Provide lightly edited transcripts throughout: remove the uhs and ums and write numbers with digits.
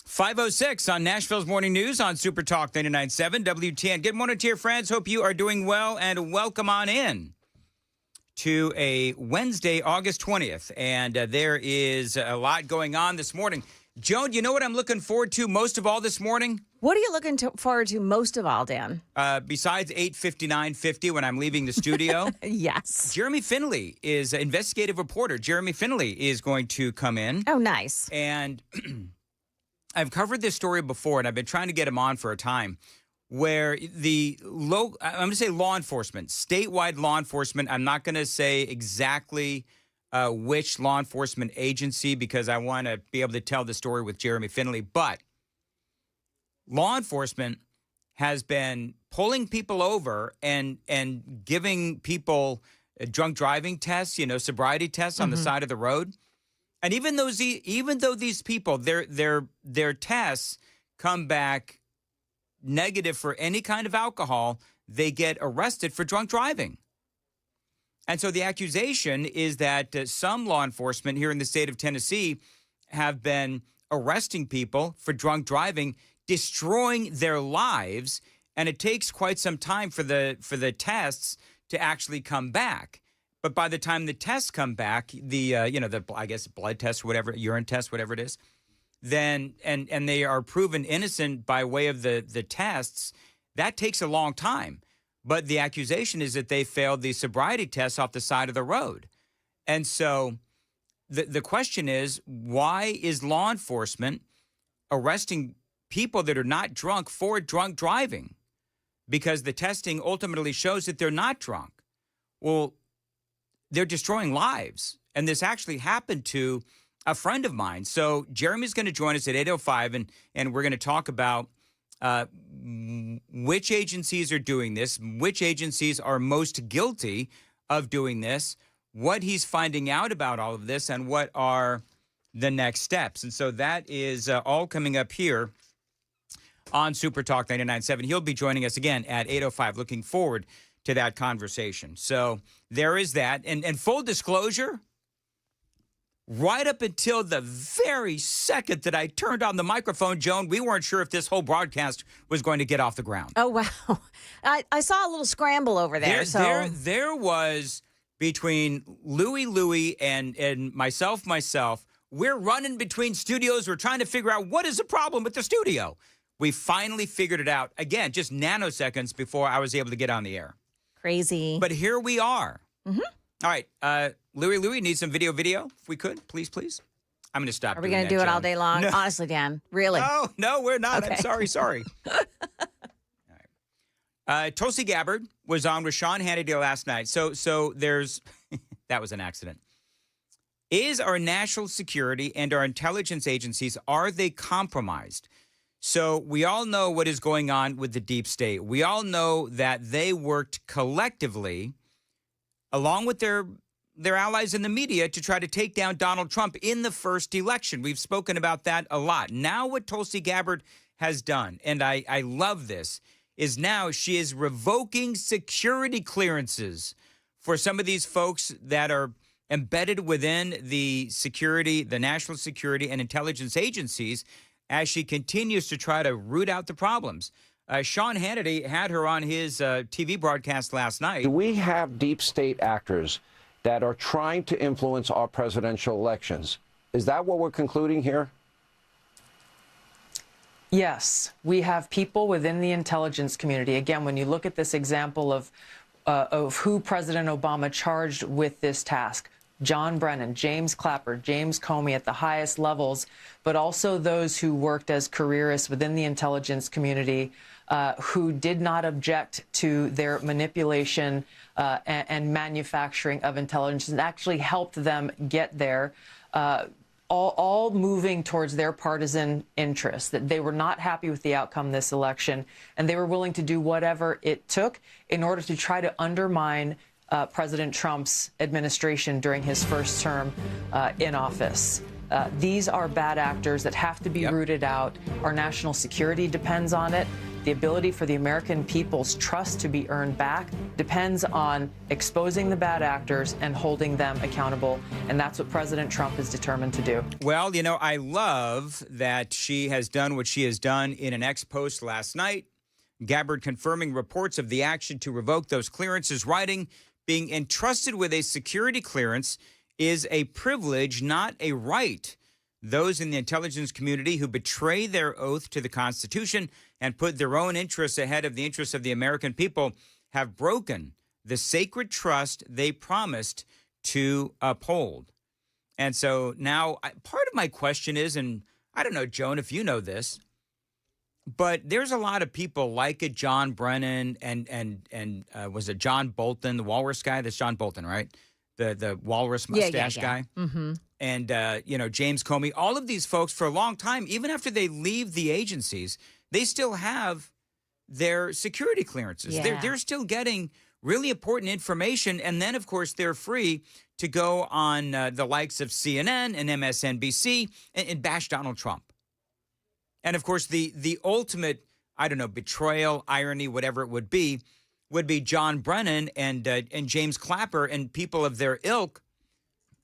5:06 on Nashville's Morning News on Super Talk 99.7 WTN. Good morning to your friends. Hope you are doing well, and welcome on in to a Wednesday, August 20th. And there is a lot going on this morning. Joan, you know what I'm looking forward to most of all this morning? What are you looking forward to most of all, Dan? Besides 8:59:50 when I'm leaving the studio? Yes. Jeremy Finley is an investigative reporter. Jeremy Finley is going to come in. Oh, nice. And I've covered this story before, and I've been trying to get him on for a time, where I'm going to say law enforcement, statewide law enforcement. I'm not going to say exactly which law enforcement agency because I want to be able to tell the story with Jeremy Finley. But law enforcement has been pulling people over and giving people drunk driving tests, sobriety tests on the side of the road. And even though these people, their tests come back negative for any kind of alcohol, they get arrested for drunk driving. And so the accusation is that some law enforcement here in the state of Tennessee have been arresting people for drunk driving, destroying their lives, and it takes quite some time for the tests to actually come back. But by the time the tests come back, I guess blood test, whatever, urine test, whatever it is, then and they are proven innocent by way of the tests, that takes a long time. But the accusation is that they failed the sobriety tests off the side of the road. And so the question is, why is law enforcement arresting people that are not drunk for drunk driving? Because the testing ultimately shows that they're not drunk. Well, they're destroying lives. And this actually happened to a friend of mine. So Jeremy's going to join us at 8:05, and we're going to talk about which agencies are doing this, which agencies are most guilty of doing this, what he's finding out about all of this, and what are the next steps. And so that is all coming up here on Super Talk 99.7. He'll be joining us again at 8:05. Looking forward to that conversation. So there is that. And full disclosure, right up until the very second that I turned on the microphone, Joan, we weren't sure if this whole broadcast was going to get off the ground. Oh, wow. I saw a little scramble over there. There was, between Louie and myself, we're running between studios. We're trying to figure out what is the problem with the studio. We finally figured it out. Again, just nanoseconds before I was able to get on the air. Crazy. But here we are. Mm-hmm. All right. Louie, need some video, if we could, please. I'm going to stop. Are we going to do it all day long? No. Honestly, Dan, really? No, we're not. Okay. I'm sorry. All right. Tulsi Gabbard was on with Sean Hannity last night. So there's, that was an accident. Is our national security and our intelligence agencies, are they compromised? So we all know what is going on with the deep state. We all know that they worked collectively along with their allies in the media to try to take down Donald Trump in the first election. We've spoken about that a lot. Now what Tulsi Gabbard has done, and I love this, is now she is revoking security clearances for some of these folks that are embedded within the national security and intelligence agencies, as she continues to try to root out the problems. Sean Hannity had her on his TV broadcast last night. Do we have deep state actors that are trying to influence our presidential elections? Is that what we're concluding here? Yes, we have people within the intelligence community. Again, when you look at this example of who President Obama charged with this task, John Brennan, James Clapper, James Comey at the highest levels, but also those who worked as careerists within the intelligence community who did not object to their manipulation and manufacturing of intelligence and actually helped them get there, all moving towards their partisan interests, that they were not happy with the outcome this election, and they were willing to do whatever it took in order to try to undermine President Trump's administration during his first term in office. These are bad actors that have to be rooted out. Our national security depends on it. The ability for the American people's trust to be earned back depends on exposing the bad actors and holding them accountable. And that's what President Trump is determined to do. Well, you know, I love that she has done what she has done in an X post last night. Gabbard confirming reports of the action to revoke those clearances, writing, being entrusted with a security clearance is a privilege, not a right. Those in the intelligence community who betray their oath to the Constitution and put their own interests ahead of the interests of the American people have broken the sacred trust they promised to uphold. And so now part of my question is, and I don't know, Joan, if you know this, but there's a lot of people like a John Brennan and was it John Bolton, the walrus guy? That's John Bolton, right? The walrus mustache guy. Mm-hmm. And, you know, James Comey, all of these folks for a long time, even after they leave the agencies, they still have their security clearances. Yeah. They're still getting really important information. And then, of course, they're free to go on the likes of CNN and MSNBC and bash Donald Trump. And, of course, the ultimate, I don't know, betrayal, irony, whatever it would be John Brennan and James Clapper and people of their ilk,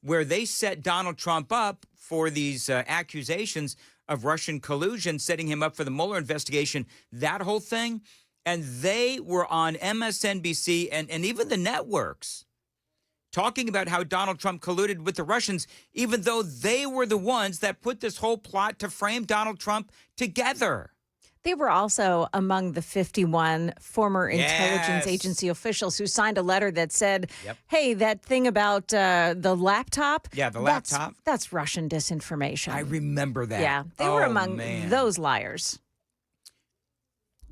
where they set Donald Trump up for these accusations of Russian collusion, setting him up for the Mueller investigation, that whole thing. And they were on MSNBC and even the networks talking about how Donald Trump colluded with the Russians, even though they were the ones that put this whole plot to frame Donald Trump together. They were also among the 51 former intelligence agency officials who signed a letter that said, hey, that thing about the laptop. Yeah, the laptop. That's Russian disinformation. I remember that. Yeah, they were among those liars.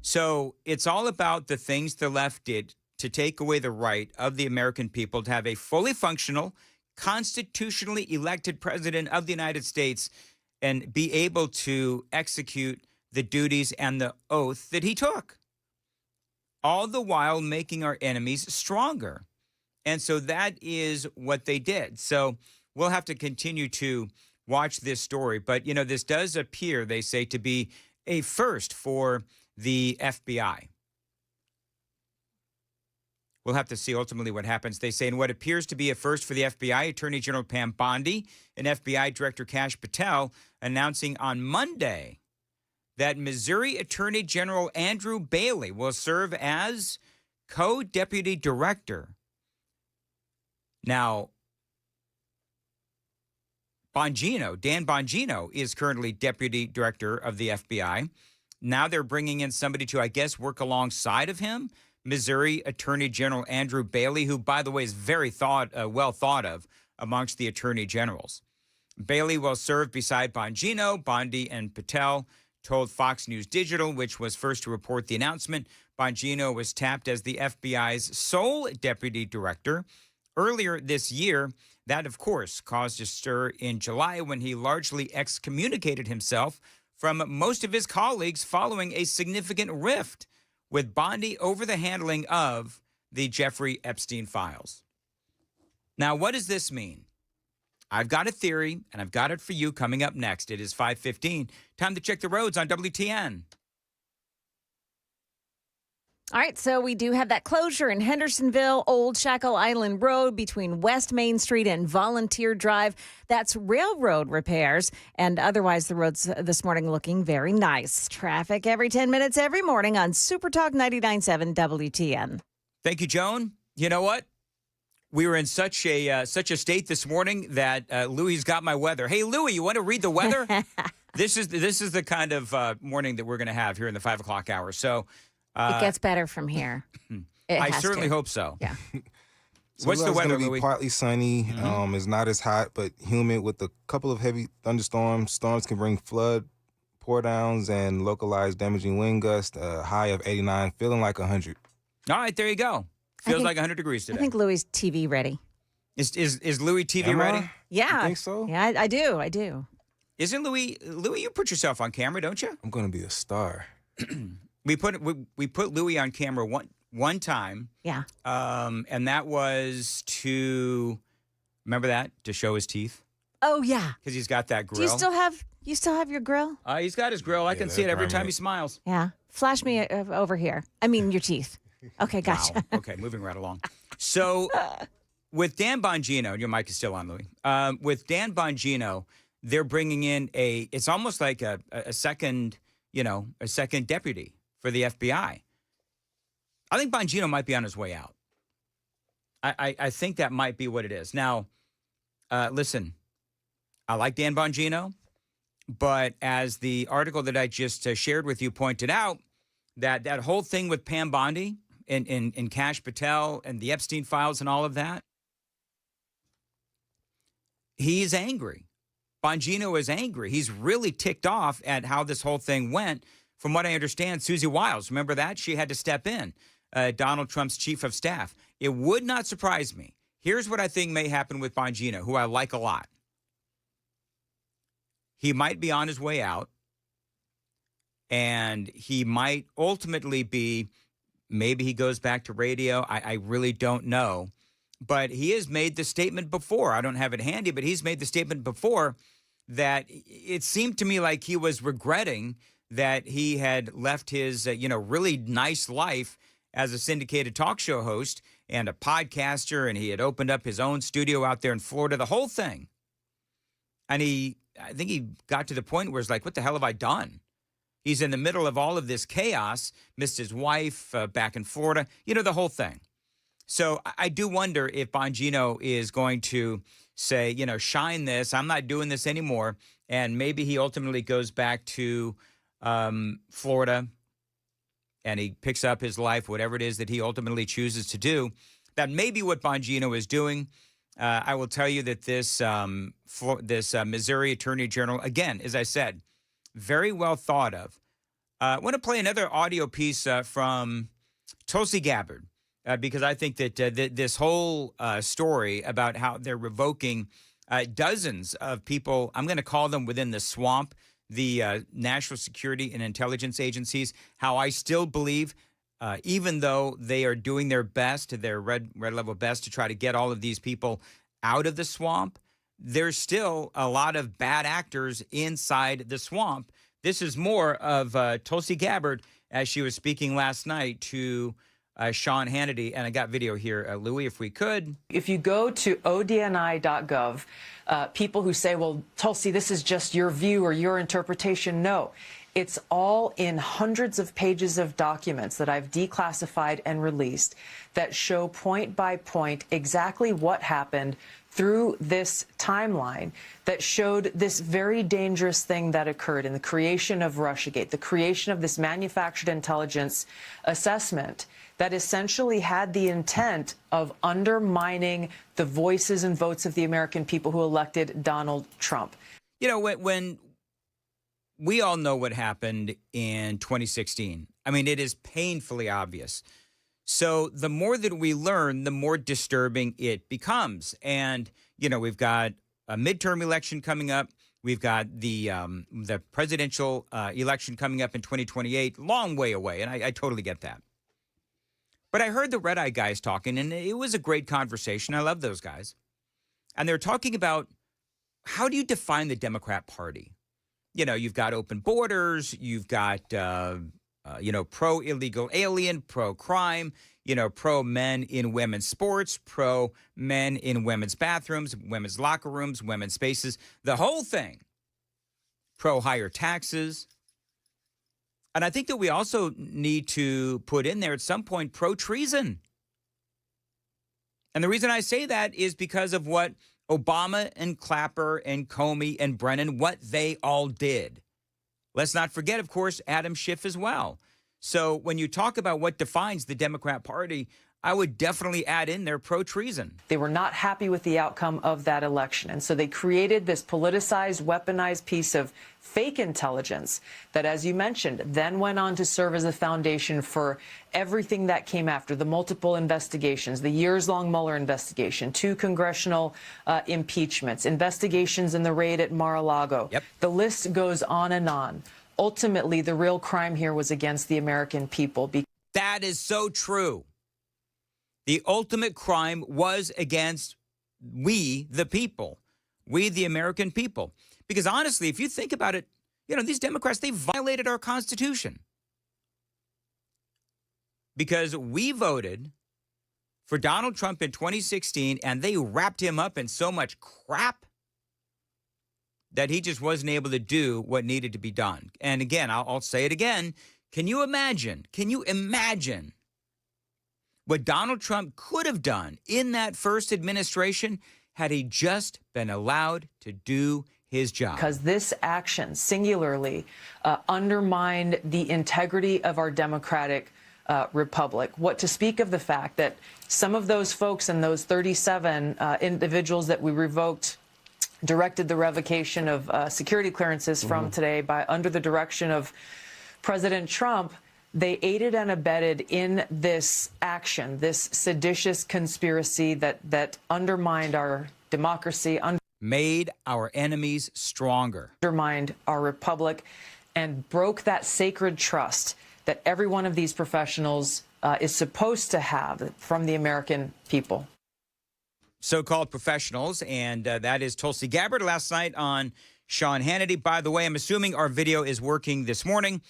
So it's all about the things the left did to take away the right of the American people to have a fully functional, constitutionally elected president of the United States and be able to execute the duties and the oath that he took, all the while making our enemies stronger. And so that is what they did. So we'll have to continue to watch this story. But, you know, this does appear, they say, to be a first for the FBI. We'll have to see ultimately what happens. They say in what appears to be a first for the FBI, Attorney General Pam Bondi and FBI Director Kash Patel announcing on Monday that Missouri Attorney General Andrew Bailey will serve as co-deputy director. Now, Bongino, Dan Bongino, is currently deputy director of the FBI. Now they're bringing in somebody to, I guess, work alongside of him, Missouri Attorney General Andrew Bailey, who, by the way, is very well thought of amongst the attorney generals. Bailey will serve beside Bongino. Bondi and Patel told Fox News Digital, which was first to report the announcement. Bongino was tapped as the FBI's sole deputy director earlier this year. That, of course, caused a stir in July when he largely excommunicated himself from most of his colleagues following a significant rift with Bondi over the handling of the Jeffrey Epstein files. Now, what does this mean? I've got a theory, and I've got it for you coming up next. It is 5:15. Time to check the roads on WTN. All right, so we do have that closure in Hendersonville, Old Shackle Island Road between West Main Street and Volunteer Drive. That's railroad repairs. And otherwise, the roads this morning looking very nice. Traffic every 10 minutes every morning on Super Talk 99.7 WTN. Thank you, Joan. You know what? We were in such a state this morning that Louie's got my weather. Hey, Louie, you want to read the weather? This is the kind of morning that we're going to have here in the 5 o'clock hour. So it gets better from here. I certainly hope so. Yeah. So What's the weather, going to be Louie? partly sunny. It's not as hot, but humid with a couple of heavy thunderstorms. Storms can bring flood, pour downs, and localized damaging wind gusts. A high of 89, feeling like 100. All right, there you go. Feels like 100 degrees today. I think Louie's TV ready. Is Louie TV Am I? ready? Yeah. You think so? Yeah, I do. Isn't Louie, you put yourself on camera, don't you? I'm going to be a star. We put Louie on camera one time. Yeah. And that was to show his teeth. Oh, yeah. because he's got that grill. Do you still have your grill? He's got his grill. I can see it every time he smiles. Yeah. Flash me over here. I mean, your teeth. Okay, gotcha. Wow. Okay, moving right along. So with Dan Bongino, your mic is still on, Louis. With Dan Bongino, they're bringing in it's almost like a second, a second deputy for the FBI. I think Bongino might be on his way out. I think that might be what it is. Now, listen, I like Dan Bongino, but as the article that I just shared with you pointed out, that whole thing with Pam Bondi and Kash Patel and the Epstein files and all of that, he's angry. Bongino is angry. He's really ticked off at how this whole thing went. From what I understand, Susie Wiles, remember that? She had to step in, Donald Trump's chief of staff. It would not surprise me. Here's what I think may happen with Bongino, who I like a lot. He might be on his way out, and he might ultimately be, maybe he goes back to radio. I really don't know. But he has made the statement before. I don't have it handy, but he's made the statement before that it seemed to me like he was regretting that he had left his, really nice life as a syndicated talk show host and a podcaster, and he had opened up his own studio out there in Florida, the whole thing. And I think he got to the point where it's like, what the hell have I done? He's in the middle of all of this chaos, missed his wife back in Florida, the whole thing. So I do wonder if Bongino is going to say, shine this, I'm not doing this anymore. And maybe he ultimately goes back to Florida and he picks up his life, whatever it is that he ultimately chooses to do. That may be what Bongino is doing. I will tell you that this Missouri Attorney General, again, as I said, very well thought of. I want to play another audio piece from Tulsi Gabbard. Because I think that this whole story about how they're revoking dozens of people, I'm going to call them within the swamp, the national security and intelligence agencies, how I still believe, even though they are doing their best, their red level best to try to get all of these people out of the swamp, there's still a lot of bad actors inside the swamp. This is more of Tulsi Gabbard as she was speaking last night to Sean Hannity, and I got video here, Louis, if we could. If you go to odni.gov, people who say, well, Tulsi, this is just your view or your interpretation, no. It's all in hundreds of pages of documents that I've declassified and released that show point by point exactly what happened through this timeline that showed this very dangerous thing that occurred in the creation of Russiagate, the creation of this manufactured intelligence assessment that essentially had the intent of undermining the voices and votes of the American people who elected Donald Trump. When we all know what happened in 2016, I mean, it is painfully obvious. So the more that we learn, the more disturbing it becomes. And, we've got a midterm election coming up. We've got the presidential election coming up in 2028, long way away. And I totally get that. But I heard the Red Eye guys talking, and it was a great conversation. I love those guys. And they're talking about, how do you define the Democrat Party? You've got open borders, you've got, pro-illegal alien, pro-crime, pro-men in women's sports, pro-men in women's bathrooms, women's locker rooms, women's spaces, the whole thing. Pro-higher taxes. And I think that we also need to put in there at some point pro-treason. And the reason I say that is because of what Obama and Clapper and Comey and Brennan, what they all did. Let's not forget, of course, Adam Schiff as well. So when you talk about what defines the Democrat Party, I would definitely add in there pro-treason. They were not happy with the outcome of that election. And so they created this politicized, weaponized piece of fake intelligence that, as you mentioned, then went on to serve as a foundation for everything that came after, the multiple investigations, the years-long Mueller investigation, 2 congressional impeachments, investigations in the raid at Mar-a-Lago. Yep. The list goes on and on. Ultimately, the real crime here was against the American people. That is so true. The ultimate crime was against we, the people. we the American people. Because honestly, if you think about it, these Democrats, they violated our Constitution. Because we voted for Donald Trump in 2016, and they wrapped him up in so much crap that he just wasn't able to do what needed to be done. And again, I'll say it again. Can you imagine what Donald Trump could have done in that first administration had he just been allowed to do his job? Because this action singularly undermined the integrity of our democratic republic. What to speak of the fact that some of those folks and those 37 individuals that we revoked, directed the revocation of security clearances from today under the direction of President Trump, they aided and abetted in this action, this seditious conspiracy that undermined our democracy, made our enemies stronger, undermined our republic, and broke that sacred trust that every one of these professionals is supposed to have from the American people. So-called professionals, and that is Tulsi Gabbard last night on Sean Hannity. By the way, I'm assuming our video is working this morning.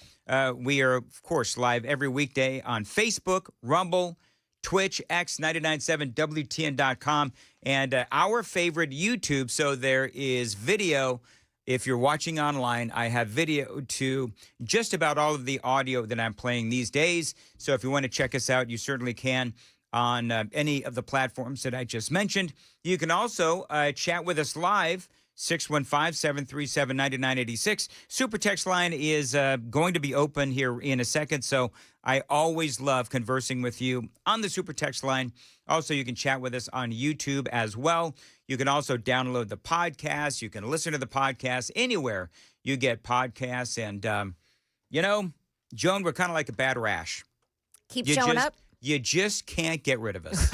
We are, of course, live every weekday on Facebook, Rumble, Twitch, X, 997WTN.com, and our favorite YouTube. So there is video. If you're watching online, I have video to just about all of the audio that I'm playing these days. So if you want to check us out, you certainly can on any of the platforms that I just mentioned. You can also chat with us live, 615-737-9986. Super text line is going to be open here in a second, so I always love conversing with you on the super text line. Also, you can chat with us on YouTube as well. You can also download the podcast. You can listen to the podcast anywhere you get podcasts. And, Joan, we're kind of like a bad rash. Keep showing up. You just can't get rid of us.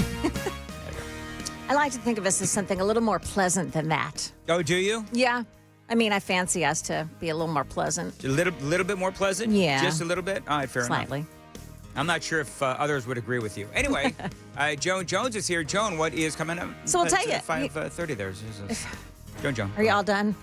I like to think of us as something a little more pleasant than that. Oh, do you? Yeah. I mean, I fancy us to be a little more pleasant. A little bit more pleasant? Yeah. Just a little bit? All right, fair enough. Slightly. I'm not sure if others would agree with you. Anyway, Joan Jones is here. Joan, what is coming up? So we'll tell you. 5:30 there. Joan. Are you all done?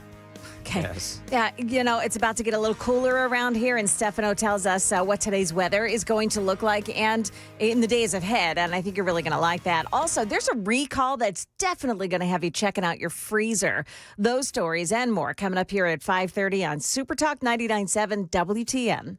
Okay. Yes. Yeah, it's about to get a little cooler around here, and Stefano tells us what today's weather is going to look like and in the days ahead, and I think you're really going to like that. Also, there's a recall that's definitely going to have you checking out your freezer. Those stories and more coming up here at 5:30 on Super Talk 99.7 WTN.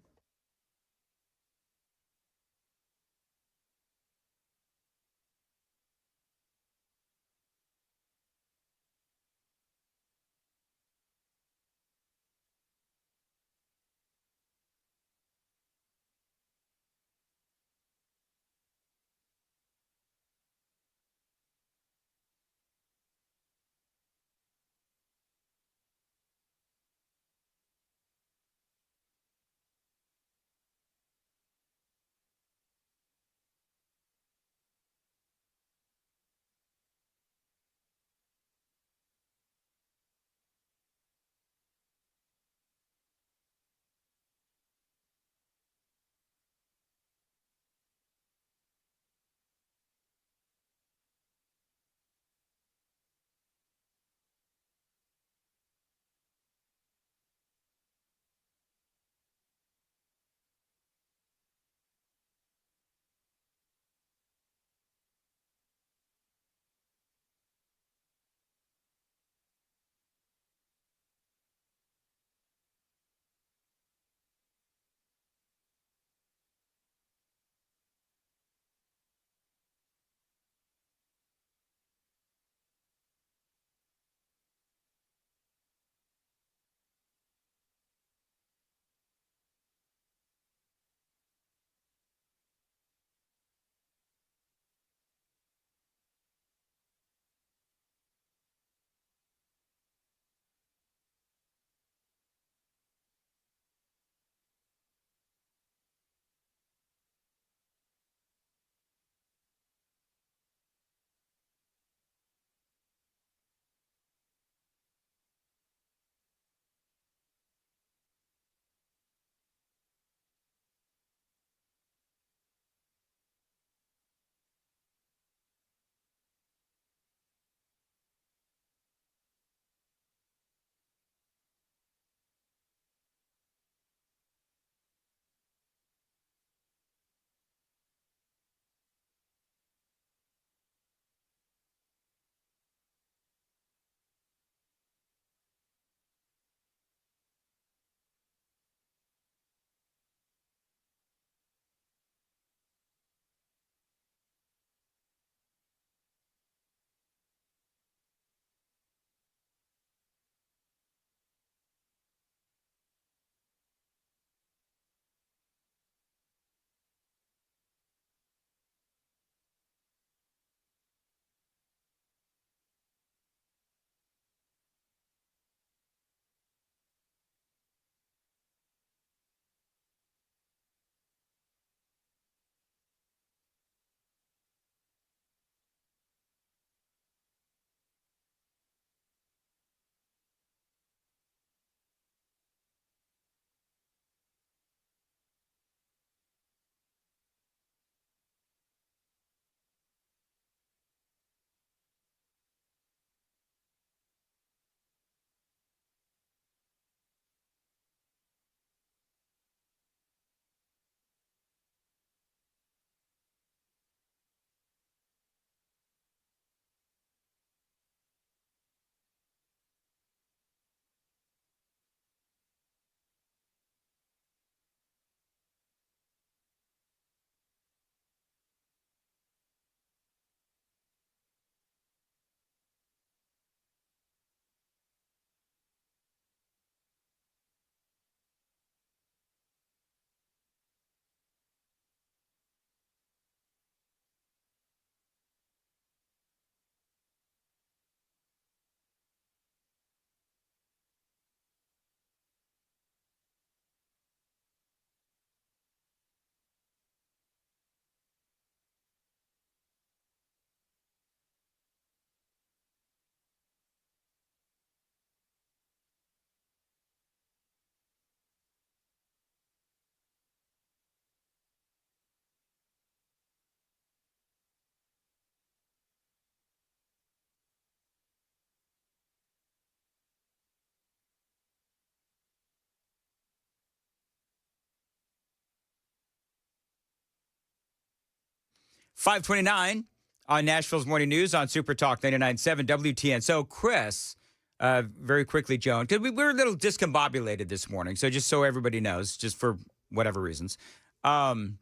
529 on Nashville's Morning News on Super Talk 99.7 WTN. So, Chris, very quickly, Joan, because we were a little discombobulated this morning. So just so everybody knows, just for whatever reasons. And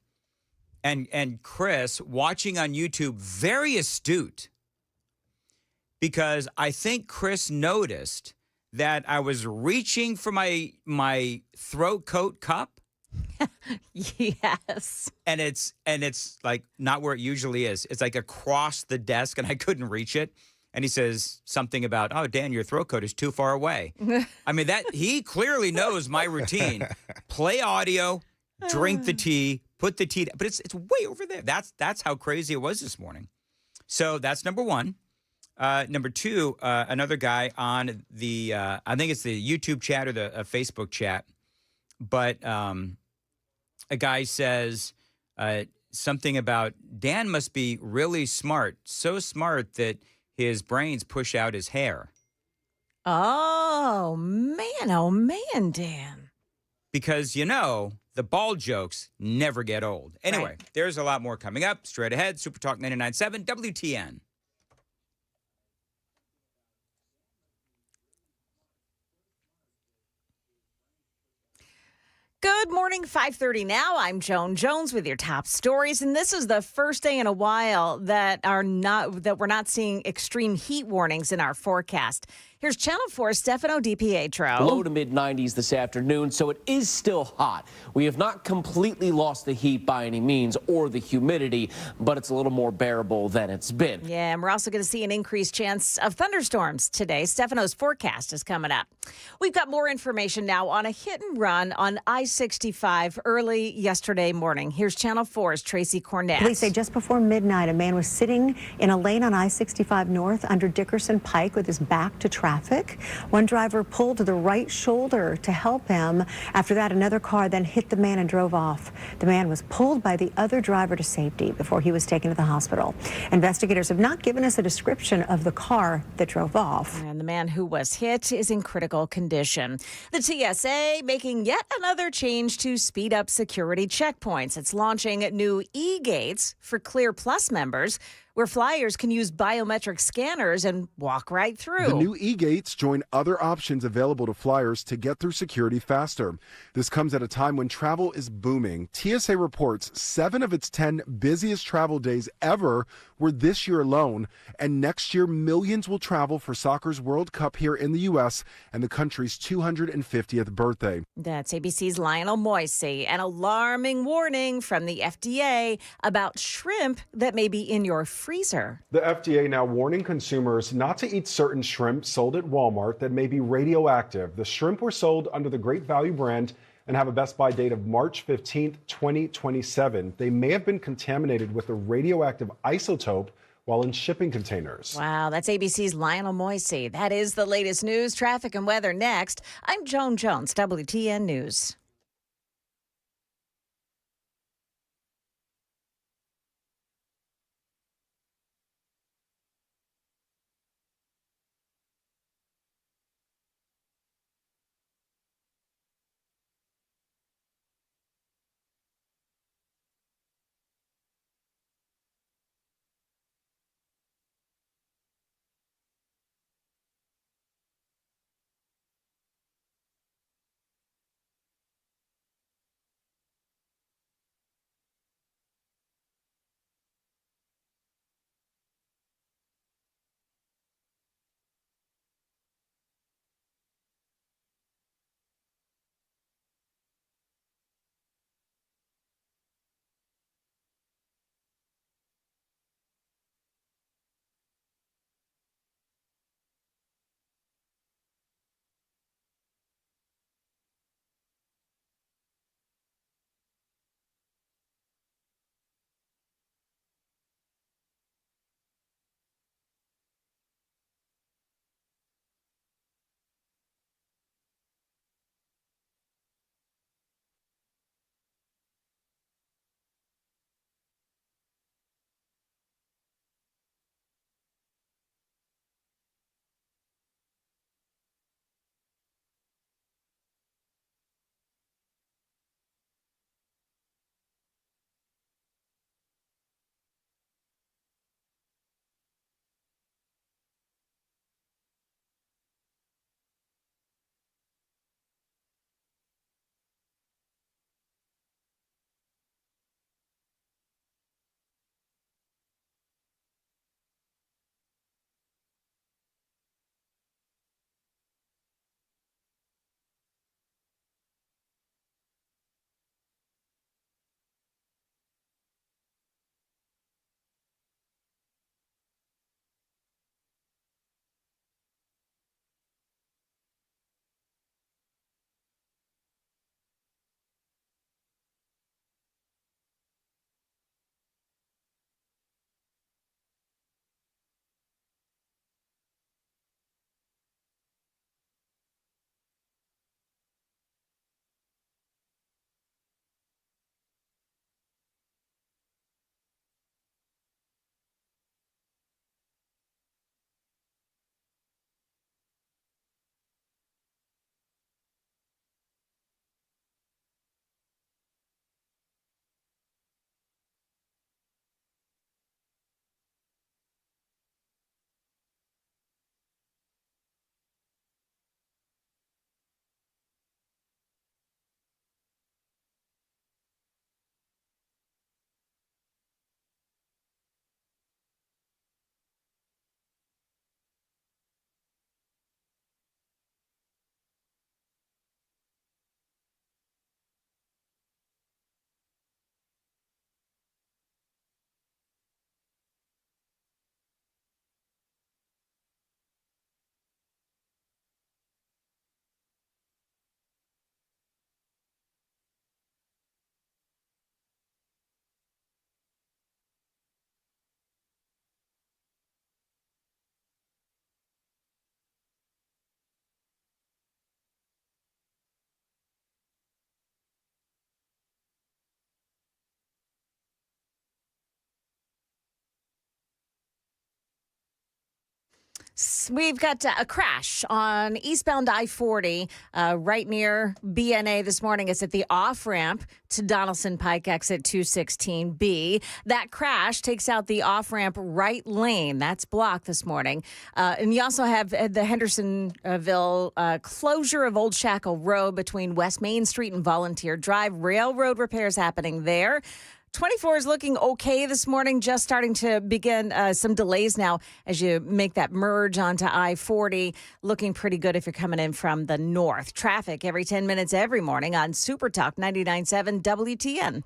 Chris, watching on YouTube, very astute, because I think Chris noticed that I was reaching for my throat coat cup. Yes. And it's like not where it usually is. It's like across the desk and I couldn't reach it. And he says something about, "Oh, Dan, your throat coat is too far away." I mean, that he clearly knows my routine. Play audio, drink the tea, put the tea, but it's way over there. That's how crazy it was this morning. So that's number one. Number two, another guy on the I think it's the YouTube chat or the Facebook chat, but a guy says something about Dan must be really smart, so smart that his brains push out his hair. Oh, man, Dan. Because, the bald jokes never get old. Anyway, Right. There's a lot more coming up. Straight ahead, Super Talk 99.7 WTN. Good morning, 5:30 now. I'm Joan Jones with your top stories, and this is the first day in a while that we're not seeing extreme heat warnings in our forecast. Here's Channel 4's Stefano DiPietro. Low to mid-90s this afternoon, so it is still hot. We have not completely lost the heat by any means or the humidity, but it's a little more bearable than it's been. Yeah, and we're also going to see an increased chance of thunderstorms today. Stefano's forecast is coming up. We've got more information now on a hit and run on I-65 early yesterday morning. Here's Channel 4's Tracy Cornett. Police say just before midnight, a man was sitting in a lane on I-65 North under Dickerson Pike with his back to traffic. One driver pulled to the right shoulder to help him. After that, another car then hit the man and drove off. The man was pulled by the other driver to safety before he was taken to the hospital. Investigators have not given us a description of the car that drove off. And the man who was hit is in critical condition. The TSA making yet another change to speed up security checkpoints. It's launching new e-gates for Clear Plus members, where flyers can use biometric scanners and walk right through. The new e-gates join other options available to flyers to get through security faster. This comes at a time when travel is booming. TSA reports 7 of its 10 busiest travel days ever were this year alone. And next year, millions will travel for soccer's World Cup here in the U.S. and the country's 250th birthday. That's ABC's Lionel Moisey. An alarming warning from the FDA about shrimp that may be in your freezer. The FDA now warning consumers not to eat certain shrimp sold at Walmart that may be radioactive. The shrimp were sold under the Great Value brand and have a best buy date of March 15th, 2027. They may have been contaminated with a radioactive isotope while in shipping containers. Wow, that's ABC's Lionel Moisey. That is the latest news, traffic, and weather next. I'm Joan Jones, WTN News. We've got a crash on eastbound I-40 right near BNA this morning. It's at the off-ramp to Donaldson Pike exit 216B. That crash takes out the off-ramp right lane. That's blocked this morning. And you also have the Hendersonville closure of Old Shackle Road between West Main Street and Volunteer Drive. Railroad repairs happening there. 24 is looking okay this morning, just starting to begin some delays now as you make that merge onto I-40. Looking pretty good if you're coming in from the north. Traffic every 10 minutes every morning on Super Talk 99.7 WTN.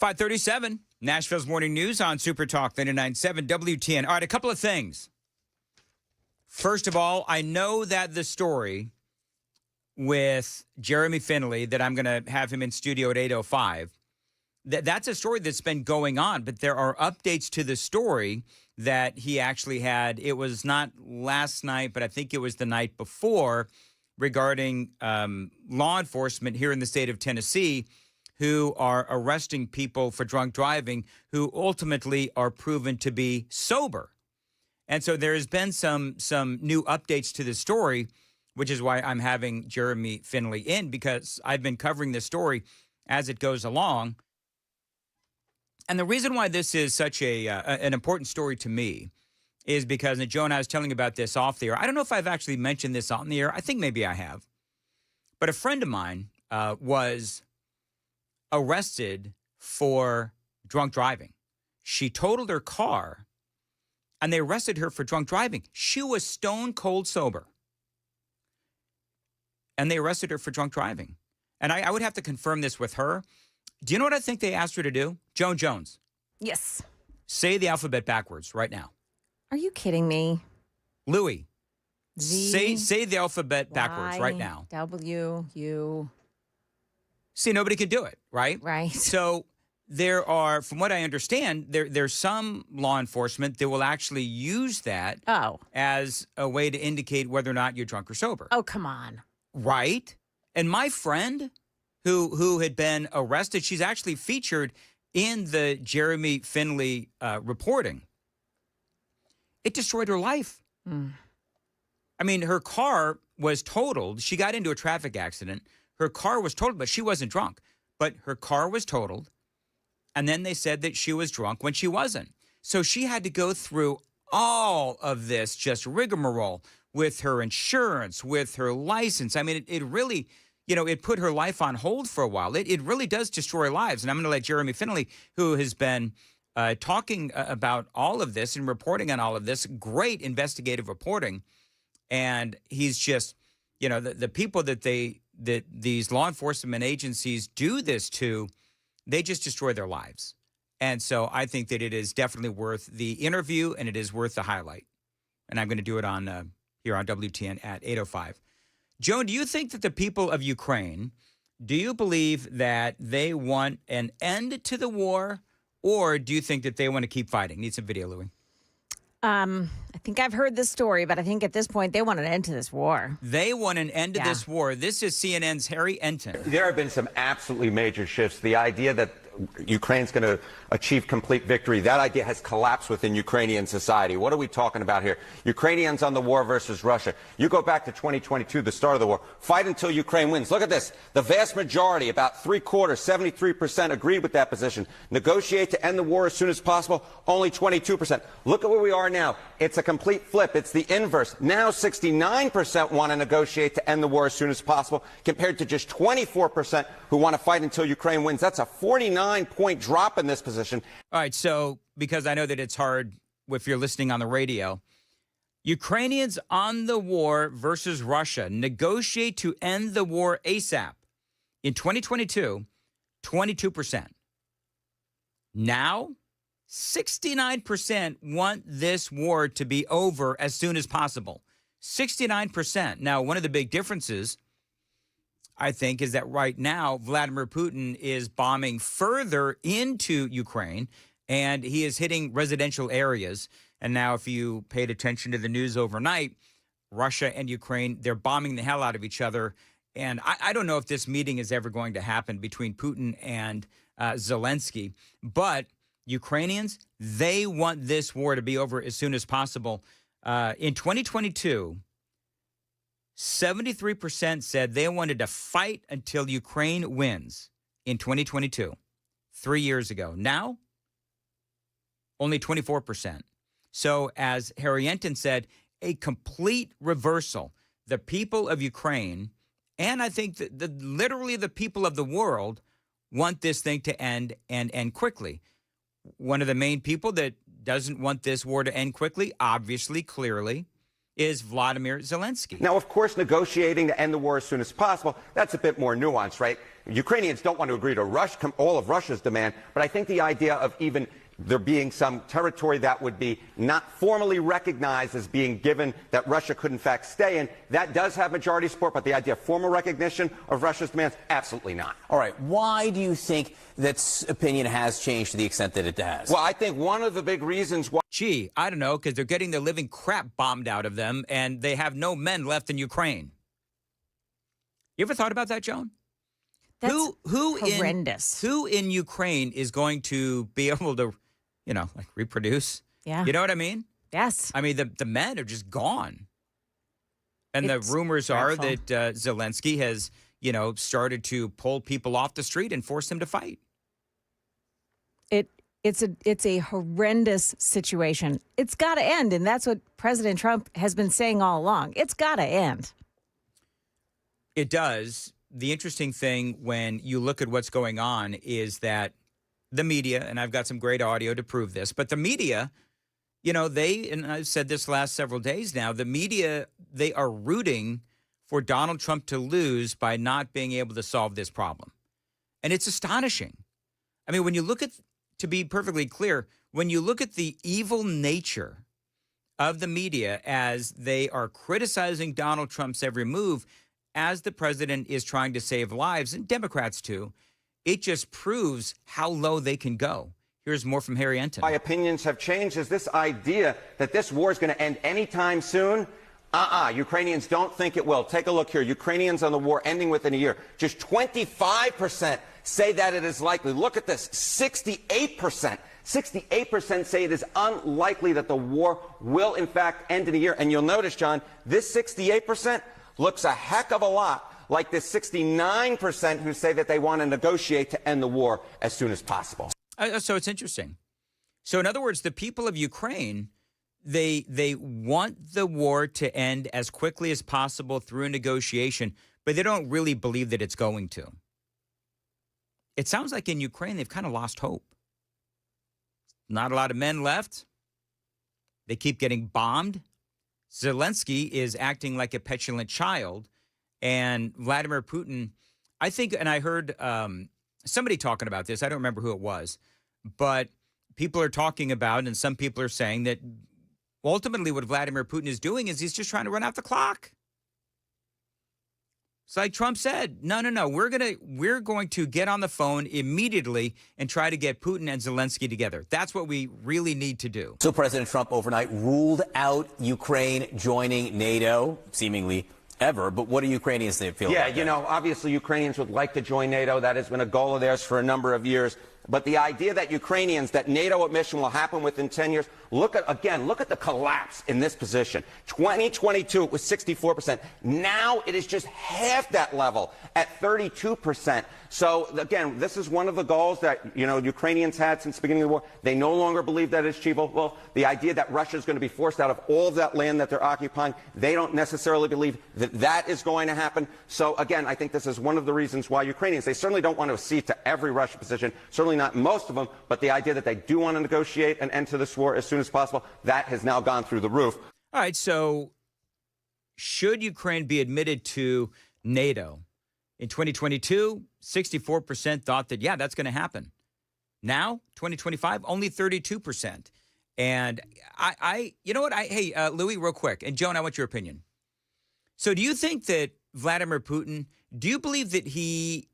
.537, Nashville's Morning News on Super Talk 99.7 WTN. All right, a couple of things. First of all, I know that the story with Jeremy Finley, that I'm going to have him in studio at 8:05, that's a story that's been going on, but there are updates to the story that he actually had. It was not last night, but I think it was the night before, regarding law enforcement here in the state of Tennessee who are arresting people for drunk driving who ultimately are proven to be sober. And so there has been some new updates to the story, which is why I'm having Jeremy Finley in, because I've been covering this story as it goes along. And the reason why this is such an important story to me is because, and Joe and I was telling about this off the air. I don't know if I've actually mentioned this on the air. I think maybe I have. But a friend of mine was arrested for drunk driving. She totaled her car, and they arrested her for drunk driving. She was stone cold sober, and they arrested her for drunk driving. And I would have to confirm this with her. Do you know what I think they asked her to do? Joan Jones. Yes. Say the alphabet backwards right now. Are you kidding me? Louis. Z, say the alphabet backwards right now. W, U. See, nobody could do it, right? Right. So there are, from what I understand, there's some law enforcement that will actually use that as a way to indicate whether or not you're drunk or sober. Oh, come on. Right? And my friend who had been arrested, she's actually featured in the Jeremy Finley reporting. It destroyed her life. I mean, her car was totaled. She got into a traffic accident. Her car was totaled, but she wasn't drunk. But her car was totaled, and then they said that she was drunk when she wasn't. So she had to go through all of this just rigmarole with her insurance, with her license. I mean, it really, it put her life on hold for a while. It really does destroy lives. And I'm going to let Jeremy Finley, who has been talking about all of this and reporting on all of this, great investigative reporting. And he's just, the people that these law enforcement agencies do this to, they just destroy their lives. And so I think that it is definitely worth the interview, and it is worth the highlight. And I'm going to do it on here on WTN at 8:05. Joan, do you think that the people of Ukraine, do you believe that they want an end to the war, or do you think that they want to keep fighting? Need some video, Louis. I think I've heard this story, but I think at this point they want an end to this war. They want an end to this war. This is CNN's Harry Enton. There have been some absolutely major shifts. The idea that Ukraine's going to achieve complete victory, that idea has collapsed within Ukrainian society. What are we talking about here? Ukrainians on the war versus Russia. You go back to 2022, the start of the war. Fight until Ukraine wins. Look at this. The vast majority, about 3/4, 73% agreed with that position. Negotiate to end the war as soon as possible, only 22%. Look at where we are now. It's a complete flip. It's the inverse. Now 69% want to negotiate to end the war as soon as possible, compared to just 24% who want to fight until Ukraine wins. That's a 49-point drop in this position. All right, so because I know that it's hard if you're listening on the radio, Ukrainians on the war versus Russia negotiate to end the war ASAP. In 2022, 22%. Now, 69% want this war to be over as soon as possible. 69%. Now, one of the big differences I think, is that right now Vladimir Putin is bombing further into Ukraine, and he is hitting residential areas. And now if you paid attention to the news overnight, Russia and Ukraine, they're bombing the hell out of each other. And I don't know if this meeting is ever going to happen between Putin and Zelensky, but Ukrainians, they want this war to be over as soon as possible. In 2022, 73% said they wanted to fight until Ukraine wins in 2022, 3 years ago. Now, only 24%. So as Harrienton said, a complete reversal. The people of Ukraine, and I think that literally the people of the world, want this thing to end and end quickly. One of the main people that doesn't want this war to end quickly, obviously, clearly, is Vladimir Zelensky. Now, of course, negotiating to end the war as soon as possible, that's a bit more nuanced, right? Ukrainians don't want to agree to all of Russia's demand, but I think the idea of even there being some territory that would be not formally recognized as being given that Russia could in fact stay in, that does have majority support, but the idea of formal recognition of Russia's demands, absolutely not. All right. Why do you think that opinion has changed to the extent that it has? Well, I think one of the big reasons why... Gee, I don't know, because they're getting the living crap bombed out of them, and they have no men left in Ukraine. You ever thought about that, Joan? That's horrendous. Who in Ukraine is going to be able to, like reproduce? Yeah. You know what I mean? Yes. I mean, the men are just gone. And the rumors are that Zelensky has, started to pull people off the street and force them to fight. It's a horrendous situation. It's got to end, and that's what President Trump has been saying all along. It's got to end. It does. The interesting thing when you look at what's going on is that the media, and I've got some great audio to prove this, but the media, and I've said this last several days now, the media, they are rooting for Donald Trump to lose by not being able to solve this problem. And it's astonishing. I mean, when you look at, to be perfectly clear, when you look at the evil nature of the media as they are criticizing Donald Trump's every move, as the president is trying to save lives, and Democrats too, it just proves how low they can go. Here's more from Harrienton. My opinions have changed is this idea that this war is going to end anytime soon. Ukrainians don't think it will. Take a look here. Ukrainians on the war ending within a year. Just 25% say that it is likely. Look at this. 68%. 68% say it is unlikely that the war will, in fact, end in a year. And you'll notice, John, this 68% looks a heck of a lot like the 69% who say that they want to negotiate to end the war as soon as possible. So it's interesting. So in other words, the people of Ukraine, they want the war to end as quickly as possible through negotiation, but they don't really believe that it's going to. It sounds like in Ukraine, they've kind of lost hope. Not a lot of men left. They keep getting bombed. Zelensky is acting like a petulant child. And Vladimir Putin, I think, and I heard somebody talking about this. I don't remember who it was. But people are talking about, and some people are saying that ultimately what Vladimir Putin is doing is he's just trying to run out the clock. It's like Trump said, no, we're going to get on the phone immediately and try to get Putin and Zelensky together. That's what we really need to do. So President Trump overnight ruled out Ukraine joining NATO, seemingly ever. But what do Ukrainians feel about that? Obviously Ukrainians would like to join NATO. That has been a goal of theirs for a number of years. But the idea that that NATO admission will happen within 10 years, look at the collapse in this position. 2022, it was 64%. Now it is just half that level at 32%. So, again, this is one of the goals that, Ukrainians had since the beginning of the war. They no longer believe that it's achievable. Well, the idea that Russia is going to be forced out of all of that land that they're occupying, they don't necessarily believe that that is going to happen. So, again, I think this is one of the reasons why Ukrainians, they certainly don't want to accede to every Russian position, certainly not most of them, but the idea that they do want to negotiate and end to this war as soon as possible, that has now gone through the roof. All right, so should Ukraine be admitted to NATO? In 2022, 64% thought that, yeah, that's going to happen. Now, 2025, only 32%. And you know what? Hey, Louis, real quick, and Joan, I want your opinion. So do you think that Vladimir Putin Do you believe that he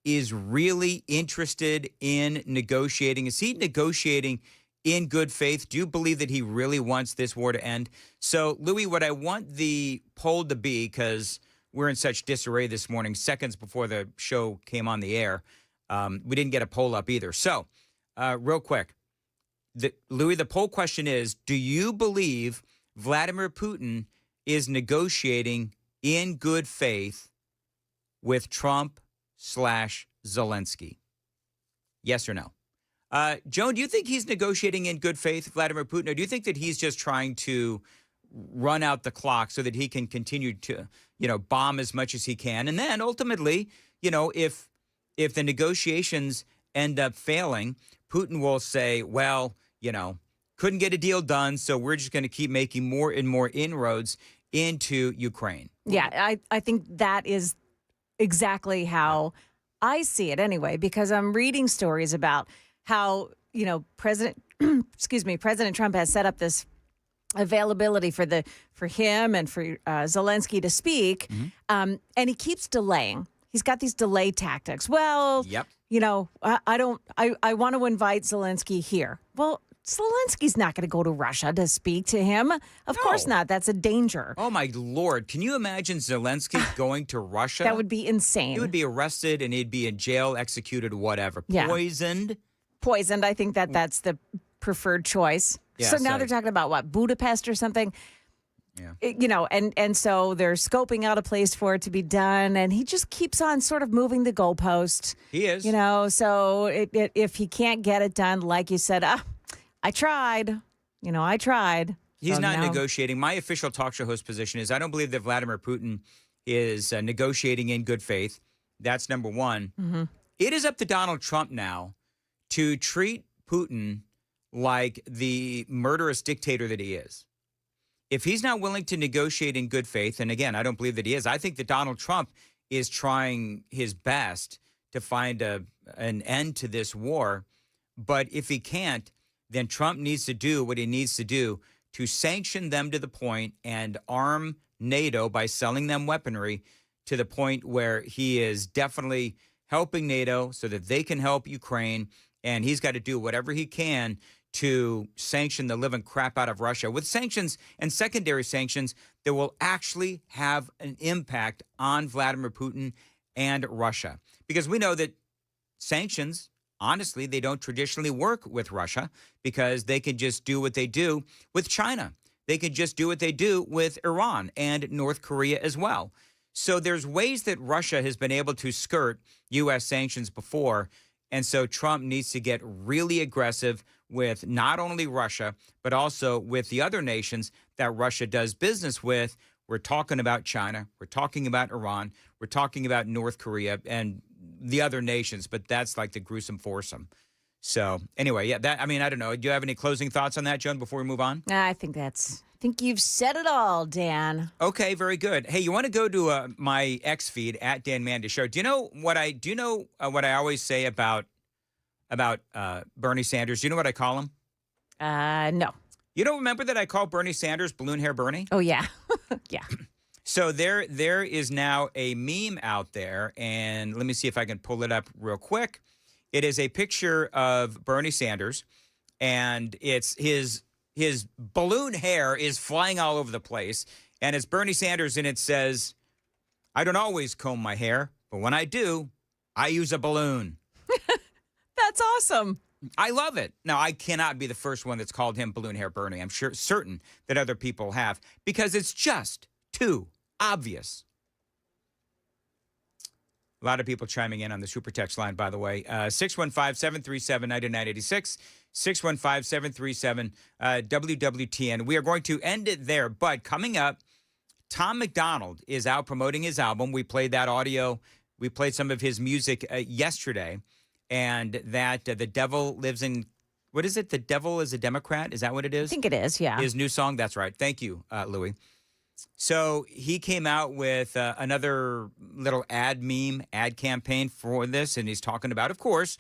is really interested in negotiating? Is he negotiating in good faith? Do you believe that he really wants this war to end? So, Louis, what I want the poll to be, because we're in such disarray this morning, seconds before the show came on the air, we didn't get a poll up either. So, real quick, Louis, the poll question is, do you believe Vladimir Putin is negotiating in good faith with Trump/Zelensky? Yes or no? Joan, do you think he's negotiating in good faith, Vladimir Putin, or do you think that he's just trying to run out the clock so that he can continue to, bomb as much as he can? And then ultimately, if the negotiations end up failing, Putin will say, well, couldn't get a deal done, so we're just going to keep making more and more inroads into Ukraine. Yeah, I think that is exactly how I see it anyway, because I'm reading stories about how, President Trump has set up this availability for him and for Zelensky to speak, and he keeps delaying. He's got these delay tactics. Well, yep. I want to invite Zelensky here. Well, Zelensky's not going to go to Russia to speak to him. Of course not. That's a danger. Oh, my Lord. Can you imagine Zelensky going to Russia? That would be insane. He would be arrested and he'd be in jail, executed, whatever. Yeah. Poisoned. I think that's the preferred choice. Yeah, so now they're talking about what, Budapest or something? Yeah. And so they're scoping out a place for it to be done, and he just keeps on sort of moving the goalpost. He is. So if he can't get it done, like you said, I tried. I tried. He's So not now- negotiating. My official talk show host position is I don't believe that Vladimir Putin is negotiating in good faith. That's number one. Mm-hmm. It is up to Donald Trump now to treat Putin like the murderous dictator that he is. If he's not willing to negotiate in good faith, and again, I don't believe that he is, I think that Donald Trump is trying his best to find an end to this war. But if he can't, then Trump needs to do what he needs to do to sanction them to the point and arm NATO by selling them weaponry to the point where he is definitely helping NATO so that they can help Ukraine. And he's got to do whatever he can to sanction the living crap out of Russia with sanctions and secondary sanctions that will actually have an impact on Vladimir Putin and Russia. Because we know that sanctions, honestly, they don't traditionally work with Russia because they can just do what they do with China. They can just do what they do with Iran and North Korea as well. So there's ways that Russia has been able to skirt U.S. sanctions before. And so Trump needs to get really aggressive with not only Russia, but also with the other nations that Russia does business with. We're talking about China. We're talking about Iran. We're talking about North Korea and the other nations, but that's like the gruesome foursome. So anyway, yeah, I don't know. Do you have any closing thoughts on that, Joan, before we move on? I think you've said it all, Dan. Okay, very good. Hey, you want to go to my X feed at Dan Mandis Show? Do you know what I always say about Bernie Sanders? Do you know what I call him? No. You don't remember that I call Bernie Sanders Balloon Hair Bernie? Oh yeah, yeah. So there is now a meme out there, and let me see if I can pull it up real quick. It is a picture of Bernie Sanders, and it's his balloon hair is flying all over the place, and it's Bernie Sanders, and it says, "I don't always comb my hair, but when I do, I use a balloon." That's awesome. I love it. Now, I cannot be the first one that's called him Balloon Hair Bernie. I'm certain that other people have, because it's just too obvious. A lot of people chiming in on the super text line, by the way. 615-737-9986, 615-737-WWTN. We are going to end it there, but coming up, Tom McDonald is out promoting his album. We played that audio. We played some of his music yesterday, and that The Devil Lives in, what is it? The Devil is a Democrat? Is that what it is? I think it is, yeah. His new song? That's right. Thank you, Louis. So he came out with another little ad campaign for this, and he's talking about, of course,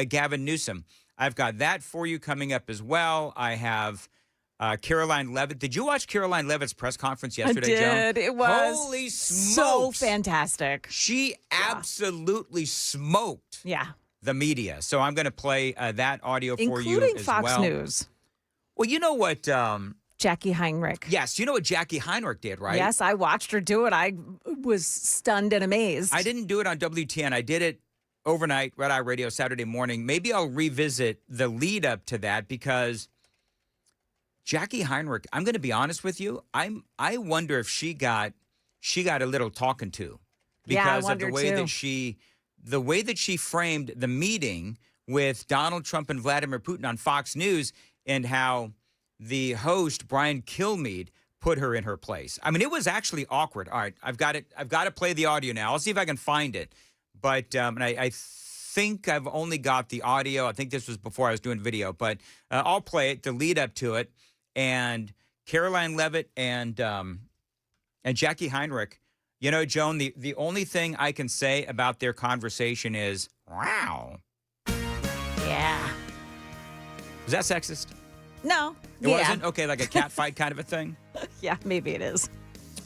Gavin Newsom. I've got that for you coming up as well. I have Caroline Levitt. Did you watch Caroline Levitt's press conference yesterday, I did. Joan? It was holy so smokes. fantastic. She absolutely smoked Yeah. the media. So I'm going to play that audio for you Including as Fox well. News. Well, you know what? Jackie Heinrich. Yes, you know what Jackie Heinrich did, right? Yes, I watched her do it. I was stunned and amazed. I didn't do it on WTN. I did it overnight, Red Eye Radio, Saturday morning. Maybe I'll revisit the lead up to that because Jackie Heinrich, I'm going to be honest with you. I wonder if she got a little talking to because of the way that she framed the meeting with Donald Trump and Vladimir Putin on Fox News and how the host Brian Kilmeade put her in her place. I mean, it was actually awkward. All right, I've got to play the audio now. I'll see if I can find it. But and I think I've only got the audio. I think this was before I was doing video, but I'll play it, the lead up to it. And Caroline Levitt and Jackie Heinrich, you know, Joan, the only thing I can say about their conversation is, wow. Yeah. Was that sexist? No. It wasn't? Okay, like a cat fight kind of a thing? Yeah, maybe it is.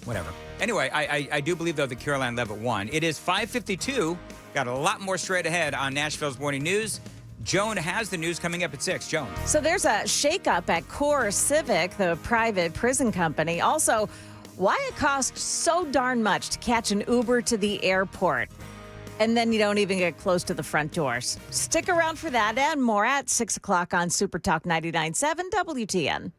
Whatever. Anyway, I do believe, though, that Caroline Levitt won. It is 5:52. Got a lot more straight ahead on Nashville's Morning News. Joan has the news coming up at 6. Joan. So there's a shakeup at Core Civic, the private prison company. Also, why it costs so darn much to catch an Uber to the airport. And then you don't even get close to the front doors. Stick around for that and more at 6 o'clock on Super Talk 99.7 WTN.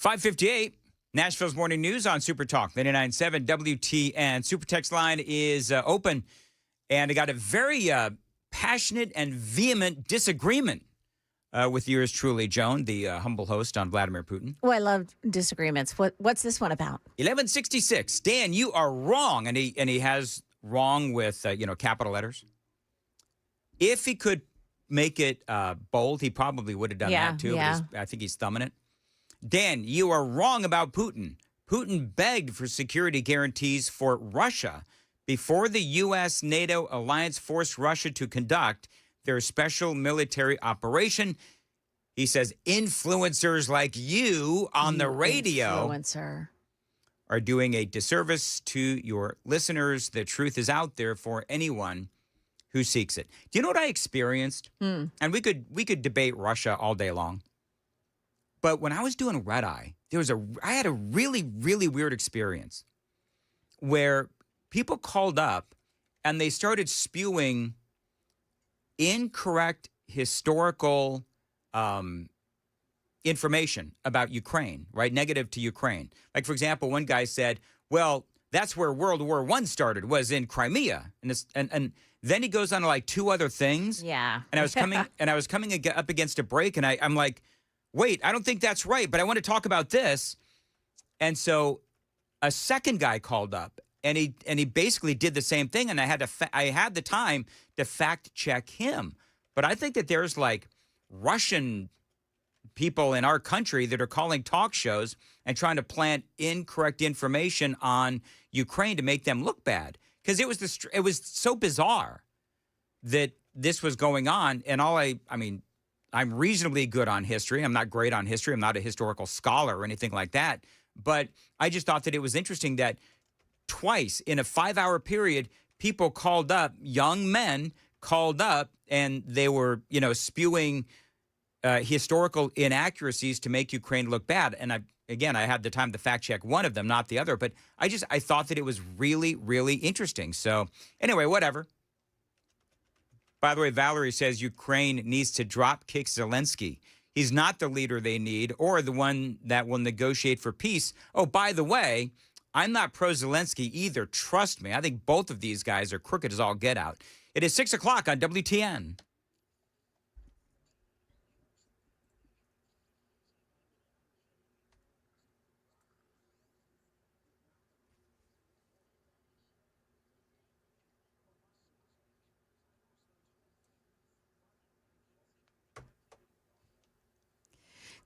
5:58, Nashville's Morning News on Super Talk 99.7 WTN. Super Text line is open, and I got a very passionate and vehement disagreement with yours truly, Joan, the humble host on Vladimir Putin. Oh, I love disagreements. What's this one about? 1166, Dan, you are wrong, and he has wrong with capital letters. If he could make it bold, he probably would have done that too. Yeah. But I think he's thumbing it. Dan, you are wrong about Putin. Putin begged for security guarantees for Russia before the U.S. NATO alliance forced Russia to conduct their special military operation. He says influencers like you on the radio are doing a disservice to your listeners. The truth is out there for anyone who seeks it. Do you know what I experienced? And we could debate Russia all day long. But when I was doing Red Eye, I had a really, really weird experience where people called up and they started spewing incorrect historical information about Ukraine, right? Negative to Ukraine. Like, for example, one guy said, well, that's where World War I started, was in Crimea. And then he goes on to like two other things. Yeah. And I was coming up against a break, and I'm like, wait, I don't think that's right, but I want to talk about this. And so a second guy called up, and he basically did the same thing, and I had the time to fact check him. But I think that there's like Russian people in our country that are calling talk shows and trying to plant incorrect information on Ukraine to make them look bad, because it was so bizarre that this was going on. And I'm reasonably good on history. I'm not great on history. I'm not a historical scholar or anything like that. But I just thought that it was interesting that twice in a 5-hour period, people called up, young men called up, and they were, spewing historical inaccuracies to make Ukraine look bad. And I had the time to fact check one of them, not the other. But I thought that it was really, really interesting. So anyway, whatever. By the way, Valerie says Ukraine needs to drop kick Zelensky. He's not the leader they need or the one that will negotiate for peace. Oh, by the way, I'm not pro-Zelensky either. Trust me. I think both of these guys are crooked as all get out. It is 6 o'clock on WTN.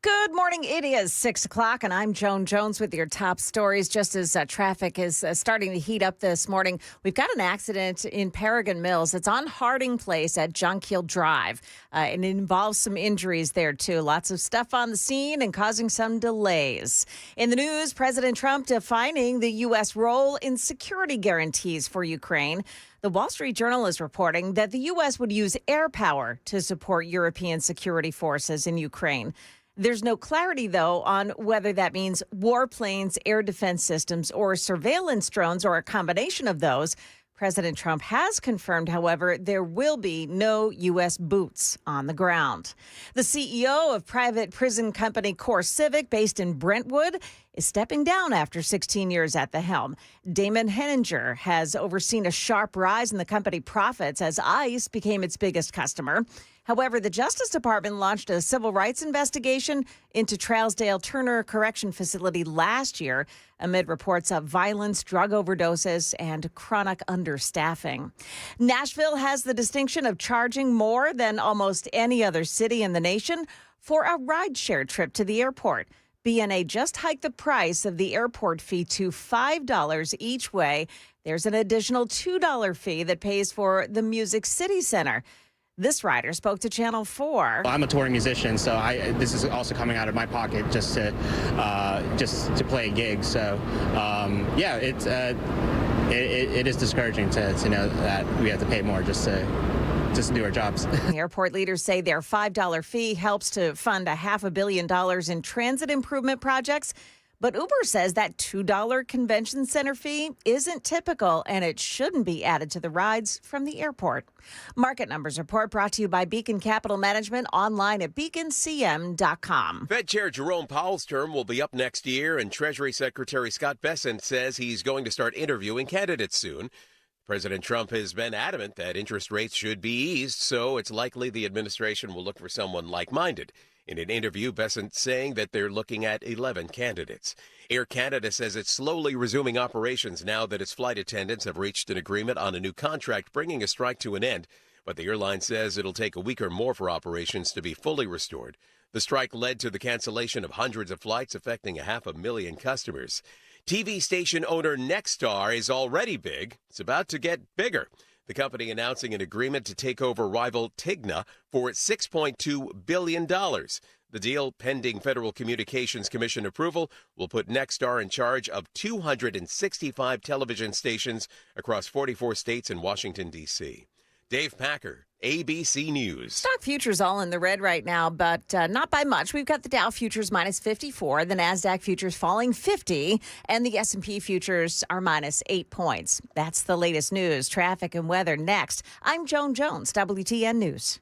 Good morning. It is 6 o'clock, and I'm Joan Jones with your top stories. Just as traffic is starting to heat up this morning, we've got an accident in Paragon Mills. It's on Harding Place at Junkill Drive, and it involves some injuries there, too. Lots of stuff on the scene and causing some delays. In the news, President Trump defining the U.S. role in security guarantees for Ukraine. The Wall Street Journal is reporting that the U.S. would use air power to support European security forces in Ukraine. There's no clarity, though, on whether that means warplanes, air defense systems, or surveillance drones, or a combination of those. President Trump has confirmed, however, there will be no U.S. boots on the ground. The CEO of private prison company CoreCivic, based in Brentwood, is stepping down after 16 years at the helm. Damon Henninger has overseen a sharp rise in the company profits as ICE became its biggest customer. However, the Justice Department launched a civil rights investigation into Trousdale Turner Correction Facility last year amid reports of violence, drug overdoses, and chronic understaffing. Nashville has the distinction of charging more than almost any other city in the nation for a rideshare trip to the airport. BNA just hiked the price of the airport fee to $5 each way. There's an additional $2 fee that pays for the Music City Center. This rider spoke to Channel 4. I'm a touring musician, so this is also coming out of my pocket just to play a gig. So, it is discouraging to know that we have to pay more just to do our jobs. Airport leaders say their $5 fee helps to fund $500 million in transit improvement projects. But Uber says that $2 convention center fee isn't typical and it shouldn't be added to the rides from the airport. Market Numbers report brought to you by Beacon Capital Management, online at beaconcm.com. Fed Chair Jerome Powell's term will be up next year, and Treasury Secretary Scott Bessent says he's going to start interviewing candidates soon. President Trump has been adamant that interest rates should be eased, so it's likely the administration will look for someone like-minded. In an interview, Bessent saying that they're looking at 11 candidates. Air Canada says it's slowly resuming operations now that its flight attendants have reached an agreement on a new contract bringing a strike to an end. But the airline says it'll take a week or more for operations to be fully restored. The strike led to the cancellation of hundreds of flights, affecting 500,000 customers. TV station owner Nexstar is already big. It's about to get bigger. The company announcing an agreement to take over rival Tigna for $6.2 billion. The deal, pending Federal Communications Commission approval, will put Nexstar in charge of 265 television stations across 44 states and Washington, D.C. Dave Packer, ABC News. Stock futures all in the red right now, but not by much. We've got the Dow futures minus 54, the NASDAQ futures falling 50, and the S&P futures are minus 8 points. That's the latest news, traffic, and weather next. I'm Joan Jones, WTN News.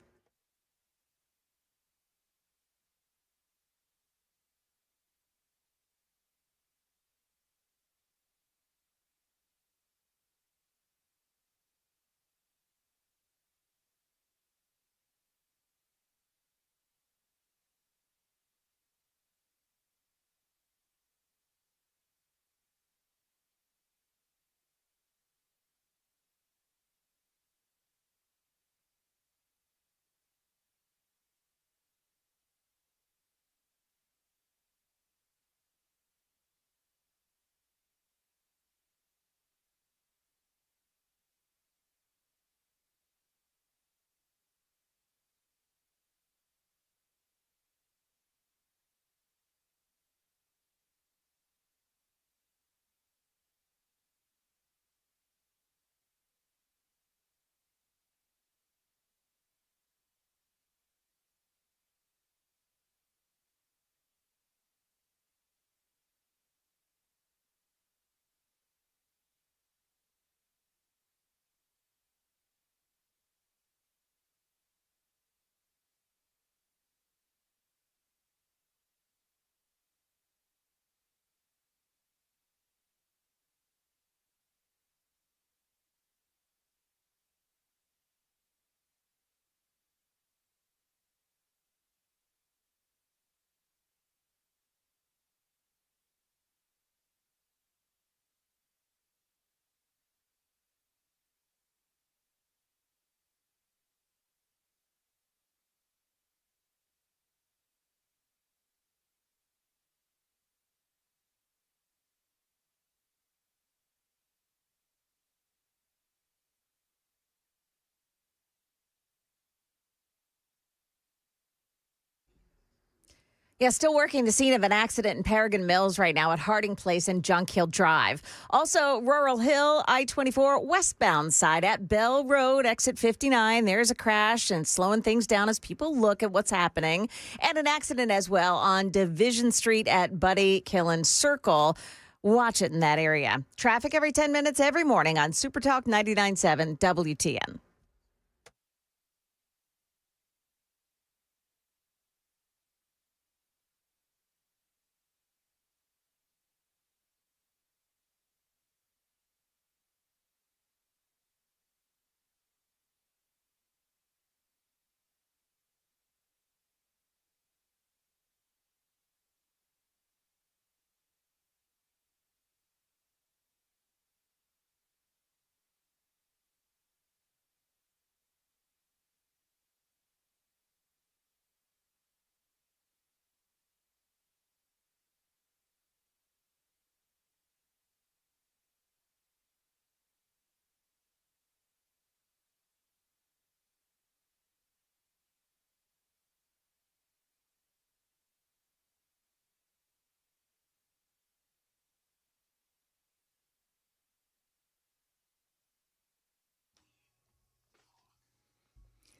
Yeah, still working the scene of an accident in Paragon Mills right now at Harding Place and Junk Hill Drive. Also, Rural Hill, I-24 westbound side at Bell Road, exit 59. There's a crash and slowing things down as people look at what's happening. And an accident as well on Division Street at Buddy Killen Circle. Watch it in that area. Traffic every 10 minutes every morning on Super Talk 99.7 WTN.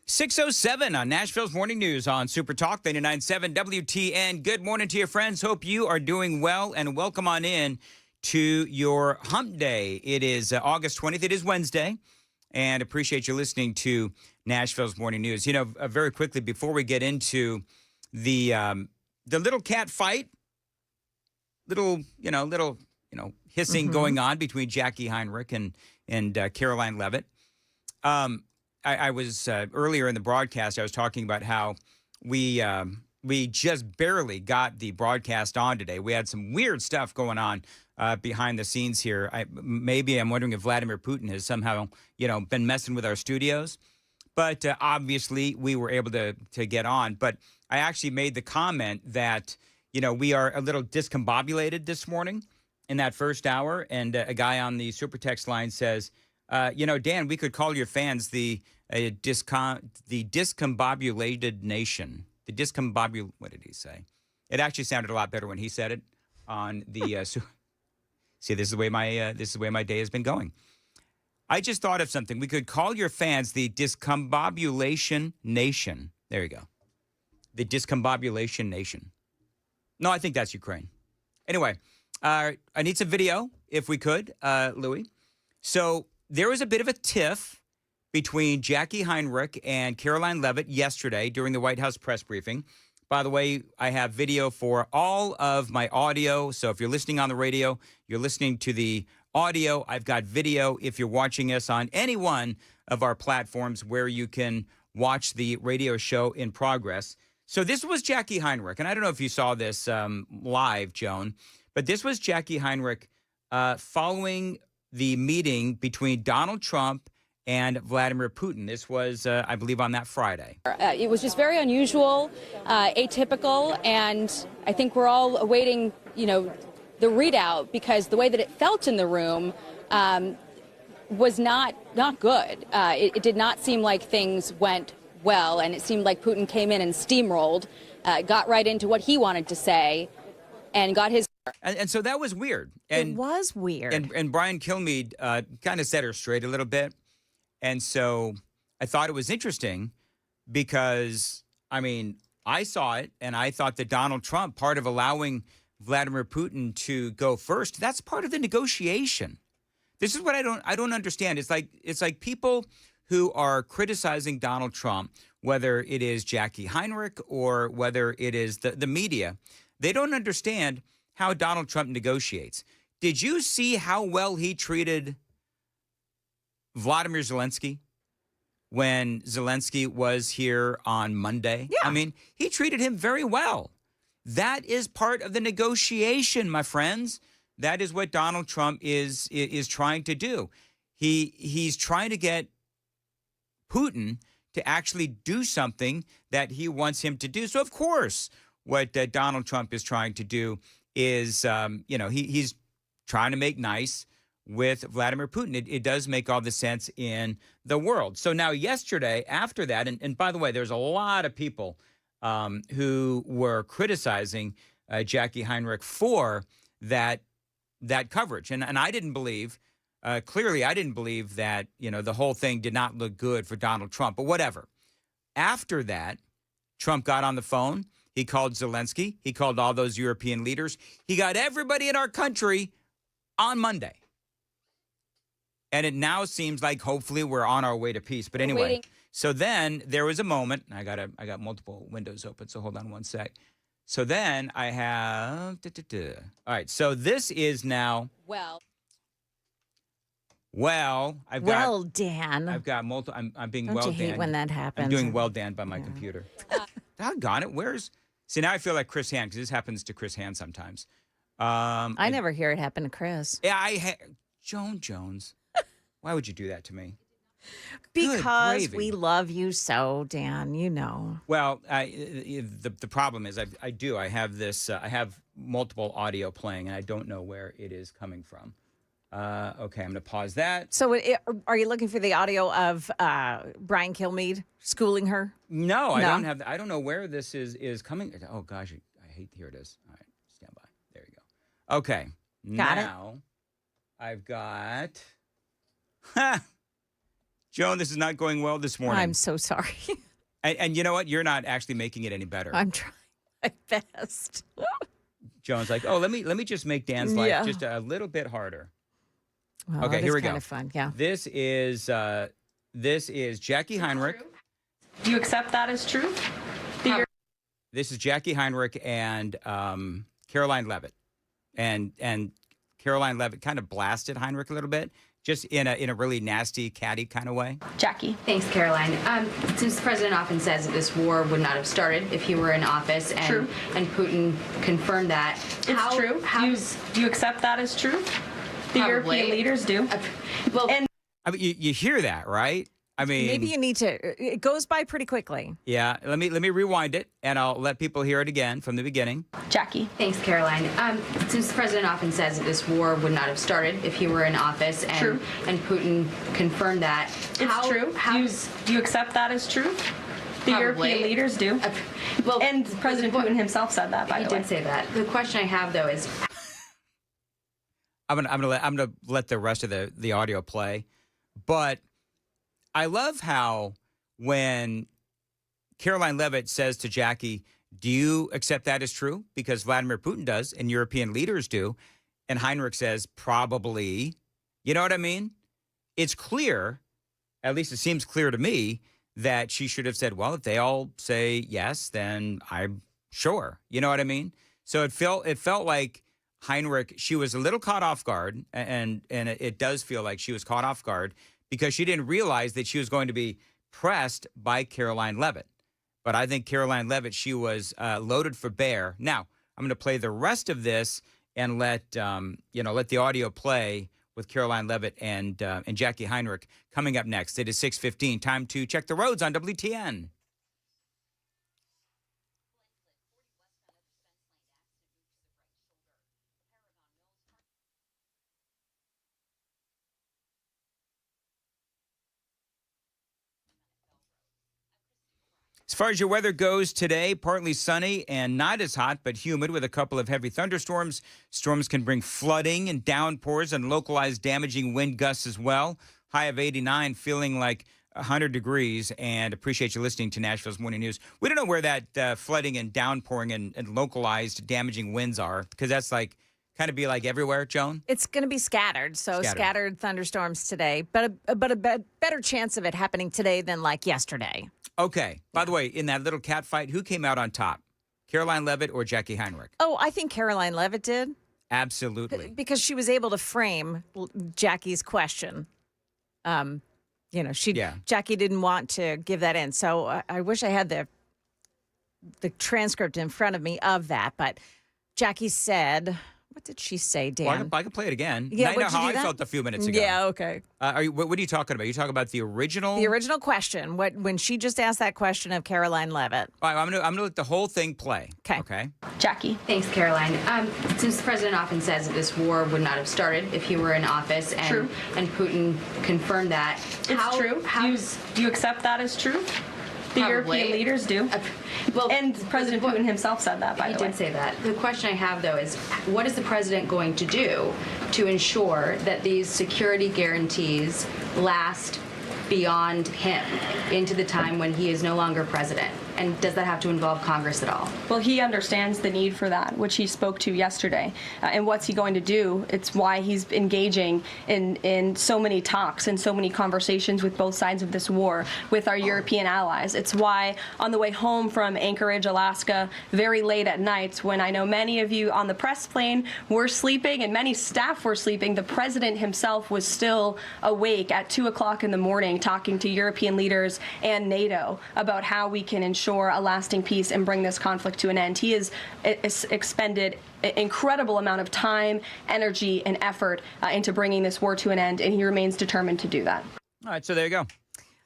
6:07 on Nashville's Morning News on Super Talk 99.7 WTN. Good morning to your friends. Hope you are doing well, and welcome on in to your hump day. It is August 20th. It is Wednesday, and appreciate you listening to Nashville's Morning News. You know, very quickly before we get into the little cat fight, little hissing going on between Jackie Heinrich and Caroline Leavitt. I was earlier in the broadcast, I was talking about how we just barely got the broadcast on today. We had some weird stuff going on behind the scenes here. I'm wondering if Vladimir Putin has somehow, been messing with our studios. But obviously, we were able to get on. But I actually made the comment that, we are a little discombobulated this morning in that first hour. And a guy on the super text line says, Dan, we could call your fans the discombobulated nation. What did he say? It actually sounded a lot better when he said it on the. See, this is the way my day has been going. I just thought of something. We could call your fans the discombobulation nation. There you go. The discombobulation nation. No, I think that's Ukraine. Anyway, I need some video, if we could, Louis. So there was a bit of a tiff between Jackie Heinrich and Caroline Leavitt yesterday during the White House press briefing. By the way, I have video for all of my audio. So if you're listening on the radio, you're listening to the audio. I've got video if you're watching us on any one of our platforms where you can watch the radio show in progress. So this was Jackie Heinrich, and I don't know if you saw this live, Joan, but this was Jackie Heinrich following the meeting between Donald Trump and Vladimir Putin. This was, I believe, on that Friday. It was just very unusual, atypical, and I think we're all awaiting, the readout, because the way that it felt in the room was not good. It did not seem like things went well, and it seemed like Putin came in and steamrolled, got right into what he wanted to say, and got his... And so that was weird. And, it was weird. And Brian Kilmeade kind of set her straight a little bit. And so I thought it was interesting because, I saw it, and I thought that Donald Trump, part of allowing Vladimir Putin to go first, that's part of the negotiation. This is what I don't understand. It's like people who are criticizing Donald Trump, whether it is Jackie Heinrich or whether it is the media, they don't understand how Donald Trump negotiates. Did you see how well he treated Vladimir Zelensky when Zelensky was here on Monday? Yeah. He treated him very well. That is part of the negotiation, my friends. That is what Donald Trump is trying to do. He's trying to get Putin to actually do something that he wants him to do. So, of course, what Donald Trump is trying to do is, he's trying to make nice with Vladimir Putin. It does make all the sense in the world. So now yesterday, after that, and by the way, there's a lot of people who were criticizing Jackie Heinrich for that coverage. And I didn't believe, clearly I didn't believe that, the whole thing did not look good for Donald Trump, but whatever. After that, Trump got on the phone. He called Zelensky. He called all those European leaders. He got everybody in our country on Monday. And it now seems like hopefully we're on our way to peace. But anyway, so then there was a moment. I got multiple windows open, so hold on one sec. So then I have, all right, so this is now. Dan. I've got multiple, I'm being Don't well, you hate Dan. when that happens? I'm doing well, Dan, by my computer. Doggone it, see, now I feel like Chris Hand, because this happens to Chris Hand sometimes. I never hear it happen to Chris. Yeah, Jones. Why would you do that to me? Because we love you so, Dan, Well, the problem is I have this, I have multiple audio playing, and I don't know where it is coming from. Okay, I'm going to pause that. So are you looking for the audio of Brian Kilmeade schooling her? No, I don't have. I don't know where this is coming. Oh, gosh, I hate. Here it is. All right, stand by. There you go. Okay, got now I've got Joan, this is not going well this morning. I'm so sorry. And you know what? You're not actually making it any better. I'm trying my best. Joan's like, oh, let me just make Dan's life just a little bit harder. Well, okay, here we go. Kind of fun, yeah. This is Jackie Heinrich. Do you accept that as truth? This is Jackie Heinrich and Caroline Levitt, and Caroline Levitt kind of blasted Heinrich a little bit, just in a really nasty, catty kind of way. Jackie. Thanks, Caroline. Since the president often says that this war would not have started if he were in office, and Putin confirmed that. It's true. Do you accept that as truth? The European leaders do. I mean, you hear that, right? I mean, maybe you need to. It goes by pretty quickly. Yeah. Let me rewind it, and I'll let people hear it again from the beginning. Jackie. Thanks, Caroline. Since the president often says that this war would not have started if he were in office, and Putin confirmed that. It's true. Do you accept that as truth? The European leaders do. And President Putin himself said that. By the way, he did say that. The question I have, though, is. I'm gonna let the rest of the audio play, but I love how when Caroline Levitt says to Jackie, do you accept that as true? Because Vladimir Putin does and European leaders do. And Heinrich says, probably. You know what I mean? It's clear, at least it seems clear to me, that she should have said, well, if they all say yes, then I'm sure. You know what I mean? So it felt like Heinrich, she was a little caught off guard, and it does feel like she was caught off guard because she didn't realize that she was going to be pressed by Caroline Levitt. But I think Caroline Levitt, she was loaded for bear. Now, I'm going to play the rest of this and let the audio play with Caroline Levitt and Jackie Heinrich coming up next. It is 6:15. Time to check the roads on WTN. As far as your weather goes today, partly sunny and not as hot, but humid with a couple of heavy thunderstorms. Storms can bring flooding and downpours and localized damaging wind gusts as well. High of 89, feeling like 100 degrees. And appreciate you listening to Nashville's Morning News. We don't know where that flooding and downpouring and localized damaging winds are, because that's like kind of be like everywhere, Joan? It's going to be scattered. So scattered thunderstorms today, but a better chance of it happening today than like yesterday. Okay. By the way, in that little cat fight, who came out on top? Caroline Levitt or Jackie Heinrich? Oh, I think Caroline Levitt did. Absolutely. Because she was able to frame Jackie's question. Jackie didn't want to give that in. So I wish I had the transcript in front of me of that. But Jackie said, what did she say, Dan? Well, I can play it again. Yeah, I know how I felt a few minutes ago. Yeah, okay. What are you talking about? You talking about the original? The original question. When she just asked that question of Caroline Levitt. All right, I'm gonna let the whole thing play. Okay. Jackie. Thanks, Caroline. Since the president often says that this war would not have started if he were in office, and Putin confirmed that. It's true. Do you accept that as true? The European leaders do. And President Putin himself said that, by the way. He did say that. The question I have, though, is what is the president going to do to ensure that these security guarantees last beyond him into the time when he is no longer president? And does that have to involve Congress at all? Well, he understands the need for that, which he spoke to yesterday. And what's he going to do? It's why he's engaging in so many talks and so many conversations with both sides of this war with our European allies. It's why on the way home from Anchorage, Alaska, very late at night, when I know many of you on the press plane were sleeping and many staff were sleeping, the president himself was still awake at 2 o'clock in the morning talking to European leaders and NATO about how we can ensure a lasting peace and bring this conflict to an end. He has expended an incredible amount of time, energy, and effort into bringing this war to an end, and he remains determined to do that. All right, so there you go.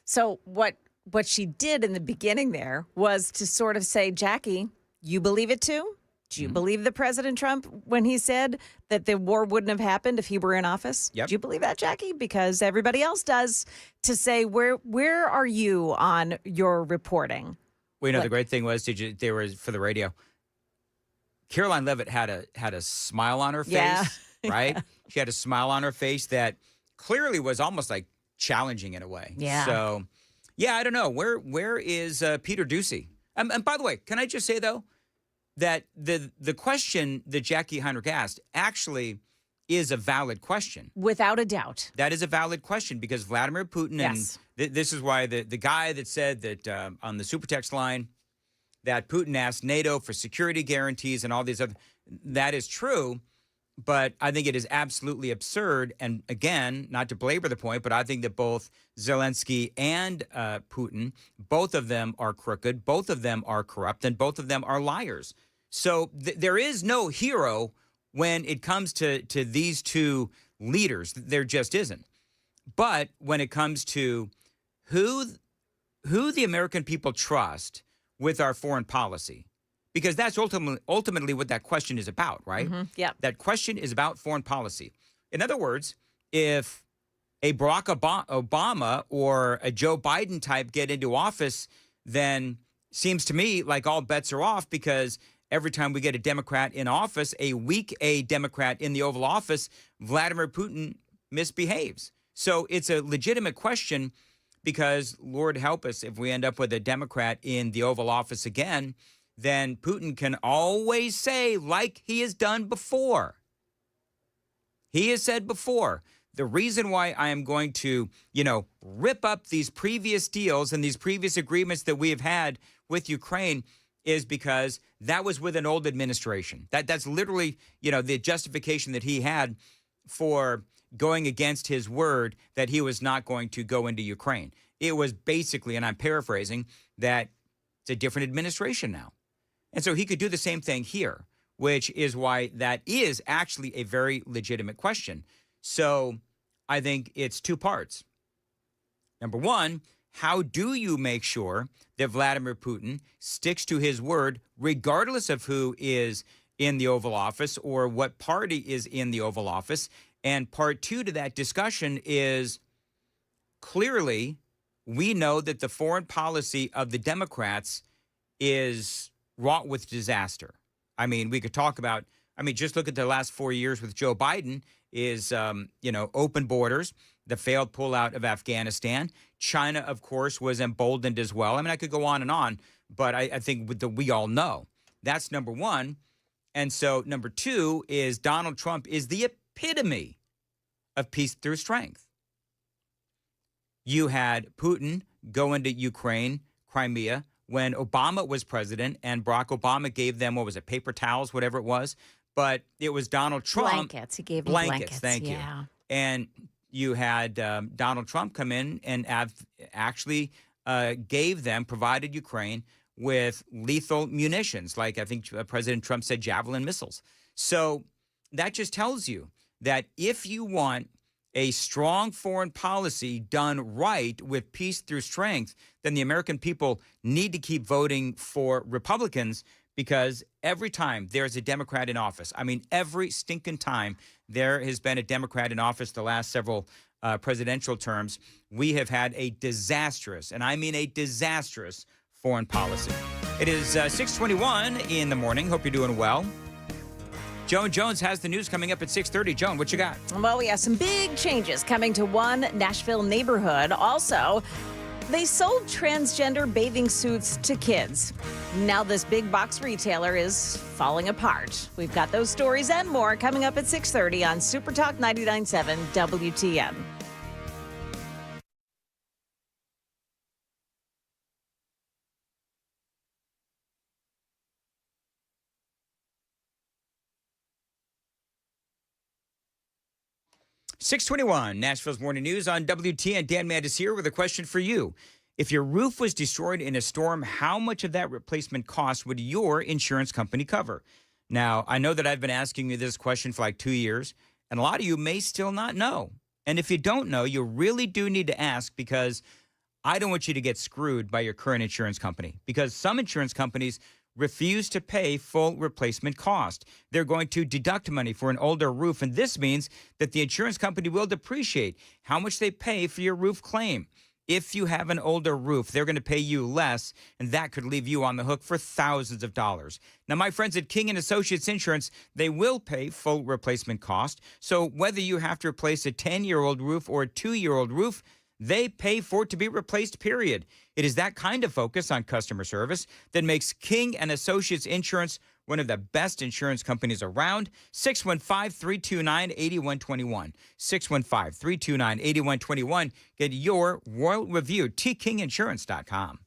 So what she did in the beginning there was to sort of say, Jackie, you believe it too? Do you believe the President Trump when he said that the war wouldn't have happened if he were in office? Yep. Do you believe that, Jackie? Because everybody else does. To say, where are you on your reporting? Well, the great thing was, they were for the radio. Caroline Levitt had a smile on her face, right? She had a smile on her face that clearly was almost like challenging in a way. Yeah. So, yeah, I don't know. Where is Peter Ducey? And by the way, can I just say, though, that the question that Jackie Heinrich asked actually is a valid question. Without a doubt. That is a valid question because Vladimir Putin, Yes. and this is why the guy that said that on the super text line that Putin asked NATO for security guarantees and all these other, that is true. But I think it is absolutely absurd. And again, not to belabor the point, but I think that both Zelensky and Putin, both of them are crooked, both of them are corrupt, and both of them are liars. So there is no hero when it comes to these two leaders. There just isn't. But when it comes to who the American people trust with our foreign policy, because that's ultimately what that question is about, right? Yeah. That question is about foreign policy. In other words, if a Barack Obama or a Joe Biden type get into office, then seems to me like all bets are off because every time we get a Democrat in office, a Democrat in the Oval Office, Vladimir Putin misbehaves. So it's a legitimate question because, Lord help us, if we end up with a Democrat in the Oval Office again, then Putin can always say, like he has done before. He has said before, the reason why I am going to, rip up these previous deals and these previous agreements that we have had with Ukraine is because that was with an old administration. That's literally, the justification that he had for going against his word that he was not going to go into Ukraine. It was basically, and I'm paraphrasing, that it's a different administration now. And so he could do the same thing here, which is why that is actually a very legitimate question. So I think it's two parts. Number one, how do you make sure that Vladimir Putin sticks to his word, regardless of who is in the Oval Office or what party is in the Oval Office? And part two to that discussion is clearly we know that the foreign policy of the Democrats is wrought with disaster. I mean, we could talk about, just look at the last 4 years with Joe Biden is, open borders, the failed pullout of Afghanistan. China, of course, was emboldened as well. I could go on, but I think we all know. That's number one. And so number two is Donald Trump is the epitome of peace through strength. You had Putin go into Ukraine, Crimea, when Obama was president, and Barack Obama gave them, paper towels, whatever it was. But it was Donald Trump. Blankets. He gave them blankets. Thank you. And you had Donald Trump come in and actually provided Ukraine with lethal munitions, like I think President Trump said, Javelin missiles. So that just tells you that if you want a strong foreign policy done right with peace through strength, then the American people need to keep voting for Republicans because every time there's a Democrat in office, every stinking time there has been a Democrat in office the last several presidential terms, we have had a disastrous, and I mean a disastrous, foreign policy. It is 6:21 in the morning. Hope you're doing well. Joan Jones has the news coming up at 6:30. Joan, what you got? Well, we have some big changes coming to one Nashville neighborhood. Also, they sold transgender bathing suits to kids. Now this big box retailer is falling apart. We've got those stories and more coming up at 6:30 on Super Talk 99.7 WTN. .621, Nashville's Morning News on WTN. Dan Mandis here with a question for you. If your roof was destroyed in a storm, how much of that replacement cost would your insurance company cover? Now, I know that I've been asking you this question for like 2 years, and a lot of you may still not know. And if you don't know, you really do need to ask because I don't want you to get screwed by your current insurance company because some insurance companies refuse to pay full replacement cost. They're going to deduct money for an older roof, and this means that the insurance company will depreciate how much they pay for your roof claim. If you have an older roof, they're going to pay you less, and that could leave you on the hook for thousands of dollars. Now, my friends at King & Associates Insurance, they will pay full replacement cost. So whether you have to replace a 10-year-old roof or a 2-year-old roof, they pay for it to be replaced, period. It is that kind of focus on customer service that makes King and Associates Insurance one of the best insurance companies around. 615-329-8121. 615-329-8121. Get your Royal Review, tkinginsurance.com.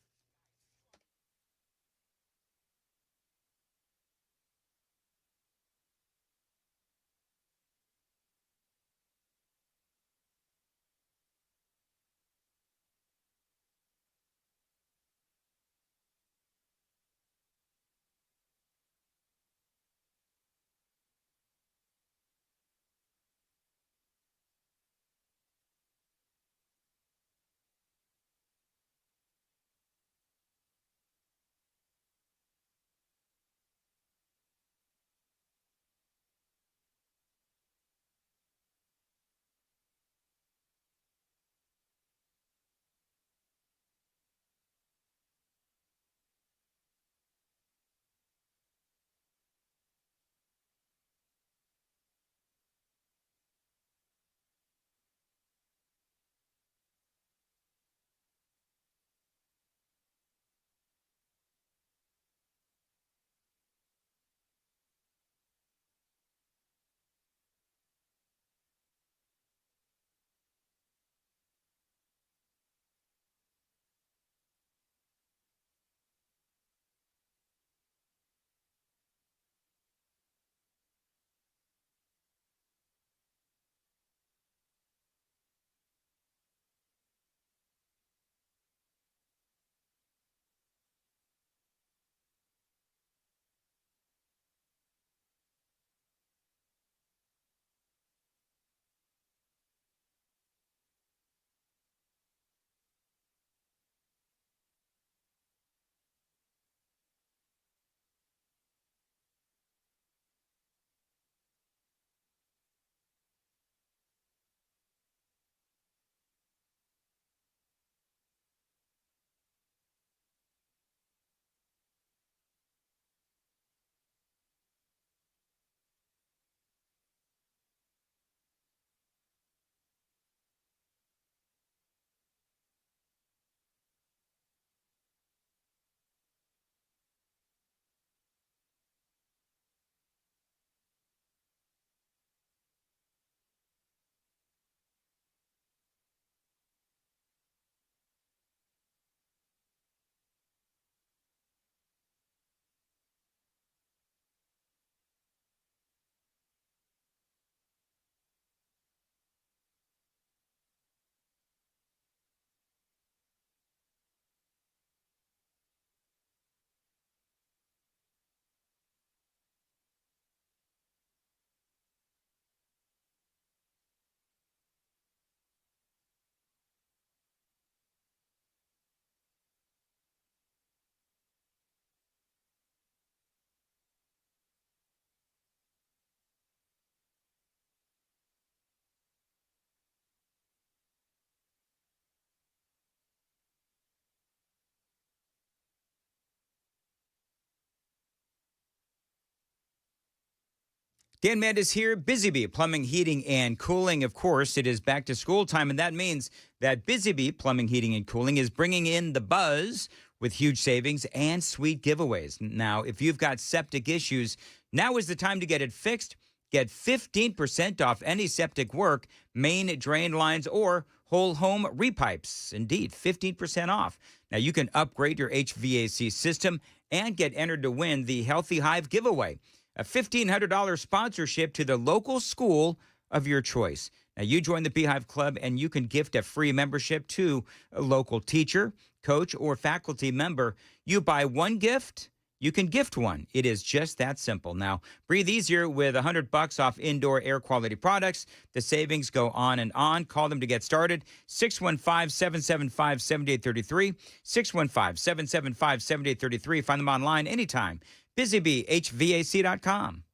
Dan Mandis here, Busy Bee Plumbing, Heating, and Cooling. Of course, it is back to school time, and that means that Busy Bee Plumbing, Heating, and Cooling is bringing in the buzz with huge savings and sweet giveaways. Now, if you've got septic issues, now is the time to get it fixed. Get 15% off any septic work, main drain lines, or whole home repipes. Indeed, 15% off. Now, you can upgrade your HVAC system and get entered to win the Healthy Hive giveaway, a $1,500 sponsorship to the local school of your choice. Now, you join the Beehive Club, and you can gift a free membership to a local teacher, coach, or faculty member. You buy one gift, you can gift one. It is just that simple. Now, breathe easier with $100 off indoor air quality products. The savings go on and on. Call them to get started. 615-775-7833. 615-775-7833. Find them online anytime. BusyBeeHVAC.com.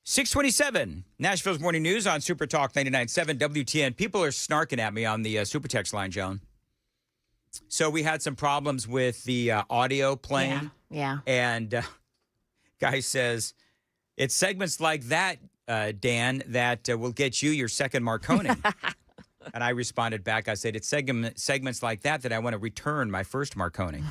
627, Nashville's Morning News on Super Talk 99.7 WTN. People are snarking at me on the Super Text line, Joan. So we had some problems with the audio playing. Yeah. And guy says, it's segments like that, Dan, that will get you your second Marconi. And I responded back. I said, it's segments like that I want to return my first Marconi.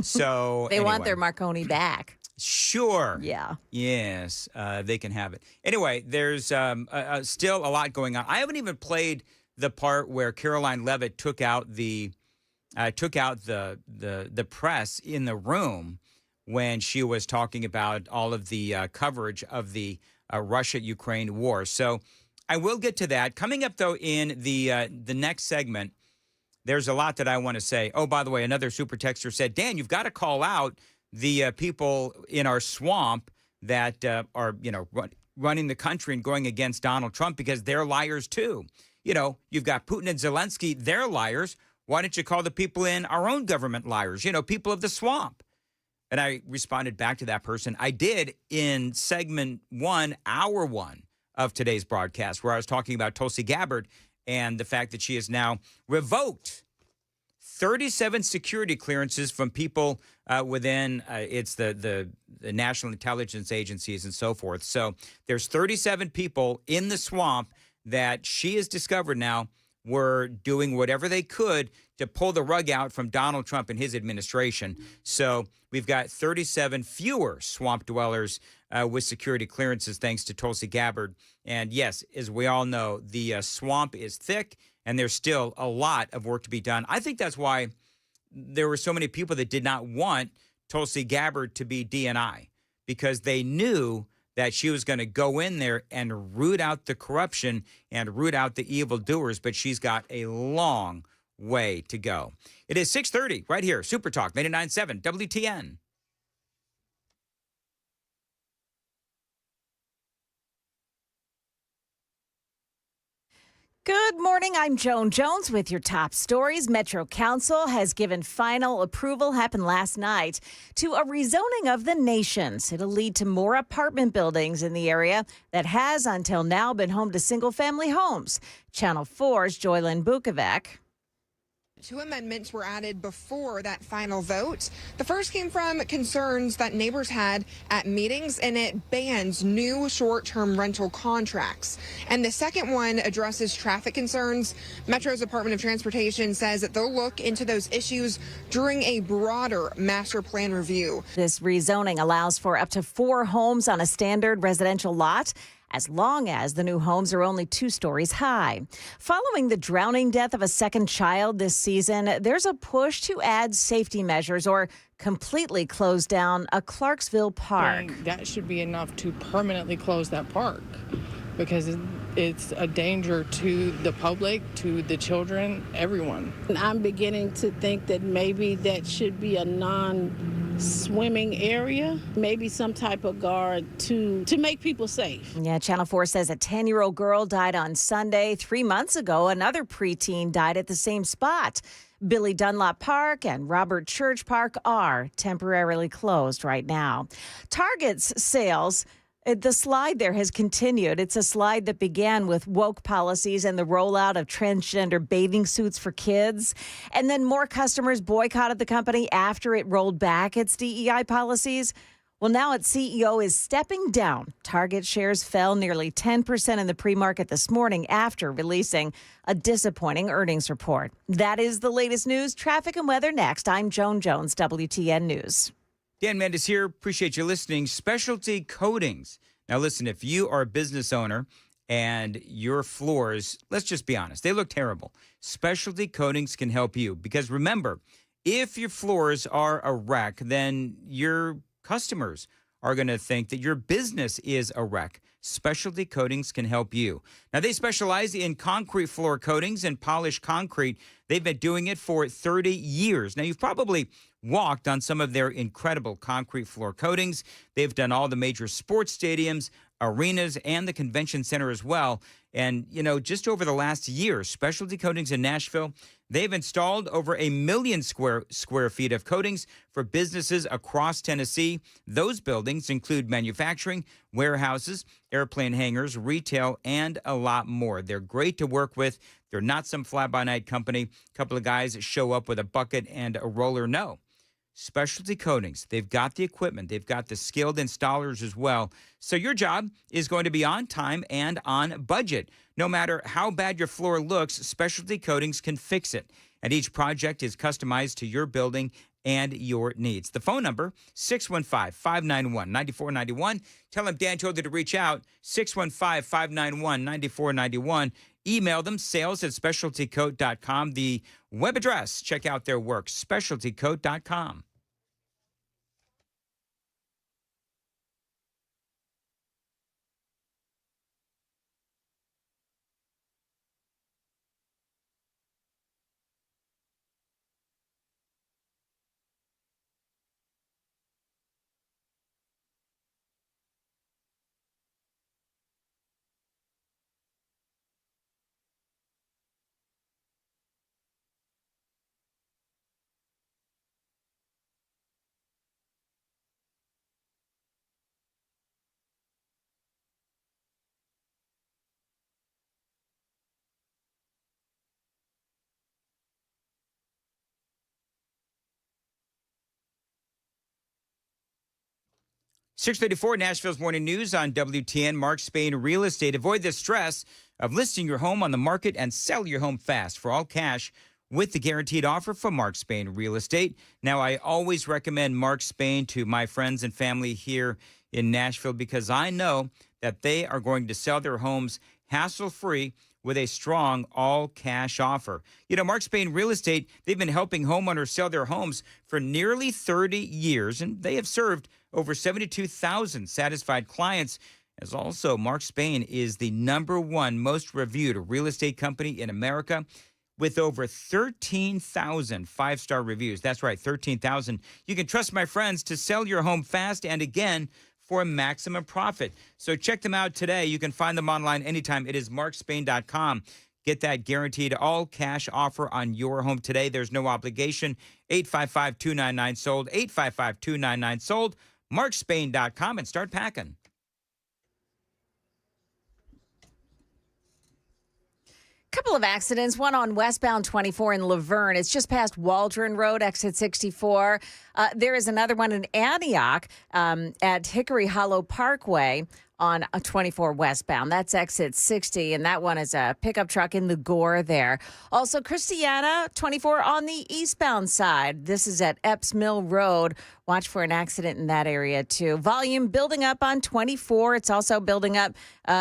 So They want their Marconi back. Sure. Yeah. Yes, they can have it. Anyway, there's still a lot going on. I haven't even played the part where Caroline Leavitt took out the press in the room when she was talking about all of the coverage of the Russia-Ukraine war. So I will get to that. Coming up, though, in the next segment, there's a lot that I want to say. Oh, by the way, another super texter said, Dan, you've got to call out the people in our swamp that are, running the country and going against Donald Trump because they're liars, too. You've got Putin and Zelensky, they're liars. Why don't you call the people in our own government liars, people of the swamp? And I responded back to that person. I did in segment 1, hour 1 of today's broadcast, where I was talking about Tulsi Gabbard and the fact that she has now revoked 37 security clearances from people within it's the national intelligence agencies and so forth. So there's 37 people in the swamp that she has discovered now were doing whatever they could to pull the rug out from Donald Trump and his administration. So we've got 37 fewer swamp dwellers with security clearances thanks to Tulsi Gabbard. And yes, as we all know, the swamp is thick and there's still a lot of work to be done. I think that's why there were so many people that did not want Tulsi Gabbard to be DNI, because they knew that she was going to go in there and root out the corruption and root out the evildoers, but she's got a long way to go. It is 6:30 right here, Super Talk 99.7 WTN. Good morning. I'm Joan Jones with your top stories. Metro Council has given final approval, happened last night, to a rezoning of the Nations. It'll lead to more apartment buildings in the area that has until now been home to single-family homes. Channel 4's Joylyn Bukovac. 2 amendments were added before that final vote. The first came from concerns that neighbors had at meetings, and it bans new short-term rental contracts. And the second one addresses traffic concerns. Metro's Department of Transportation says that they'll look into those issues during a broader master plan review. This rezoning allows for up to 4 homes on a standard residential lot, as long as the new homes are only 2 stories high. Following the drowning death of a second child this season, there's a push to add safety measures or completely close down a Clarksville park. That should be enough to permanently close that park, because it's a danger to the public, to the children, everyone. I'm beginning to think that maybe that should be a non-swimming area, maybe some type of guard to make people safe. Yeah, Channel 4 says a 10-year-old girl died on Sunday. 3 months ago, another preteen died at the same spot. Billy Dunlop Park and Robert Church Park are temporarily closed right now. Target's sales, the slide there has continued. It's a slide that began with woke policies and the rollout of transgender bathing suits for kids. And then more customers boycotted the company after it rolled back its DEI policies. Well, now its CEO is stepping down. Target shares fell nearly 10% in the pre-market this morning after releasing a disappointing earnings report. That is the latest news. Traffic and weather next. I'm Joan Jones, WTN News. Dan Mandis here. Appreciate you listening. Specialty Coatings. Now, listen, if you are a business owner and your floors, let's just be honest, they look terrible. Specialty Coatings can help you, because remember, if your floors are a wreck, then your customers are going to think that your business is a wreck. Specialty Coatings can help you. Now, they specialize in concrete floor coatings and polished concrete. They've been doing it for 30 years. Now, you've probably walked on some of their incredible concrete floor coatings. They've done all the major sports stadiums, arenas, and the convention center as well. And, just over the last year, Specialty Coatings in Nashville, They've installed over 1 million square feet of coatings for businesses across Tennessee. Those buildings include manufacturing, warehouses, airplane hangars, retail, and a lot more. They're great to work with. They're not some fly-by-night company. A couple of guys show up with a bucket and a roller. No. Specialty Coatings. They've got the equipment. They've got the skilled installers as well. So your job is going to be on time and on budget. No matter how bad your floor looks, Specialty Coatings can fix it. And each project is customized to your building and your needs. The phone number, 615-591-9491. Tell them Dan told you to reach out, 615-591-9491. Email them, sales@specialtycoat.com. The web address, check out their work, specialtycoat.com. .634 Nashville's Morning News on WTN. Mark Spain Real Estate. Avoid the stress of listing your home on the market and sell your home fast for all cash with the guaranteed offer from Mark Spain Real Estate. Now, I always recommend Mark Spain to my friends and family here in Nashville because I know that they are going to sell their homes hassle-free with a strong all-cash offer. You know, Mark Spain Real Estate, they've been helping homeowners sell their homes for nearly 30 years, and they have served over 72,000 satisfied clients. As also, Mark Spain is the #1 most reviewed real estate company in America with over 13,000 five-star reviews. That's right, 13,000. You can trust my friends to sell your home fast and again for a maximum profit. So check them out today. You can find them online anytime. It is markspain.com. Get that guaranteed all-cash offer on your home today. There's no obligation. 855-299-SOLD, 855-299-SOLD, markspain.com, and start packing. Couple of accidents, one on westbound 24 in Laverne. It's just past Waldron Road, exit 64. There is another one in Antioch at Hickory Hollow Parkway on 24 westbound. That's exit 60, and that one is a pickup truck in the Gore there. Also, Christiana 24 on the eastbound side. This is at Epps Mill Road. Watch for an accident in that area, too. Volume building up on 24. It's also building up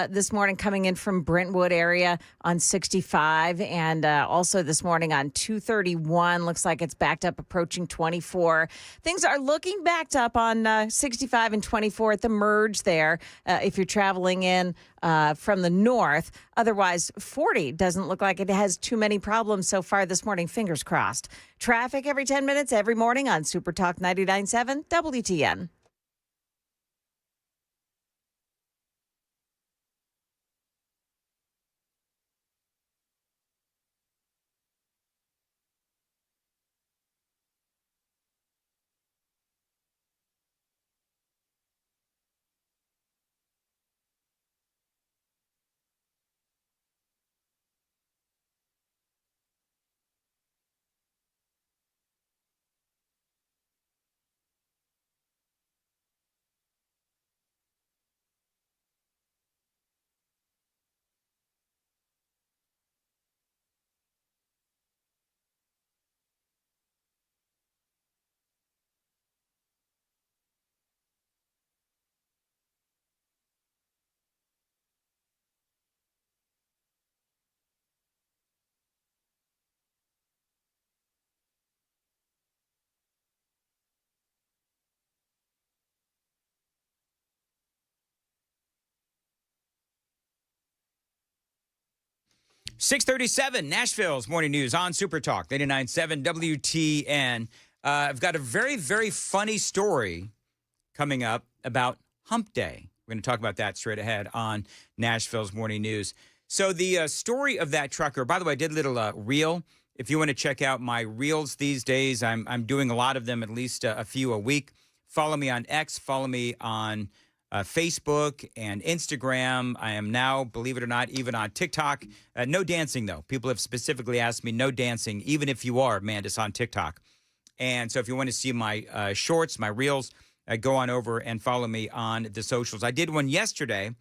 this morning coming in from Brentwood area on 65, and also this morning on 231. Looks like it's backed up approaching 24. Things are looking backed up on 65 and 24 at the merge there if you're traveling in from the north. Otherwise, 40 doesn't look like it has too many problems so far this morning. Fingers crossed. Traffic every 10 minutes every morning on Super Talk 99.7 WTN. .637 Nashville's Morning News on Super Talk 99.7 WTN. I've got a very, very funny story coming up about Hump Day. We're going to talk about that straight ahead on Nashville's Morning News. So the story of that trucker, by the way, I did a little reel If you want to check out my reels these days, I'm doing a lot of them, at least a few a week. Follow me on X. Follow me on Facebook and Instagram. I am now, believe it or not, even on TikTok. No dancing, though. People have specifically asked me no dancing, even if you are, Mandis, on TikTok. And so if you want to see my shorts, my reels, go on over and follow me on the socials. I did one yesterday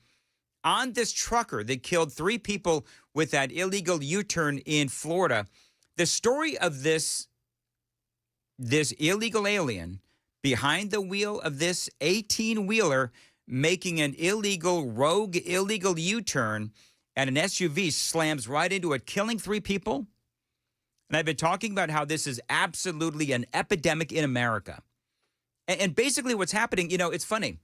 on this trucker that killed 3 people with that illegal U-turn in Florida. The story of this illegal alien behind the wheel of this 18-wheeler making an rogue illegal U-turn, and an SUV slams right into it, killing 3 people. And I've been talking about how this is absolutely an epidemic in America. And basically what's happening, it's funny.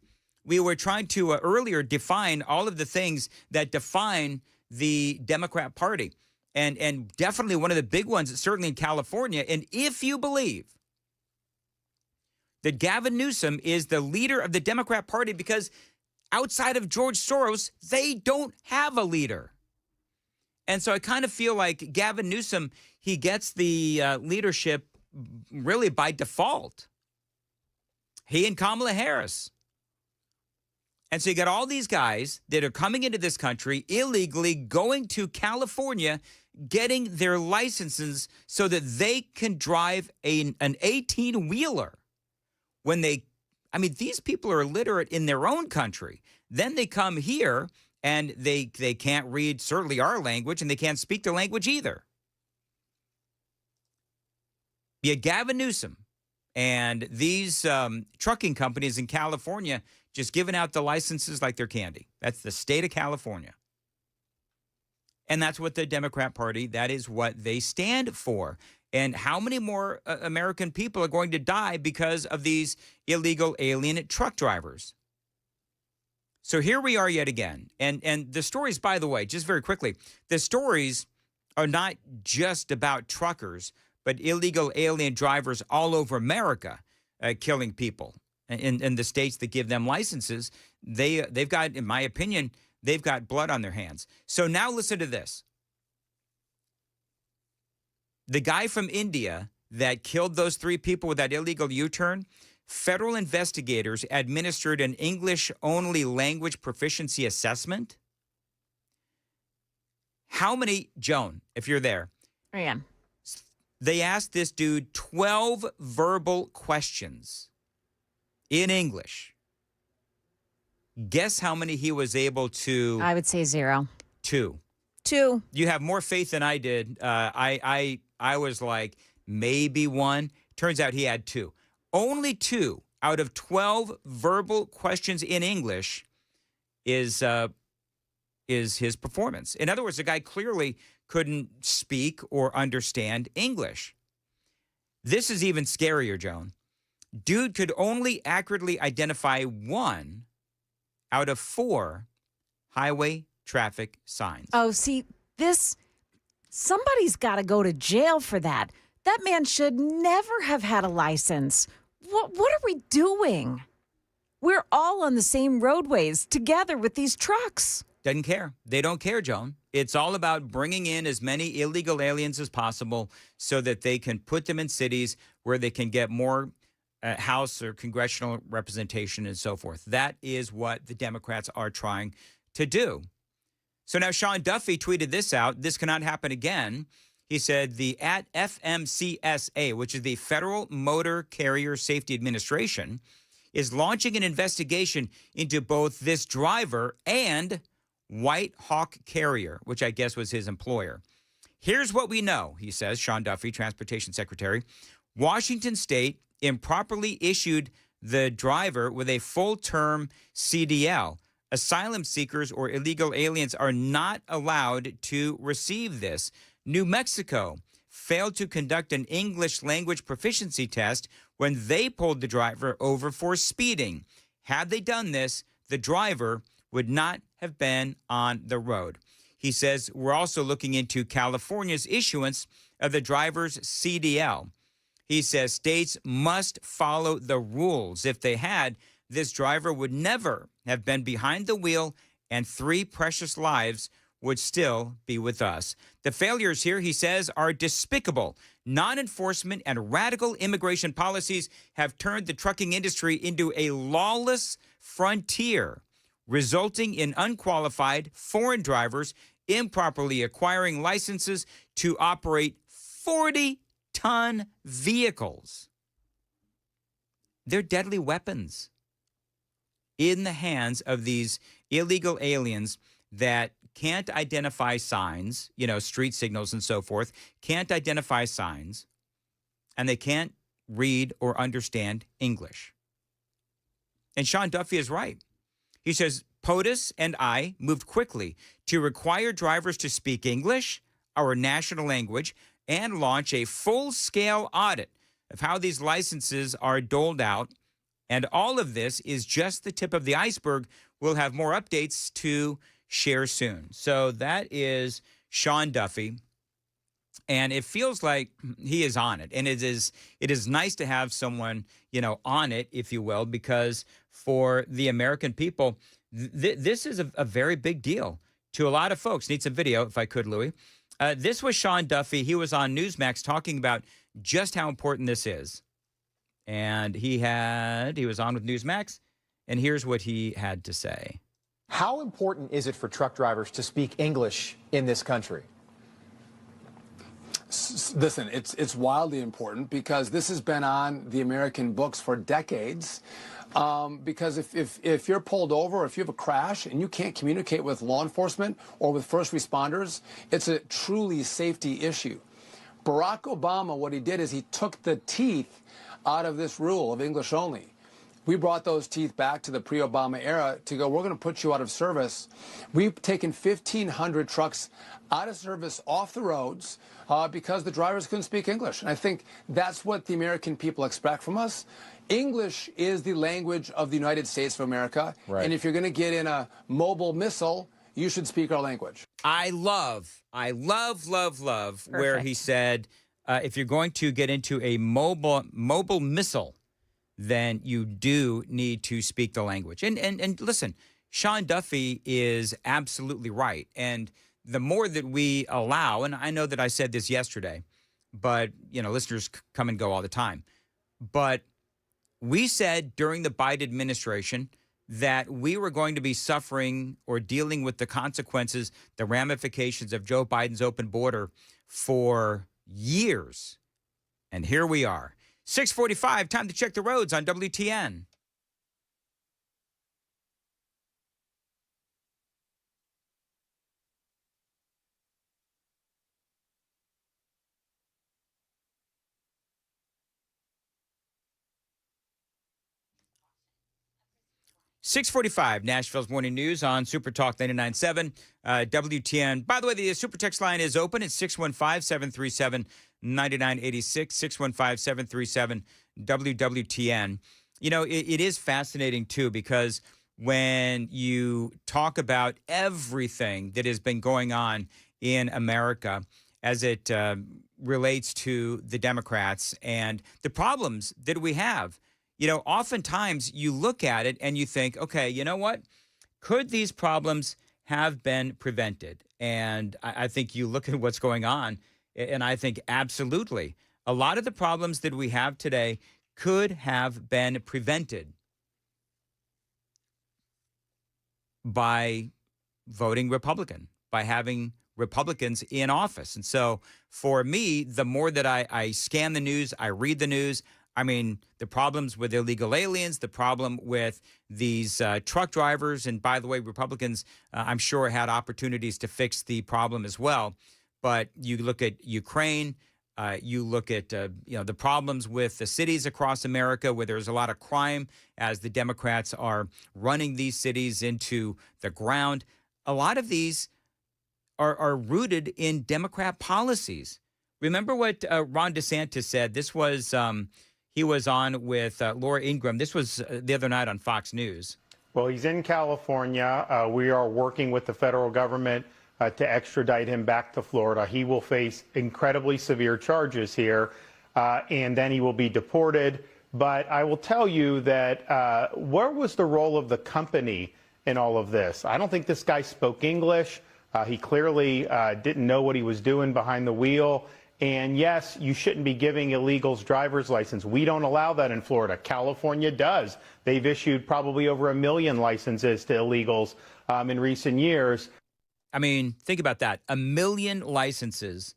We were trying to earlier define all of the things that define the Democrat Party. And definitely one of the big ones, certainly in California. And if you believe that Gavin Newsom is the leader of the Democrat Party because outside of George Soros, they don't have a leader. And so I kind of feel like Gavin Newsom, he gets the leadership really by default. He and Kamala Harris. And so you got all these guys that are coming into this country illegally, going to California, getting their licenses so that they can drive an 18-wheeler. When these people are illiterate in their own country. Then they come here and they can't read certainly our language, and they can't speak the language either. You had Gavin Newsom and these trucking companies in California just giving out the licenses like they're candy. That's the state of California. And that's what the Democrat Party, that is what they stand for. And how many more American people are going to die because of these illegal alien truck drivers? So here we are yet again. And the stories, by the way, just very quickly, the stories are not just about truckers, but illegal alien drivers all over America killing people. In the states that give them licenses, they've got, in my opinion, they've got blood on their hands. So now listen to this. The guy from India that killed those 3 people with that illegal U-turn, federal investigators administered an English-only language proficiency assessment. How many, Joan, if you're there? I am. They asked this dude 12 verbal questions in English. Guess how many he was able to? I would say 0. 2. 2. You have more faith than I did. I was like, maybe 1. Turns out he had 2. Only 2 out of 12 verbal questions in English is his performance. In other words, the guy clearly couldn't speak or understand English. This is even scarier, Joan. Dude could only accurately identify 1 out of 4 highway traffic signs. Oh, see, somebody's got to go to jail for that. That man should never have had a license. What are we doing? We're all on the same roadways together with these trucks. Doesn't care. They don't care, Joan. It's all about bringing in as many illegal aliens as possible so that they can put them in cities where they can get more House or congressional representation and so forth. That is what the Democrats are trying to do. So now Sean Duffy tweeted this out. This cannot happen again. He said the at FMCSA, which is the Federal Motor Carrier Safety Administration, is launching an investigation into both this driver and White Hawk Carrier, which I guess was his employer. Here's what we know, he says, Sean Duffy, Transportation Secretary. Washington State improperly issued the driver with a full-term CDL. Asylum seekers or illegal aliens are not allowed to receive this. New Mexico failed to conduct an English language proficiency test when they pulled the driver over for speeding. Had they done this, the driver would not have been on the road. He says we're also looking into California's issuance of the driver's CDL. He says states must follow the rules. If they had, this driver would never have been behind the wheel, and 3 precious lives would still be with us. The failures here, he says, are despicable. Non-enforcement and radical immigration policies have turned the trucking industry into a lawless frontier, resulting in unqualified foreign drivers improperly acquiring licenses to operate 40-ton vehicles. They're deadly weapons in the hands of these illegal aliens that can't identify signs, street signals and so forth, can't identify signs, and they can't read or understand English. And Sean Duffy is right. He says, POTUS and I moved quickly to require drivers to speak English, our national language, and launch a full-scale audit of how these licenses are doled out. And all of this is just the tip of the iceberg. We'll have more updates to share soon. So that is Sean Duffy. And it feels like he is on it. And it is nice to have someone, on it, if you will, because for the American people, this is a very big deal to a lot of folks. Need some video, if I could, Louis. This was Sean Duffy. He was on Newsmax talking about just how important this is. And he was on with Newsmax, and here's what he had to say. How important is it for truck drivers to speak English in this country? Listen, it's wildly important because this has been on the American books for decades. Because if you're pulled over or if you have a crash and you can't communicate with law enforcement or with first responders, it's a truly safety issue. Barack Obama, what he did is he took the teeth out of this rule of English only. We brought those teeth back to the pre-Obama era to go, we're going to put you out of service. We've taken 1,500 trucks out of service off the roads because the drivers couldn't speak English. And I think that's what the American people expect from us. English is the language of the United States of America. Right. And if you're going to get in a mobile missile, you should speak our language. I love where he said, if you're going to get into a mobile missile, then you do need to speak the language. And listen, Sean Duffy is absolutely right. And the more that we allow, and I know that I said this yesterday, but, listeners come and go all the time. But we said during the Biden administration that we were going to be suffering or dealing with the consequences, the ramifications of Joe Biden's open border for years. And here we are. 6:45, time to check the roads on WTN. .645, Nashville's Morning News on Super Talk 99.7, WTN. By the way, the Super Text line is open. It's 615-737-9986, 615-737-WWTN. It is fascinating, too, because when you talk about everything that has been going on in America as it relates to the Democrats and the problems that we have, oftentimes you look at it and you think, okay, you know what? Could these problems have been prevented? And I think you look at what's going on, and I think absolutely. A lot of the problems that we have today could have been prevented by voting Republican, by having Republicans in office. And so for me, the more that I scan the news, I read the news, the problems with illegal aliens, the problem with these truck drivers. And by the way, Republicans, I'm sure, had opportunities to fix the problem as well. But you look at Ukraine, you look at, the problems with the cities across America where there's a lot of crime as the Democrats are running these cities into the ground. A lot of these are rooted in Democrat policies. Remember what Ron DeSantis said? This was... he was on with Laura Ingraham. This was the other night on Fox News. Well, he's in California. We are working with the federal government to extradite him back to Florida. He will face incredibly severe charges here, and then he will be deported. But I will tell you that where was the role of the company in all of this? I don't think this guy spoke English. He clearly didn't know what he was doing behind the wheel. And yes, you shouldn't be giving illegals driver's license. We don't allow that in Florida. California does. They've issued probably over 1 million licenses to illegals in recent years. I mean, think about that. 1 million licenses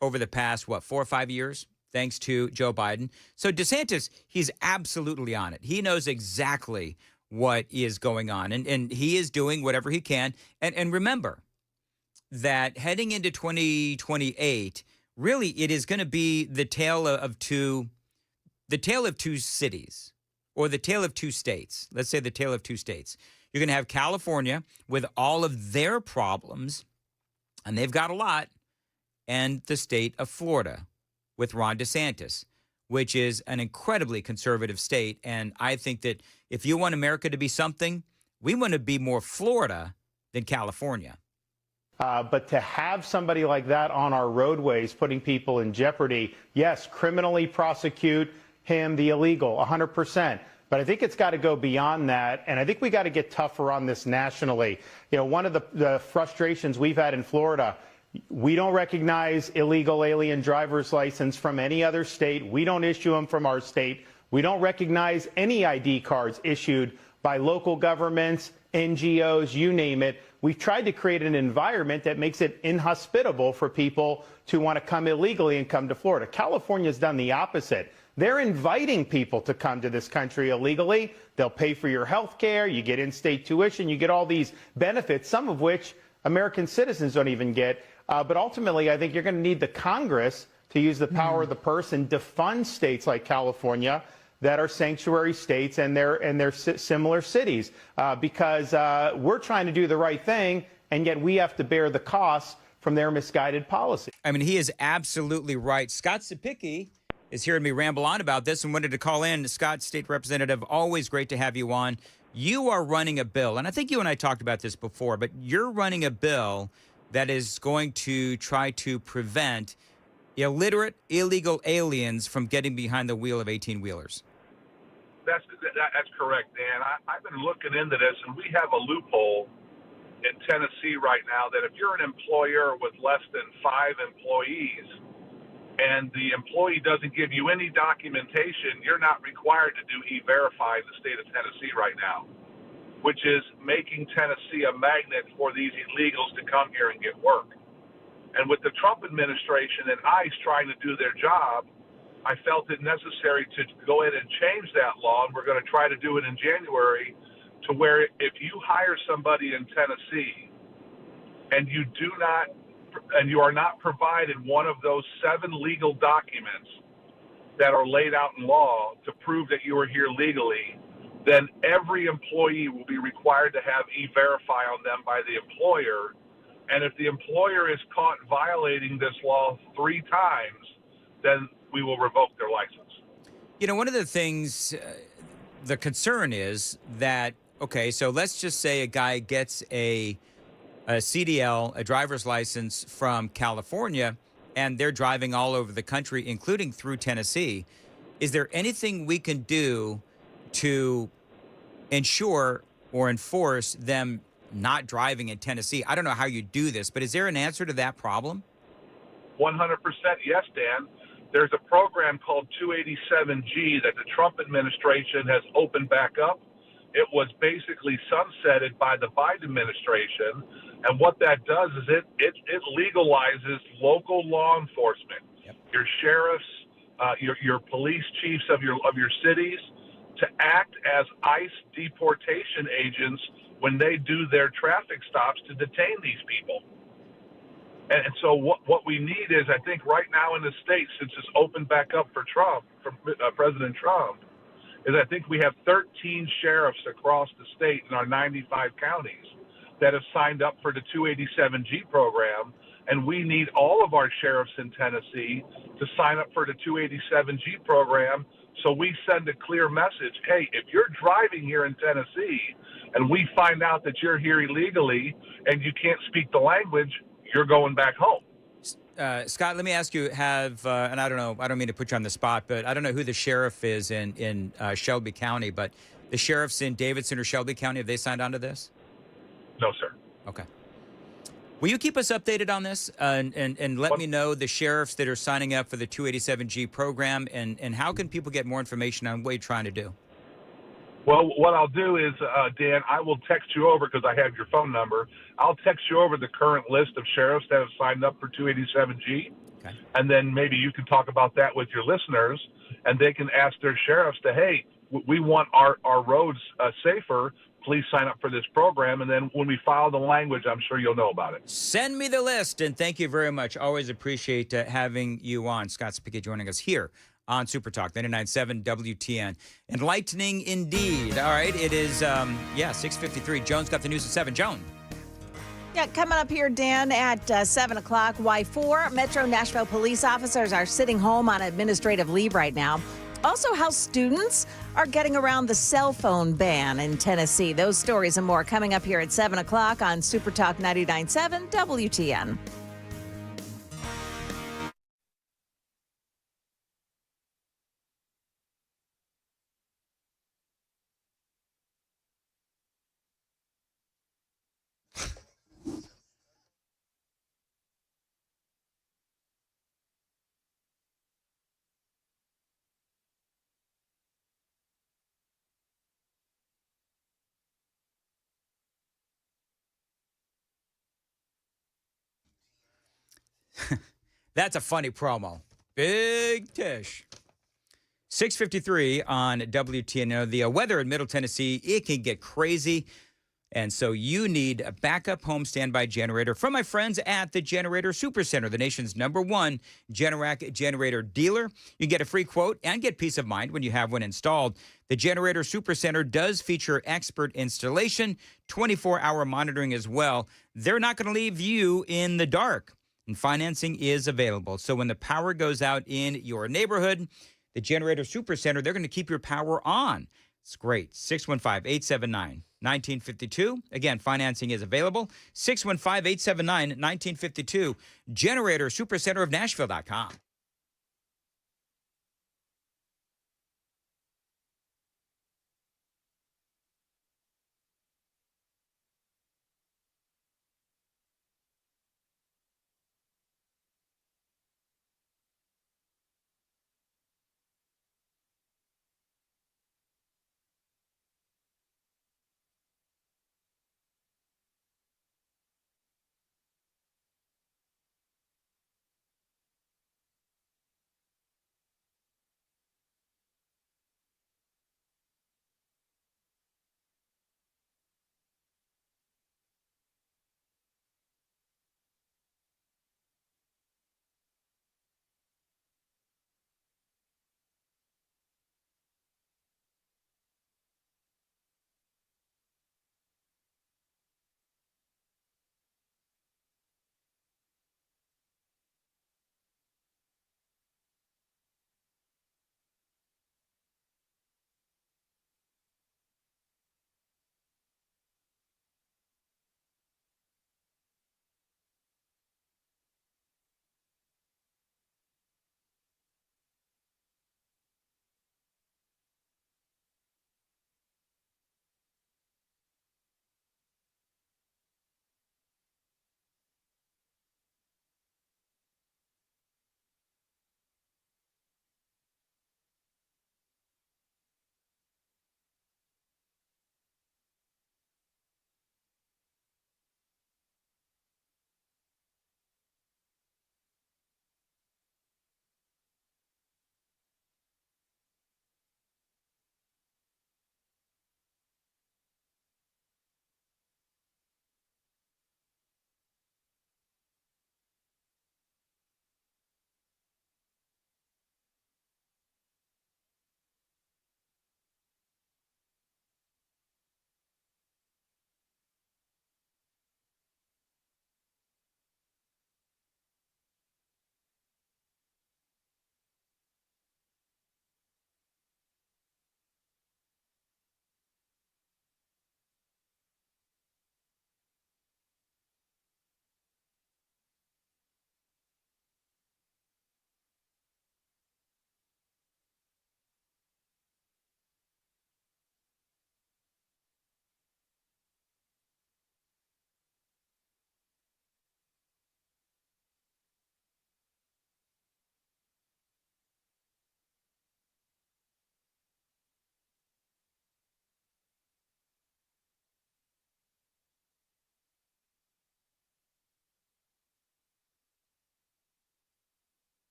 over the past, 4 or 5 years, thanks to Joe Biden. So DeSantis, he's absolutely on it. He knows exactly what is going on, and he is doing whatever he can. And remember that heading into 2028, really it is going to be the tale of two cities, or the tale of two states. Let's say the tale of two states. You're going to have California with all of their problems, and they've got a lot, and the state of Florida with Ron DeSantis, which is an incredibly conservative state. And I think that if you want America to be something, we want to be more Florida than California. But to have somebody like that on our roadways putting people in jeopardy, yes, criminally prosecute him, the illegal, 100%. But I think it's got to go beyond that, and I think we got to get tougher on this nationally. You know, one of the frustrations we've had in Florida, we don't recognize illegal alien driver's license from any other state. We don't issue them from our state. We don't recognize any ID cards issued by local governments, NGOs, you name it. We've tried to create an environment that makes it inhospitable for people to want to come illegally and come to Florida. California's done the opposite. They're inviting people to come to this country illegally. They'll pay for your health care. You get in-state tuition. You get all these benefits, some of which American citizens don't even get. But ultimately, I think you're going to need the Congress to use the power of the purse and defund states like California that are sanctuary states and they're similar cities, because we're trying to do the right thing, and yet we have to bear the costs from their misguided policy. I mean, he is absolutely right. Scott Sapicki is hearing me ramble on about this and wanted to call in. Scott, State Representative, always great to have you on. You are running a bill, and I think you and I talked about this before, but you're running a bill that is going to try to prevent illiterate, illegal aliens from getting behind the wheel of 18-wheelers. That's correct, Dan. I've been looking into this, and we have a loophole in Tennessee right now that if you're an employer with less than 5 employees and the employee doesn't give you any documentation, you're not required to do E-Verify in the state of Tennessee right now, which is making Tennessee a magnet for these illegals to come here and get work. And with the Trump administration and ICE trying to do their job, I felt it necessary to go in and change that law, and we're going to try to do it in January, to where if you hire somebody in Tennessee and you are not provided one of those 7 legal documents that are laid out in law to prove that you are here legally, then every employee will be required to have E-Verify on them by the employer. And if the employer is caught violating this law 3 times, then we will revoke their license. You know, one of the things, the concern is that, okay, so let's just say a guy gets a CDL, a driver's license from California, and they're driving all over the country, including through Tennessee. Is there anything we can do to ensure or enforce them not driving in Tennessee? I don't know how you do this, but is there an answer to that problem? 100% yes, Dan. There's a program called 287G that the Trump administration has opened back up. It was basically sunsetted by the Biden administration. And what that does is it legalizes local law enforcement, your sheriffs, your police chiefs of your cities, to act as ICE deportation agents when they do their traffic stops to detain these people. And so what we need is, I think right now in the state, since it's opened back up for Trump, for President Trump, is I think we have 13 sheriffs across the state in our 95 counties that have signed up for the 287G program. And we need all of our sheriffs in Tennessee to sign up for the 287G program, so we send a clear message. Hey, if you're driving here in Tennessee and we find out that you're here illegally and you can't speak the language, you're going back home. Scott, let me ask you, and I don't know, I don't mean to put you on the spot, but I don't know who the sheriff is in Shelby County, but the sheriffs in Davidson or Shelby County, have they signed on to this? No, sir. Okay. Will you keep us updated on this and let me know the sheriffs that are signing up for the 287G program and how can people get more information on what you're trying to do? Well, what I'll do is, Dan, I will text you over because I have your phone number. I'll text you over the current list of sheriffs that have signed up for 287G. Okay. And then maybe you can talk about that with your listeners, and they can ask their sheriffs to, hey, we want our roads safer. Please sign up for this program. And then when we file the language, I'm sure you'll know about it. Send me the list, and thank you very much. Always appreciate having you on. Scott Spiegel joining us here on Super Talk 99.7 WTN. Enlightening indeed. All right, it is, 6:53. Joan's got the news at 7. Joan. Yeah, coming up here, Dan, at 7 o'clock, why 4 Metro Nashville police officers are sitting home on administrative leave right now. Also, how students are getting around the cell phone ban in Tennessee. Those stories and more coming up here at 7 o'clock on Super Talk 99.7 WTN. That's a funny promo. Big Tish. 6:53 on WTN. The weather in Middle Tennessee, it can get crazy. And so you need a backup home standby generator from my friends at the Generator Supercenter, the nation's #1 Generac generator dealer. You get a free quote and get peace of mind when you have one installed. The Generator Supercenter does feature expert installation, 24-hour monitoring as well. They're not going to leave you in the dark. And financing is available. So when the power goes out in your neighborhood, the Generator Supercenter, they're going to keep your power on. It's great. 615-879-1952. Again, financing is available. 615-879-1952. Generator Supercenter of Nashville.com.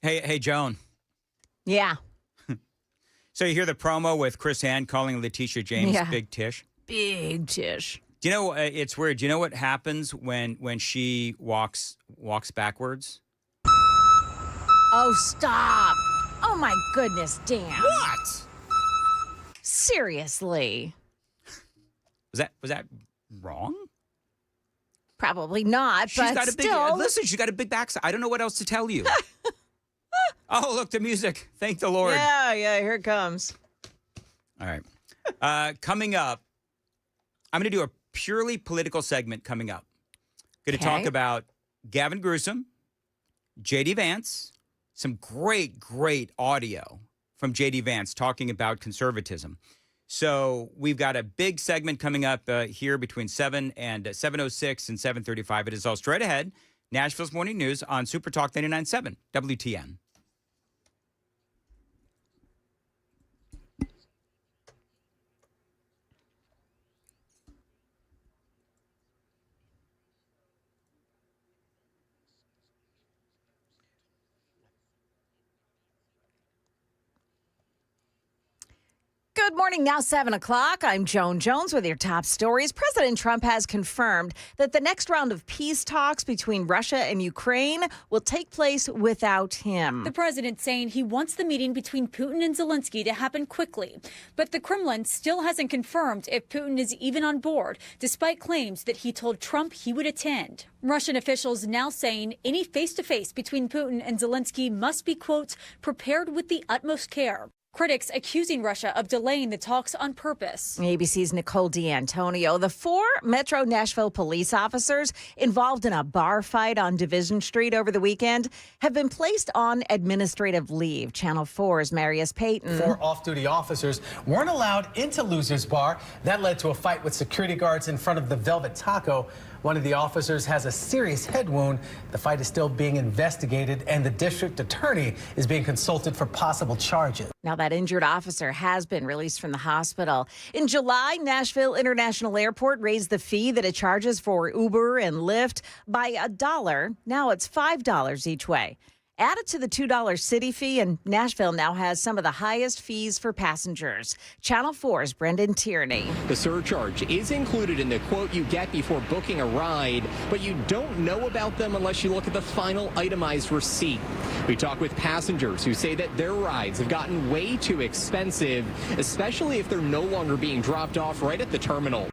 Hey, Joan. Yeah. So you hear the promo with Chris Hand calling Letitia James Yeah. Big Tish? Big Tish. Do you know, it's weird. Do you know what happens when she walks backwards? Oh, stop. Oh, my goodness, Dan. What? Seriously. Was that wrong? Probably not, She's but got a big, still. listen, she's got a big backside. I don't know what else to tell you. Oh, look, the music. Thank the Lord. Yeah, here it comes. All right. Coming up, I'm going to do a purely political segment coming up. Going to talk about Gavin Newsom, J.D. Vance, some great audio from J.D. Vance talking about conservatism. So we've got a big segment coming up here between 7 and 7:06 and 7:35. It is all straight ahead. Nashville's Morning News on Super Talk 99.7 WTN. Good morning, now 7 o'clock. I'm Joan Jones with your top stories. President Trump has confirmed that the next round of peace talks between Russia and Ukraine will take place without him. The president saying he wants the meeting between Putin and Zelensky to happen quickly. But the Kremlin still hasn't confirmed if Putin is even on board, despite claims that he told Trump he would attend. Russian officials now saying any face-to-face between Putin and Zelensky must be, quote, prepared with the utmost care. Critics accusing Russia of delaying the talks on purpose. ABC's Nicole D'Antonio. The 4 Metro Nashville police officers involved in a bar fight on Division Street over the weekend have been placed on administrative leave. Channel 4's Marius Payton. 4 off-duty officers weren't allowed into Loser's Bar. That led to a fight with security guards in front of the Velvet Taco. One of the officers has a serious head wound. The fight is still being investigated, and the district attorney is being consulted for possible charges. Now, that injured officer has been released from the hospital. In July, Nashville International Airport raised the fee that it charges for Uber and Lyft by $1. Now it's $5 each way. Added to the $2 city fee, and Nashville now has some of the highest fees for passengers. Channel 4's Brendan Tierney. The surcharge is included in the quote you get before booking a ride, but you don't know about them unless you look at the final itemized receipt. We talk with passengers who say that their rides have gotten way too expensive, especially if they're no longer being dropped off right at the terminal.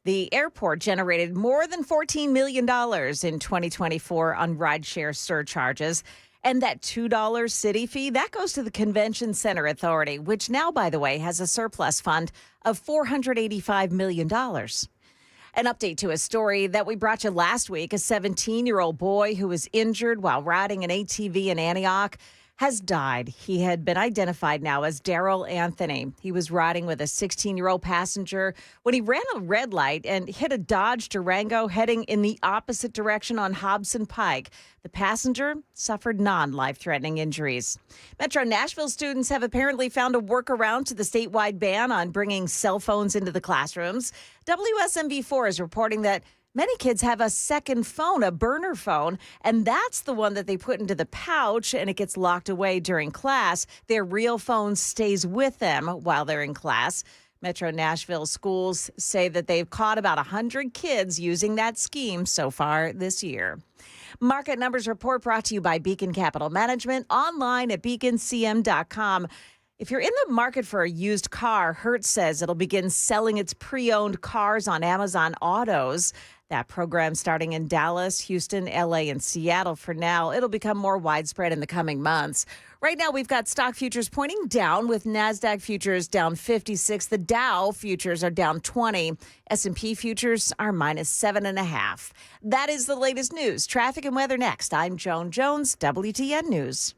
The airport generated more than $14 million in 2024 on rideshare surcharges. And that $2 city fee, that goes to the Convention Center Authority, which now, by the way, has a surplus fund of $485 million. An update to a story that we brought you last week. A 17-year-old boy who was injured while riding an ATV in Antioch has died. He had been identified now as Daryl Anthony. He was riding with a 16-year-old passenger when he ran a red light and hit a Dodge Durango heading in the opposite direction on Hobson Pike. The passenger suffered non-life-threatening injuries. Metro Nashville students have apparently found a workaround to the statewide ban on bringing cell phones into the classrooms. WSMV4 is reporting that many kids have a second phone, a burner phone, and that's the one that they put into the pouch and it gets locked away during class. Their real phone stays with them while they're in class. Metro Nashville schools say that they've caught about 100 kids using that scheme so far this year. Market Numbers Report brought to you by Beacon Capital Management, online at beaconcm.com. If you're in the market for a used car, Hertz says it'll begin selling its pre-owned cars on Amazon Autos. That program starting in Dallas, Houston, LA, and Seattle for now. It'll become more widespread in the coming months. Right now, we've got stock futures pointing down with NASDAQ futures down 56. The Dow futures are down 20. S&P futures are minus 7.5. That is the latest news. Traffic and weather next. I'm Joan Jones, WTN News.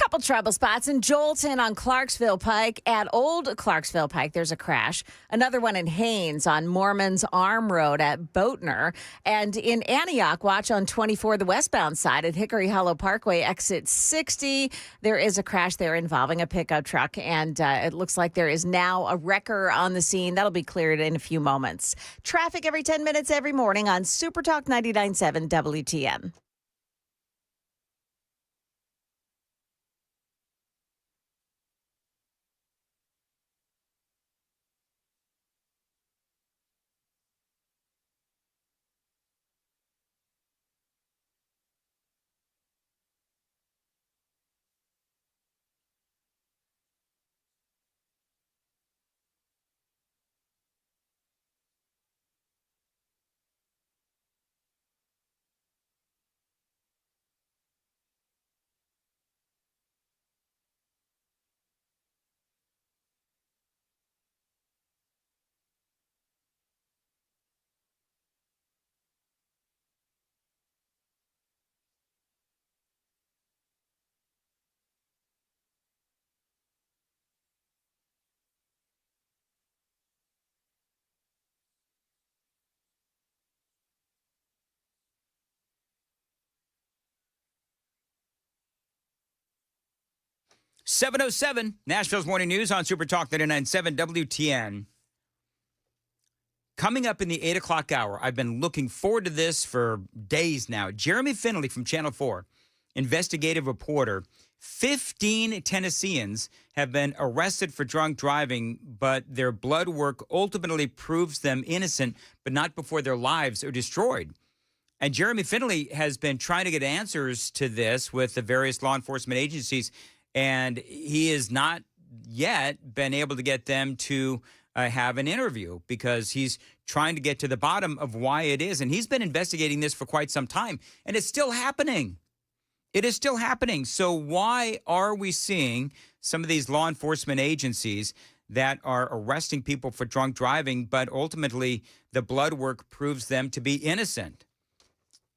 Couple trouble spots in Jolton on Clarksville Pike. At Old Clarksville Pike, there's a crash. Another one in Haynes on Mormon's Arm Road at Boatner. And in Antioch, watch on 24, the westbound side at Hickory Hollow Parkway, exit 60. There is a crash there involving a pickup truck. And it looks like there is now a wrecker on the scene. That'll be cleared in a few moments. Traffic every 10 minutes every morning on Super Talk 99.7 WTN. .707, Nashville's Morning News on Super Talk 99.7 WTN. Coming up in the 8 o'clock hour, I've been looking forward to this for days now. Jeremy Finley from Channel 4, investigative reporter. 15 Tennesseans have been arrested for drunk driving, but their blood work ultimately proves them innocent, but not before their lives are destroyed. And Jeremy Finley has been trying to get answers to this with the various law enforcement agencies, and he has not yet been able to get them to have an interview because he's trying to get to the bottom of why it is. And he's been investigating this for quite some time, and it's still happening. It is still happening. So why are we seeing some of these law enforcement agencies that are arresting people for drunk driving, but ultimately the blood work proves them to be innocent?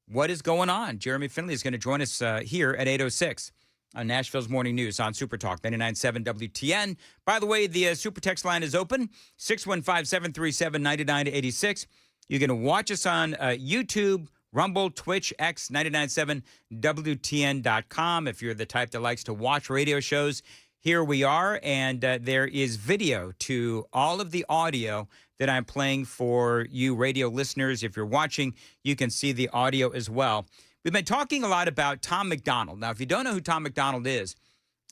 What is going on? Jeremy Finley is going to join us here at 8:06. On Nashville's Morning News on Super Talk 99.7 WTN. By the way, the Super Text line is open, 615-737-9986. You can watch us on YouTube, Rumble, Twitch, X, 99.7 WTN.com. If you're the type that likes to watch radio shows, here we are. And there is video to all of the audio that I'm playing for you radio listeners. If you're watching, you can see the audio as well. We've been talking a lot about Tom MacDonald. Now, if you don't know who Tom MacDonald is,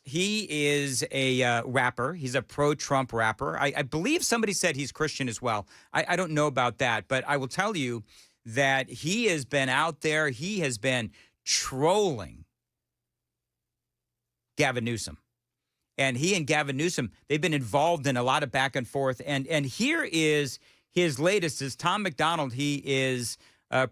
he is a rapper. He's a pro-Trump rapper. I believe somebody said he's Christian as well. I don't know about that, but I will tell you that he has been out there. He has been trolling Gavin Newsom. And he and Gavin Newsom, they've been involved in a lot of back and forth. And here is his latest, is Tom MacDonald. He is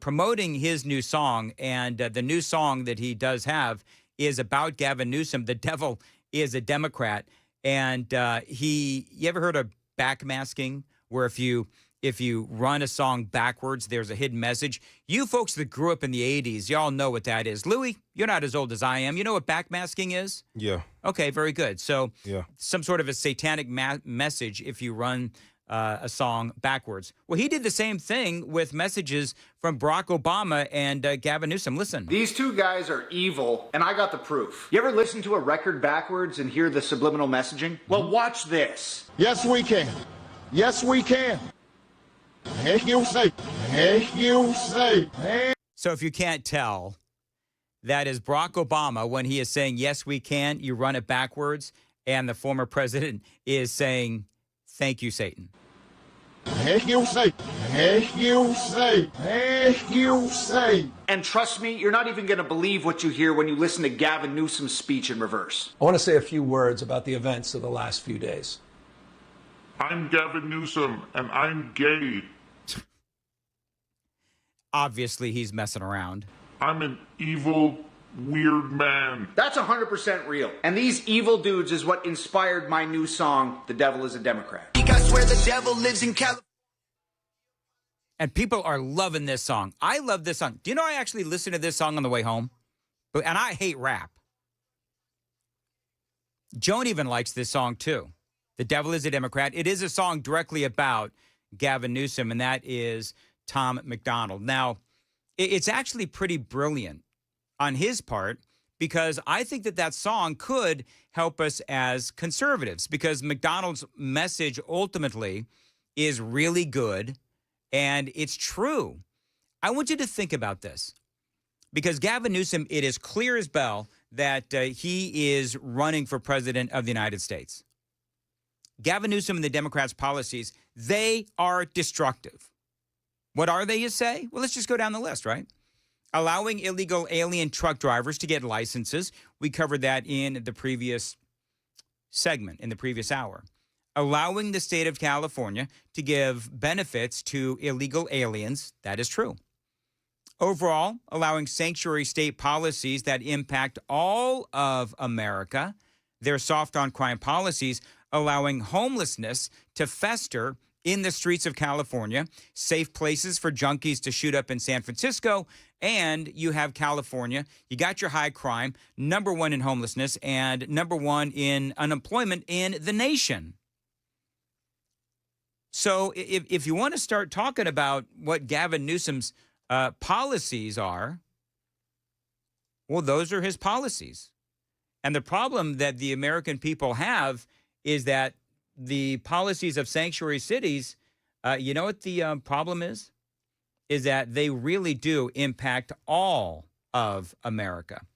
promoting his new song, and the new song that he does have is about Gavin Newsom. The devil is a Democrat, and you ever heard of backmasking, where if you run a song backwards, there's a hidden message? You folks that grew up in the 80s, y'all know what that is. Louis, you're not as old as I am. You know what backmasking is? Yeah. Okay, very good. So yeah, some sort of a satanic message if you run a song backwards. Well, he did the same thing with messages from Barack Obama and Gavin Newsom. Listen. These two guys are evil, and I got the proof. You ever listen to a record backwards and hear the subliminal messaging? Well, watch this. Yes, we can. Yes, we can. Heck you say. Heck you say. So if you can't tell, that is Barack Obama when he is saying, yes, we can, you run it backwards, and the former president is saying, thank you, Satan. Heck you say. Heck you say. Heck you say. And trust me, you're not even going to believe what you hear when you listen to Gavin Newsom's speech in reverse. I want to say a few words about the events of the last few days. I'm Gavin Newsom, and I'm gay. Obviously, he's messing around. I'm an evil, weird man. That's 100% real. And these evil dudes is what inspired my new song, The Devil is a Democrat. I swear the devil lives in California. And people are loving this song. I love this song. Do you know I actually listened to this song on the way home? And I hate rap. Joan even likes this song, too. The Devil is a Democrat. It is a song directly about Gavin Newsom, and that is Tom McDonald. Now, it's actually pretty brilliant on his part because I think that song could help us as conservatives because McDonald's message ultimately is really good and it's true. I want you to think about this because Gavin Newsom, it is clear as bell that he is running for president of the United States. Gavin Newsom and the Democrats' policies, they are destructive. What are they, you say? Well, let's just go down the list, right? Allowing illegal alien truck drivers to get licenses. We covered that in the previous segment, in the previous hour. Allowing the state of California to give benefits to illegal aliens. That is true. Overall, allowing sanctuary state policies that impact all of America. Their soft on crime policies, allowing homelessness to fester in the streets of California, safe places for junkies to shoot up in San Francisco, and you have California. You got your high crime, #1 in homelessness, and #1 in unemployment in the nation. So if you want to start talking about what Gavin Newsom's policies are, well, those are his policies. And the problem that the American people have is that the policies of sanctuary cities, you know what the problem is? Is that they really do impact all of America.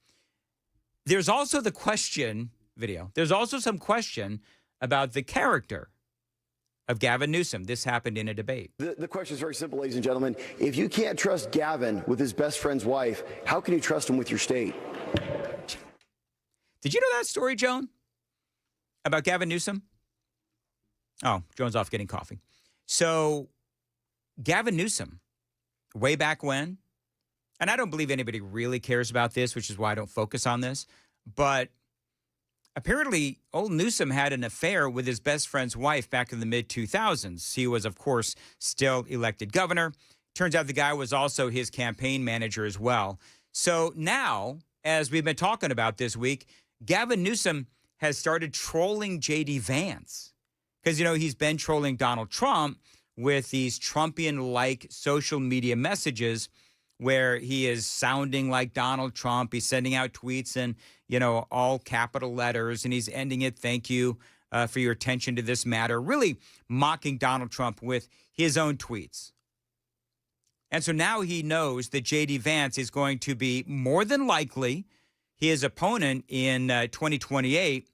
There's also the question, there's also some question about the character of Gavin Newsom. This happened in a debate. The question is very simple, ladies and gentlemen. If you can't trust Gavin with his best friend's wife, how can you trust him with your state? Did you know that story, Joan, about Gavin Newsom? Oh, Joan's off getting coffee. So Gavin Newsom, way back when, and I don't believe anybody really cares about this, which is why I don't focus on this, but apparently old Newsom had an affair with his best friend's wife back in the mid-2000s. He was, of course, still elected governor. Turns out the guy was also his campaign manager as well. So now, as we've been talking about this week, Gavin Newsom has started trolling J.D. Vance because, you know, he's been trolling Donald Trump with these Trumpian-like social media messages where he is sounding like Donald Trump. He's sending out tweets in, you know, all capital letters, and he's ending it, "Thank you for your attention to this matter," really mocking Donald Trump with his own tweets. And so now he knows that J.D. Vance is going to be more than likely his opponent in 2028.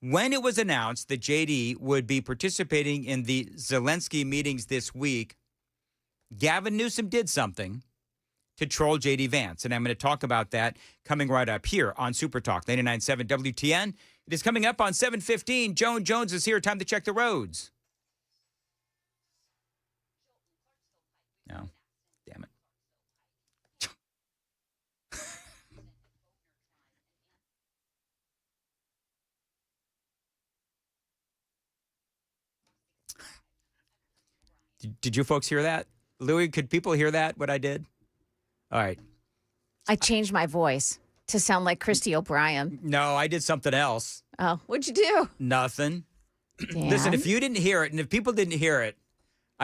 When it was announced that J.D. would be participating in the Zelensky meetings this week, Gavin Newsom did something to troll J.D. Vance. And I'm going to talk about that coming right up here on Super Talk 99.7 WTN. It is coming up on 7:15. Joan Jones is here. Time to check the roads. No. Damn it. Did you folks hear that? Louis, could people hear that, what I did? All right. I changed my voice to sound like Christy O'Brien. No, I did something else. Oh, what'd you do? Nothing. Dan? Listen, if you didn't hear it, and if people didn't hear it,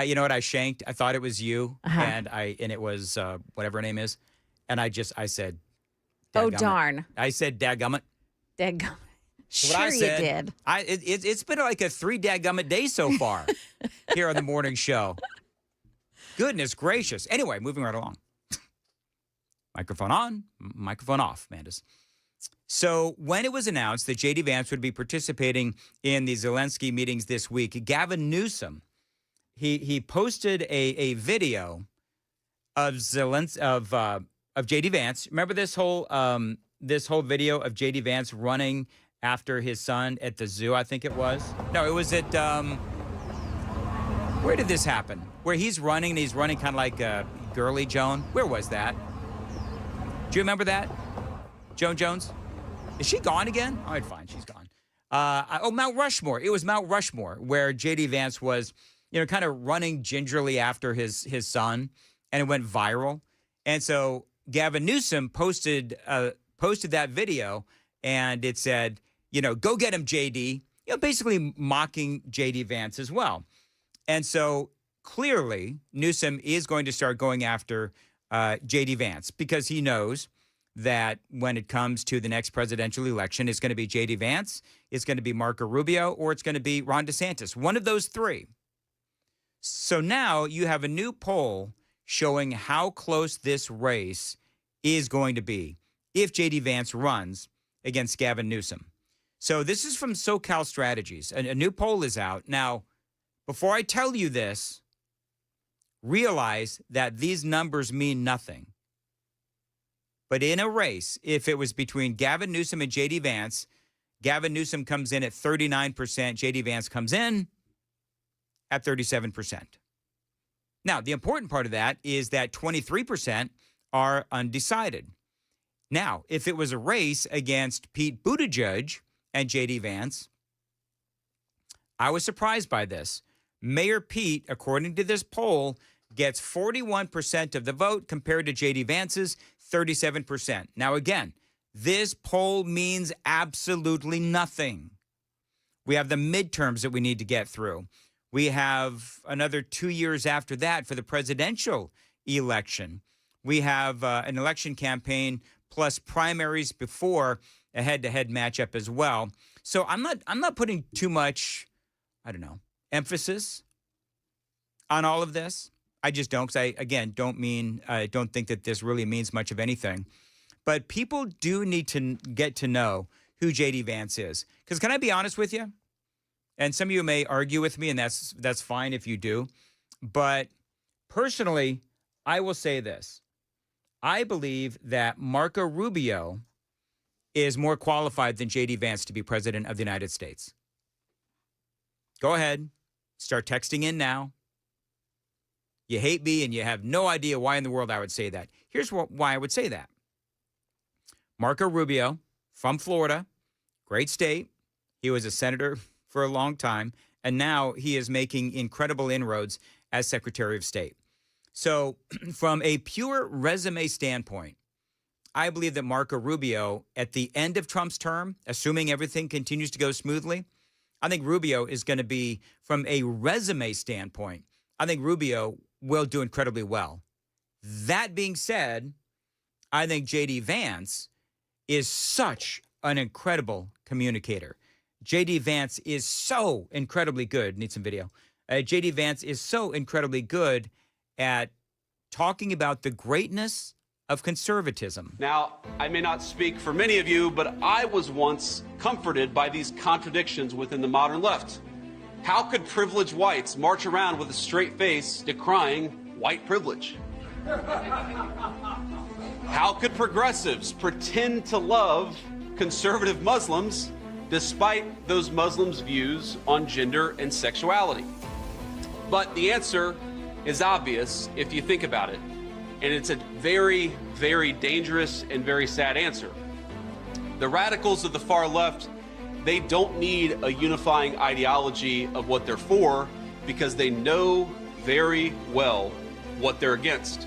you know what? I shanked. I thought it was you, and it was whatever her name is, and I said, "Oh dadgummit." darn!" I said, "Dadgummit." Dadgummit. What I Sure, said, you did. It's been like a 3 dadgummit days so far here on the morning show. Goodness gracious. Anyway, moving right along. Microphone on, microphone off, Mandis. So when it was announced that J.D. Vance would be participating in the Zelensky meetings this week, Gavin Newsom, he posted a video of J.D. Vance. Remember this whole video of J.D. Vance running after his son at the zoo, I think it was? No, it was at, where did this happen? Where he's running kind of like Girly Joan. Where was that? Do you remember that? Joan Jones? Is she gone again? All right, fine, she's gone. Mount Rushmore. It was Mount Rushmore where J.D. Vance was, you know, kind of running gingerly after his son, and it went viral. And so Gavin Newsom posted that video, and it said, go get him, JD, basically mocking JD Vance as well. And so clearly Newsom is going to start going after JD Vance because he knows that when it comes to the next presidential election, it's going to be JD Vance, it's going to be Marco Rubio, or it's going to be Ron DeSantis, one of those three. So now you have a new poll showing how close this race is going to be if JD Vance runs against Gavin Newsom. So this is from SoCal Strategies. A new poll is out. Now, before I tell you this, realize that these numbers mean nothing. But in a race, if it was between Gavin Newsom and JD Vance, Gavin Newsom comes in at 39%, JD Vance comes in at 37%. Now, the important part of that is that 23% are undecided. Now, if it was a race against Pete Buttigieg and JD Vance, I was surprised by this. Mayor Pete, according to this poll, gets 41% of the vote compared to JD Vance's 37%. Now, again, this poll means absolutely nothing. We have the midterms that we need to get through. We have another 2 years after that for the presidential election. We have an election campaign plus primaries before a head-to-head matchup as well. So I'm not putting too much, emphasis on all of this. I just don't, because I don't think that this really means much of anything. But people do need to get to know who JD Vance is. Because can I be honest with you? And some of you may argue with me, and that's fine if you do. But personally, I will say this. I believe that Marco Rubio is more qualified than JD Vance to be president of the United States. Go ahead. Start texting in now. You hate me and you have no idea why in the world I would say that. Here's why I would say that. Marco Rubio from Florida, great state. He was a senator for a long time, and now he is making incredible inroads as Secretary of State. So from a pure resume standpoint, I believe that Marco Rubio, at the end of Trump's term, assuming everything continues to go smoothly, I think Rubio is going to be, from a resume standpoint, I think Rubio will do incredibly well. That being said, I think JD Vance is such an incredible communicator. JD Vance is so incredibly good. Need some video. JD Vance is so incredibly good at talking about the greatness of conservatism. Now, I may not speak for many of you, but I was once comforted by these contradictions within the modern left. How could privileged whites march around with a straight face decrying white privilege? How could progressives pretend to love conservative Muslims despite those Muslims' views on gender and sexuality? But the answer is obvious if you think about it. And it's a very, very dangerous and very sad answer. The radicals of the far left, they don't need a unifying ideology of what they're for because they know very well what they're against.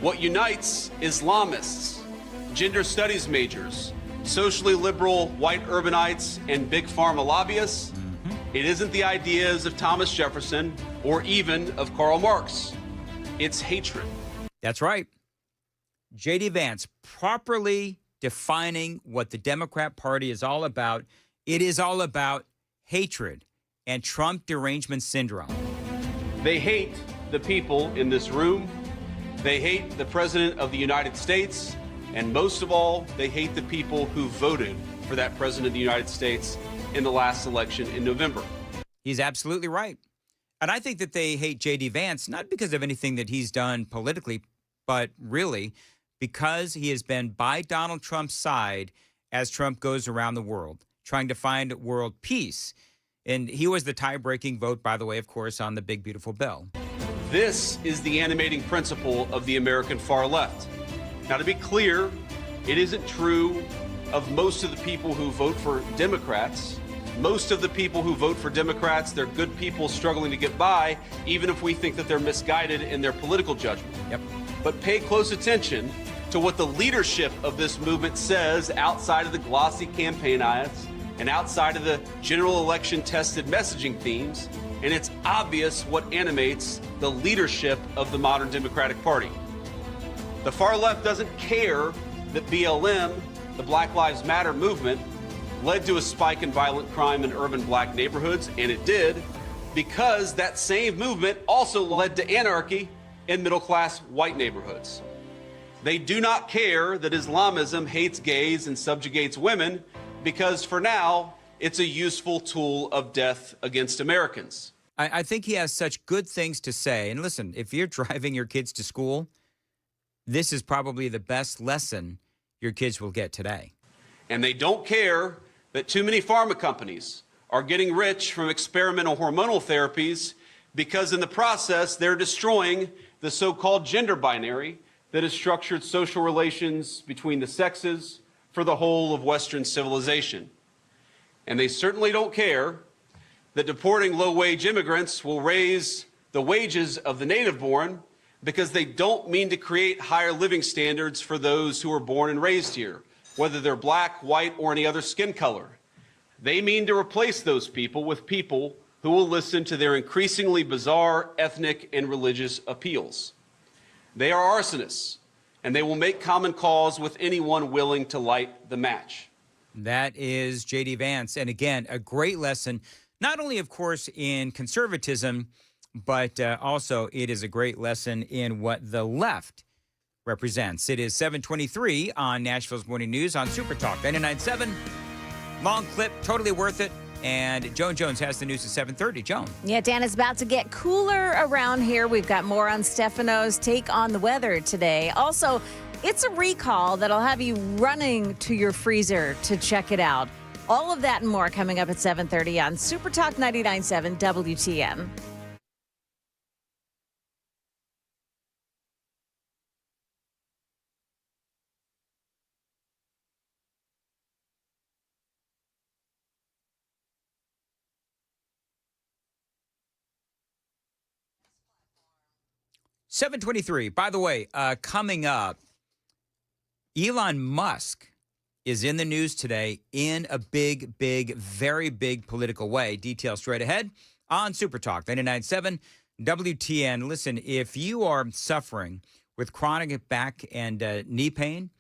What unites Islamists, gender studies majors, socially liberal white urbanites, and big pharma lobbyists, it isn't the ideas of Thomas Jefferson or even of Karl Marx. It's hatred. That's right. JD Vance properly defining what the Democrat Party is all about. It is all about hatred and Trump derangement syndrome. They hate the people in this room. They hate the President of the United States. And most of all, they hate the people who voted for that President of the United States in the last election in November. He's absolutely right. And I think that they hate JD Vance, not because of anything that he's done politically, but really because he has been by Donald Trump's side as Trump goes around the world, trying to find world peace. And he was the tie-breaking vote, by the way, of course, on the big, beautiful bill. This is the animating principle of the American far left. Now, to be clear, it isn't true of most of the people who vote for Democrats. Most of the people who vote for Democrats, they're good people struggling to get by, even if we think that they're misguided in their political judgment. Yep. But pay close attention to what the leadership of this movement says outside of the glossy campaign ads and outside of the general election tested messaging themes, and it's obvious what animates the leadership of the modern Democratic Party. The far left doesn't care that BLM, the Black Lives Matter movement, led to a spike in violent crime in urban black neighborhoods, and it did, because that same movement also led to anarchy in middle-class white neighborhoods. They do not care that Islamism hates gays and subjugates women, because for now, it's a useful tool of death against Americans. I think he has such good things to say. And listen, if you're driving your kids to school, this is probably the best lesson your kids will get today. And they don't care that too many pharma companies are getting rich from experimental hormonal therapies, because in the process, they're destroying the so-called gender binary that has structured social relations between the sexes for the whole of Western civilization. And they certainly don't care that deporting low-wage immigrants will raise the wages of the native-born, because they don't mean to create higher living standards for those who are born and raised here, whether they're black, white, or any other skin color. They mean to replace those people with people who will listen to their increasingly bizarre ethnic and religious appeals. They are arsonists, and they will make common cause with anyone willing to light the match. That is J.D. Vance. And again, a great lesson, not only, of course, in conservatism, but also it is a great lesson in what the left represents. It is 7:23 on Nashville's Morning News on Super Talk 99.7. Long clip, totally worth it. And Joan Jones has the news at 7:30. Joan. Yeah, Dan, it's about to get cooler around here. We've got more on Stefano's take on the weather today. Also, it's a recall that'll have you running to your freezer to check it out. All of that and more coming up at 7:30 on Super Talk 99.7 WTN. $7:23. By the way, coming up, Elon Musk is in the news today in a big, very big political way. Details straight ahead on Super Talk 99.7 WTN. Listen, if you are suffering with chronic back and knee pain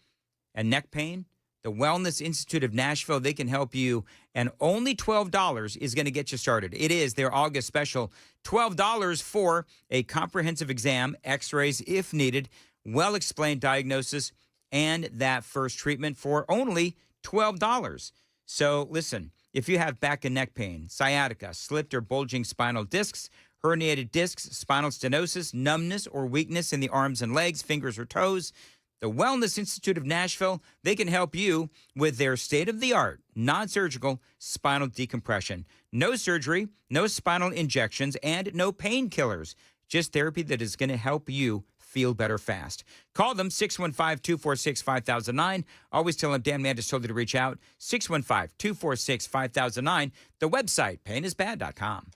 and neck pain, the Wellness Institute of Nashville, they can help you. And only $12 is going to get you started. It is their August special. $12 for a comprehensive exam, x-rays if needed, well-explained diagnosis, and that first treatment for only $12. So listen, if you have back and neck pain, sciatica, slipped or bulging spinal discs, herniated discs, spinal stenosis, numbness or weakness in the arms and legs, fingers or toes, the Wellness Institute of Nashville, they can help you with their state-of-the-art, non-surgical spinal decompression. No surgery, no spinal injections, and no painkillers. Just therapy that is going to help you feel better fast. Call them, 615-246-5009. Always tell them Dan Mandis told you to reach out, 615-246-5009. The website, painisbad.com.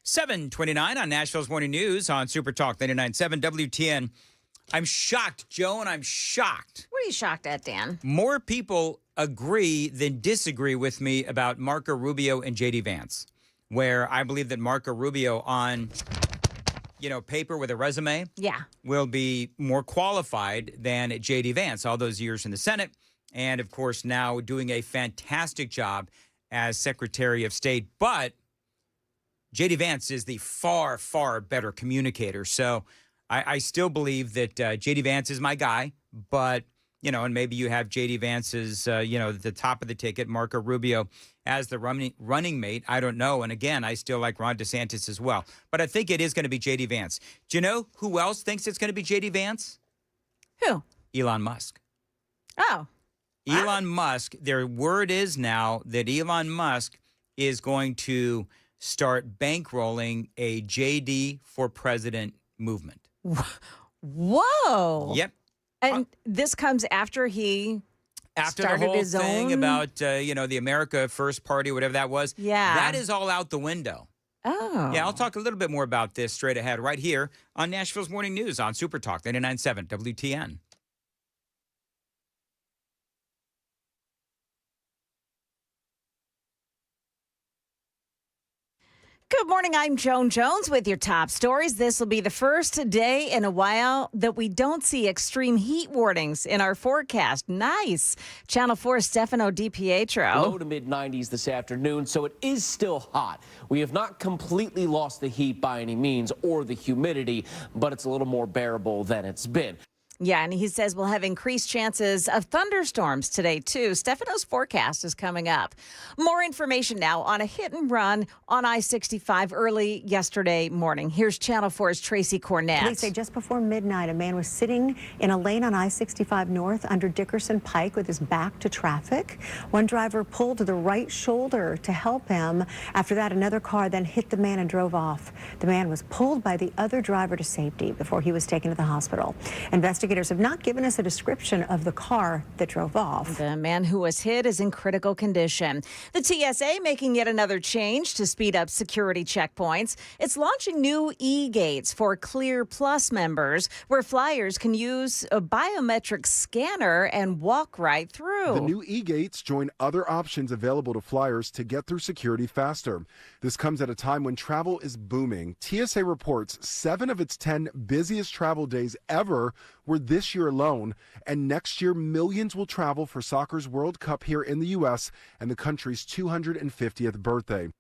7:29 on Nashville's Morning News on Super Talk 99.7 WTN. I'm shocked, Joe, and I'm shocked. What are you shocked at, Dan? More people agree than disagree with me about Marco Rubio and J.D. Vance, where I believe that Marco Rubio on, paper with a resume will be more qualified than J.D. Vance, all those years in the Senate, and, of course, now doing a fantastic job as Secretary of State. But J.D. Vance is the far, far better communicator. So I still believe that J.D. Vance is my guy, but, and maybe you have J.D. Vance's, the top of the ticket, Marco Rubio as the running mate. I don't know. And again, I still like Ron DeSantis as well. But I think it is going to be J.D. Vance. Do you know who else thinks it's going to be J.D. Vance? Who? Elon Musk. Oh. Elon Musk, their word is now that Elon Musk is going to start bankrolling a JD for president movement. Whoa. Yep. And this comes after he started the whole his thing own... about, the America First Party, whatever that was. Yeah. That is all out the window. Oh. Yeah, I'll talk a little bit more about this straight ahead right here on Nashville's Morning News on Super Talk 99.7 WTN. Good morning. I'm Joan Jones with your top stories. This will be the first day in a while that we don't see extreme heat warnings in our forecast. Nice. Channel 4 Stefano DiPietro. Low to mid-90s this afternoon, so it is still hot. We have not completely lost the heat by any means or the humidity, but it's a little more bearable than it's been. Yeah, and he says we'll have increased chances of thunderstorms today, too. Stefano's forecast is coming up. More information now on a hit and run on I-65 early yesterday morning. Here's Channel 4's Tracy Cornett. Police say just before midnight, a man was sitting in a lane on I-65 North under Dickerson Pike with his back to traffic. One driver pulled to the right shoulder to help him. After that, another car then hit the man and drove off. The man was pulled by the other driver to safety before he was taken to the hospital. Investigators have not given us a description of the car that drove off. The man who was hit is in critical condition. The TSA making yet another change to speed up security checkpoints. It's launching new e-gates for Clear Plus members where flyers can use a biometric scanner and walk right through. The new e-gates join other options available to flyers to get through security faster. This comes at a time when travel is booming. TSA reports 7 of its 10 busiest travel days ever were this year alone, and next year millions will travel for soccer's World Cup here in the U.S. and the country's 250th birthday.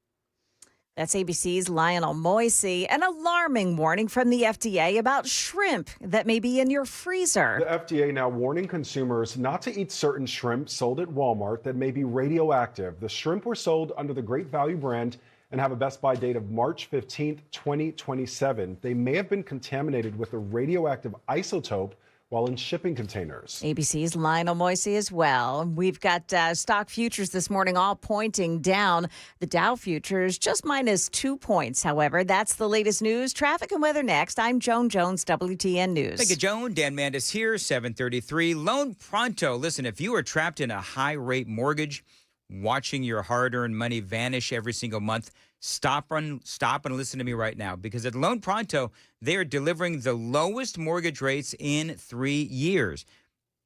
That's ABC's Lionel Moisey. An alarming warning from the FDA about shrimp that may be in your freezer. The FDA now warning consumers not to eat certain shrimp sold at Walmart that may be radioactive. The shrimp were sold under the Great Value brand and have a best by date of March 15th, 2027. They may have been contaminated with a radioactive isotope while in shipping containers. ABC's Lionel Moisey as well. We've got stock futures this morning all pointing down. The Dow futures just minus 2 points, however. That's the latest news. Traffic and weather next. I'm Joan Jones, WTN News. Thank you, Joan. Dan Mandis here, 733. Loan Pronto. Listen, if you are trapped in a high-rate mortgage, watching your hard-earned money vanish every single month, stop and listen to me right now, because at Loan Pronto, they are delivering the lowest mortgage rates in 3 years.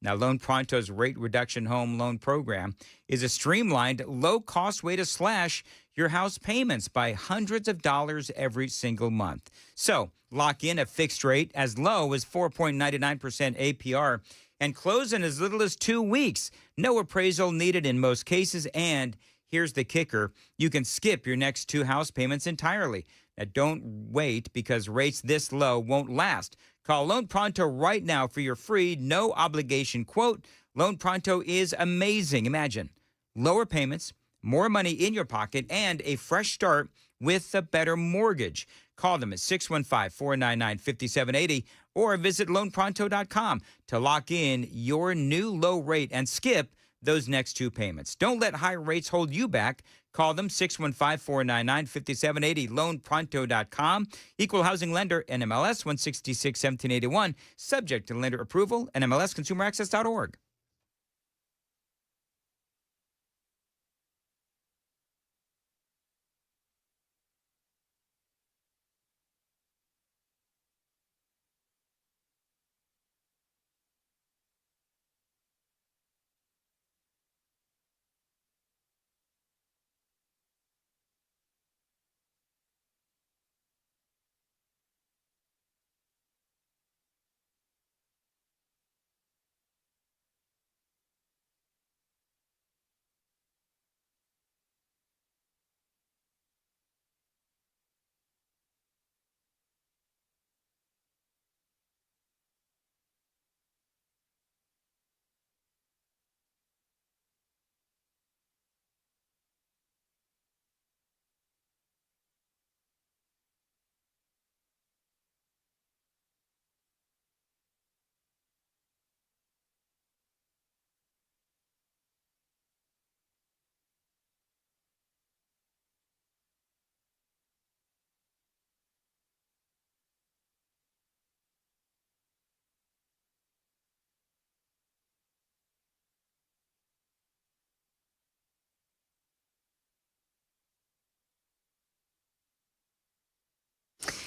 Now, Loan Pronto's rate reduction home loan program is a streamlined, low-cost way to slash your house payments by hundreds of dollars every single month. So, lock in a fixed rate as low as 4.99% APR and close in as little as 2 weeks. No appraisal needed in most cases, and here's the kicker. You can skip your next 2 house payments entirely. Now, don't wait, because rates this low won't last. Call Loan Pronto right now for your free, no-obligation quote. Loan Pronto is amazing. Imagine lower payments, more money in your pocket, and a fresh start with a better mortgage. Call them at 615-499-5780 or visit loanpronto.com to lock in your new low rate and skip those next 2 payments. Don't let high rates hold you back. Call them 615-499-5780, loanpronto.com. Equal housing lender, NMLS 166-1781, subject to lender approval, NMLSconsumeraccess.org.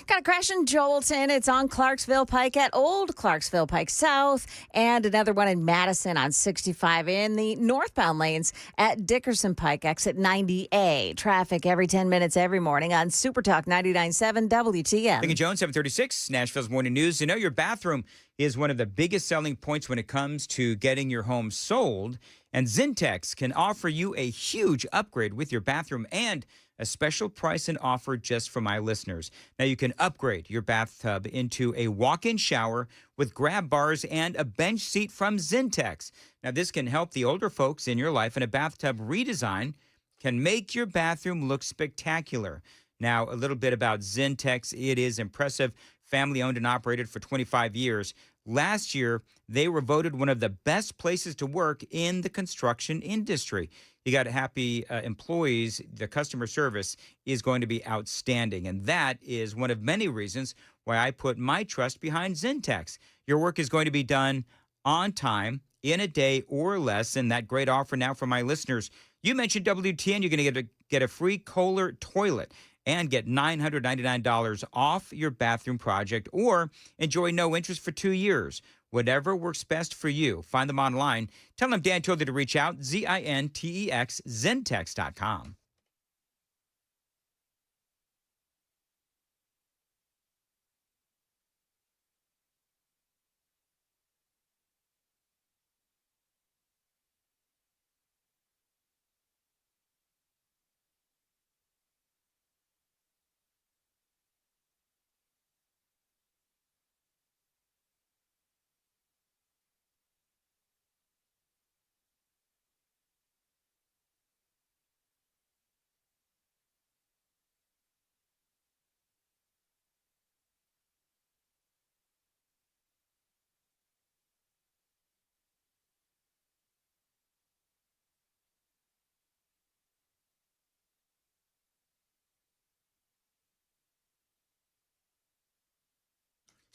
Got a crash in Joelton. It's on Clarksville Pike at Old Clarksville Pike South, and another one in Madison on 65 in the northbound lanes at Dickerson Pike, exit 90A. Traffic every 10 minutes every morning on Super Talk 99.7 WTN. Thank you, Joan. 736, Nashville's Morning News. You know, your bathroom is one of the biggest selling points when it comes to getting your home sold, and Zintex can offer you a huge upgrade with your bathroom and a special price and offer just for my listeners. Now, you can upgrade your bathtub into a walk-in shower with grab bars and a bench seat from Zintex. Now, this can help the older folks in your life, and a bathtub redesign can make your bathroom look spectacular. Now, a little bit about Zintex. It is impressive. Family-owned and operated for 25 years. Last year, they were voted one of the best places to work in the construction industry. You got happy employees. The customer service is going to be outstanding. And that is one of many reasons why I put my trust behind Zintex. Your work is going to be done on time, in a day or less. And that great offer now for my listeners. You mentioned WTN, you're going to get a free Kohler toilet and get $999 off your bathroom project, or enjoy no interest for 2 years. Whatever works best for you. Find them online. Tell them Dan told you to reach out. Zintex, Zintex.com.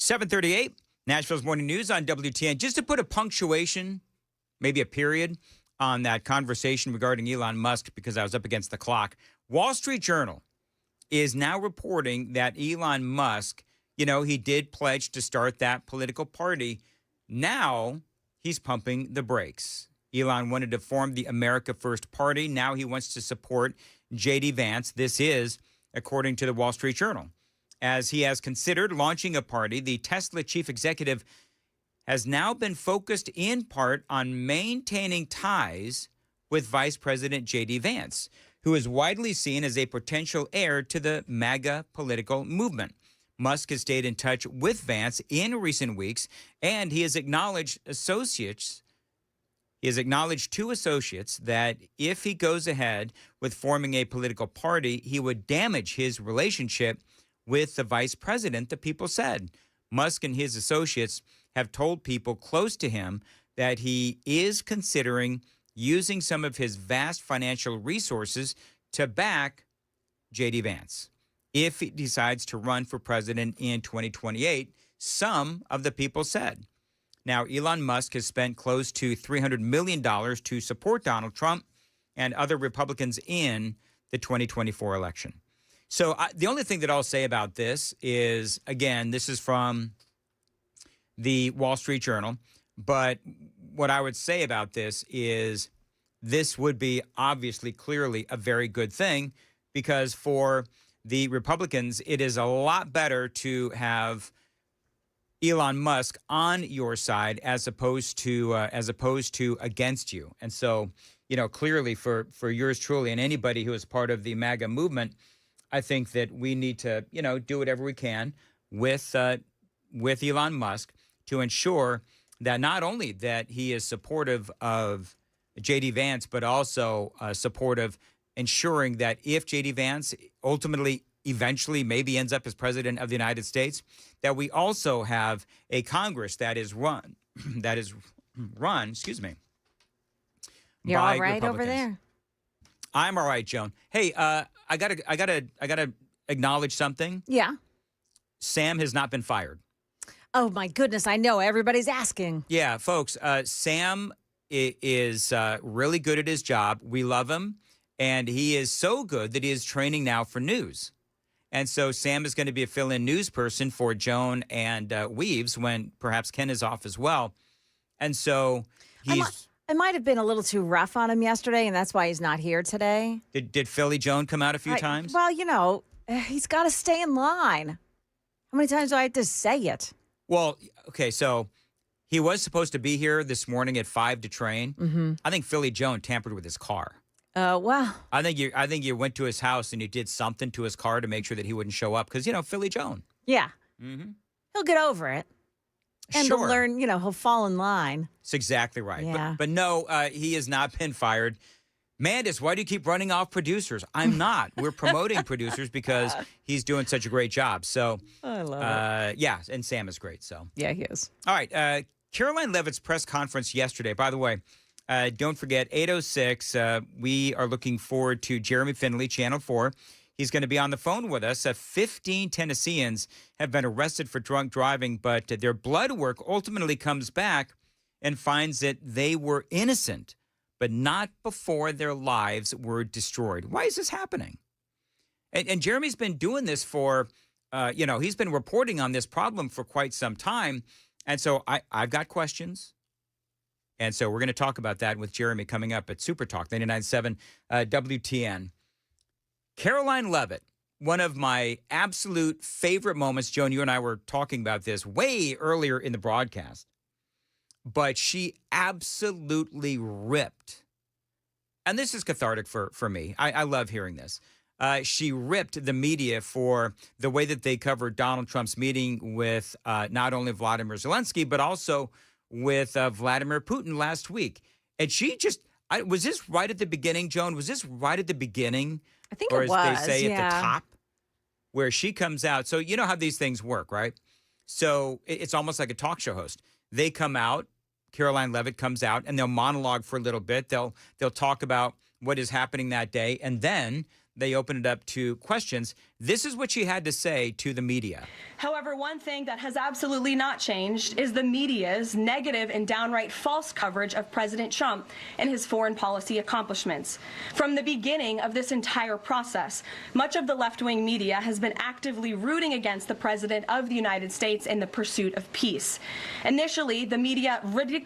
$7:38, Nashville's Morning News on WTN. Just to put a punctuation, maybe a period, on that conversation regarding Elon Musk, because I was up against the clock, Wall Street Journal is now reporting that Elon Musk, you know, he did pledge to start that political party. Now he's pumping the brakes. Elon wanted to form the America First Party. Now he wants to support J.D. Vance. This is according to the Wall Street Journal. As he has considered launching a party, the Tesla chief executive has now been focused in part on maintaining ties with Vice President J.D. Vance, who is widely seen as a potential heir to the MAGA political movement. Musk has stayed in touch with Vance in recent weeks, and he has acknowledged to associates that if he goes ahead with forming a political party, he would damage his relationship with the vice president, the people said. Musk and his associates have told people close to him that he is considering using some of his vast financial resources to back J.D. Vance if he decides to run for president in 2028, some of the people said. Now, Elon Musk has spent close to $300 million to support Donald Trump and other Republicans in the 2024 election. So the only thing that I'll say about this is, again, this is from the Wall Street Journal, but what I would say about this is this would be obviously clearly a very good thing, because for the Republicans, it is a lot better to have Elon Musk on your side as opposed to against you. And so, you know, clearly for yours truly and anybody who is part of the MAGA movement, I think that we need to, you know, do whatever we can with Elon Musk to ensure that not only that he is supportive of J.D. Vance, but also supportive, ensuring that if J.D. Vance ultimately, eventually, maybe ends up as president of the United States, that we also have a Congress that is run, excuse me. You're by all right over Republicans. there. I'm all right, Joan. Hey, I gotta acknowledge something. Yeah. Sam has not been fired. Oh my goodness, I know everybody's asking. Yeah, folks. Sam is really good at his job. We love him, and he is so good that he is training now for news. And so Sam is going to be a fill-in news person for Joan and Weaves when perhaps Ken is off as well. And so I might have been a little too rough on him yesterday, and that's why he's not here today. Did Philly Joan come out a few times? Well, he's got to stay in line. How many times do I have to say it? Well, okay, so he was supposed to be here this morning at 5 to train. Mm-hmm. I think Philly Joan tampered with his car. Well, I think you went to his house and you did something to his car to make sure that he wouldn't show up because, Philly Joan. yeah. Mm-hmm. He'll get over it. And Sure. he'll learn, he'll fall in line. That's exactly right. Yeah. But no, he has not been fired. Mandis, why do you keep running off producers? I'm not. We're promoting producers because he's doing such a great job. So, I love it. Yeah, and Sam is great. So, Yeah, he is. all right. Caroline Leavitt's press conference yesterday. By the way, don't forget 8:06. We are looking forward to Jeremy Finley, Channel 4. He's going to be on the phone with us. 15 Tennesseans have been arrested for drunk driving, but their blood work ultimately comes back and finds that they were innocent, but not before their lives were destroyed. Why is this happening? And Jeremy's been doing this for, he's been reporting on this problem for quite some time. And so I've got questions. And so we're going to talk about that with Jeremy coming up at Super Talk 99.7 WTN. Caroline Leavitt, one of my absolute favorite moments. Joan, you and I were talking about this way earlier in the broadcast, but she absolutely ripped. And this is cathartic for me. I love hearing this. She ripped the media for the way that they covered Donald Trump's meeting with not only Vladimir Zelensky, but also with Vladimir Putin last week. And she just, was this right at the beginning, Joan? Was this right at the beginning? I think or it was, as they say yeah. at the top, where she comes out. So you know how these things work, right? So it's almost like a talk show host. They come out, Caroline Leavitt comes out, and they'll monologue for a little bit. They'll talk about what is happening that day, and then they open it up to questions. This is what she had to say to the media. However, one thing that has absolutely not changed is the media's negative and downright false coverage of President Trump and his foreign policy accomplishments. From the beginning of this entire process, much of the left-wing media has been actively rooting against the President of the United States in the pursuit of peace. Initially, the media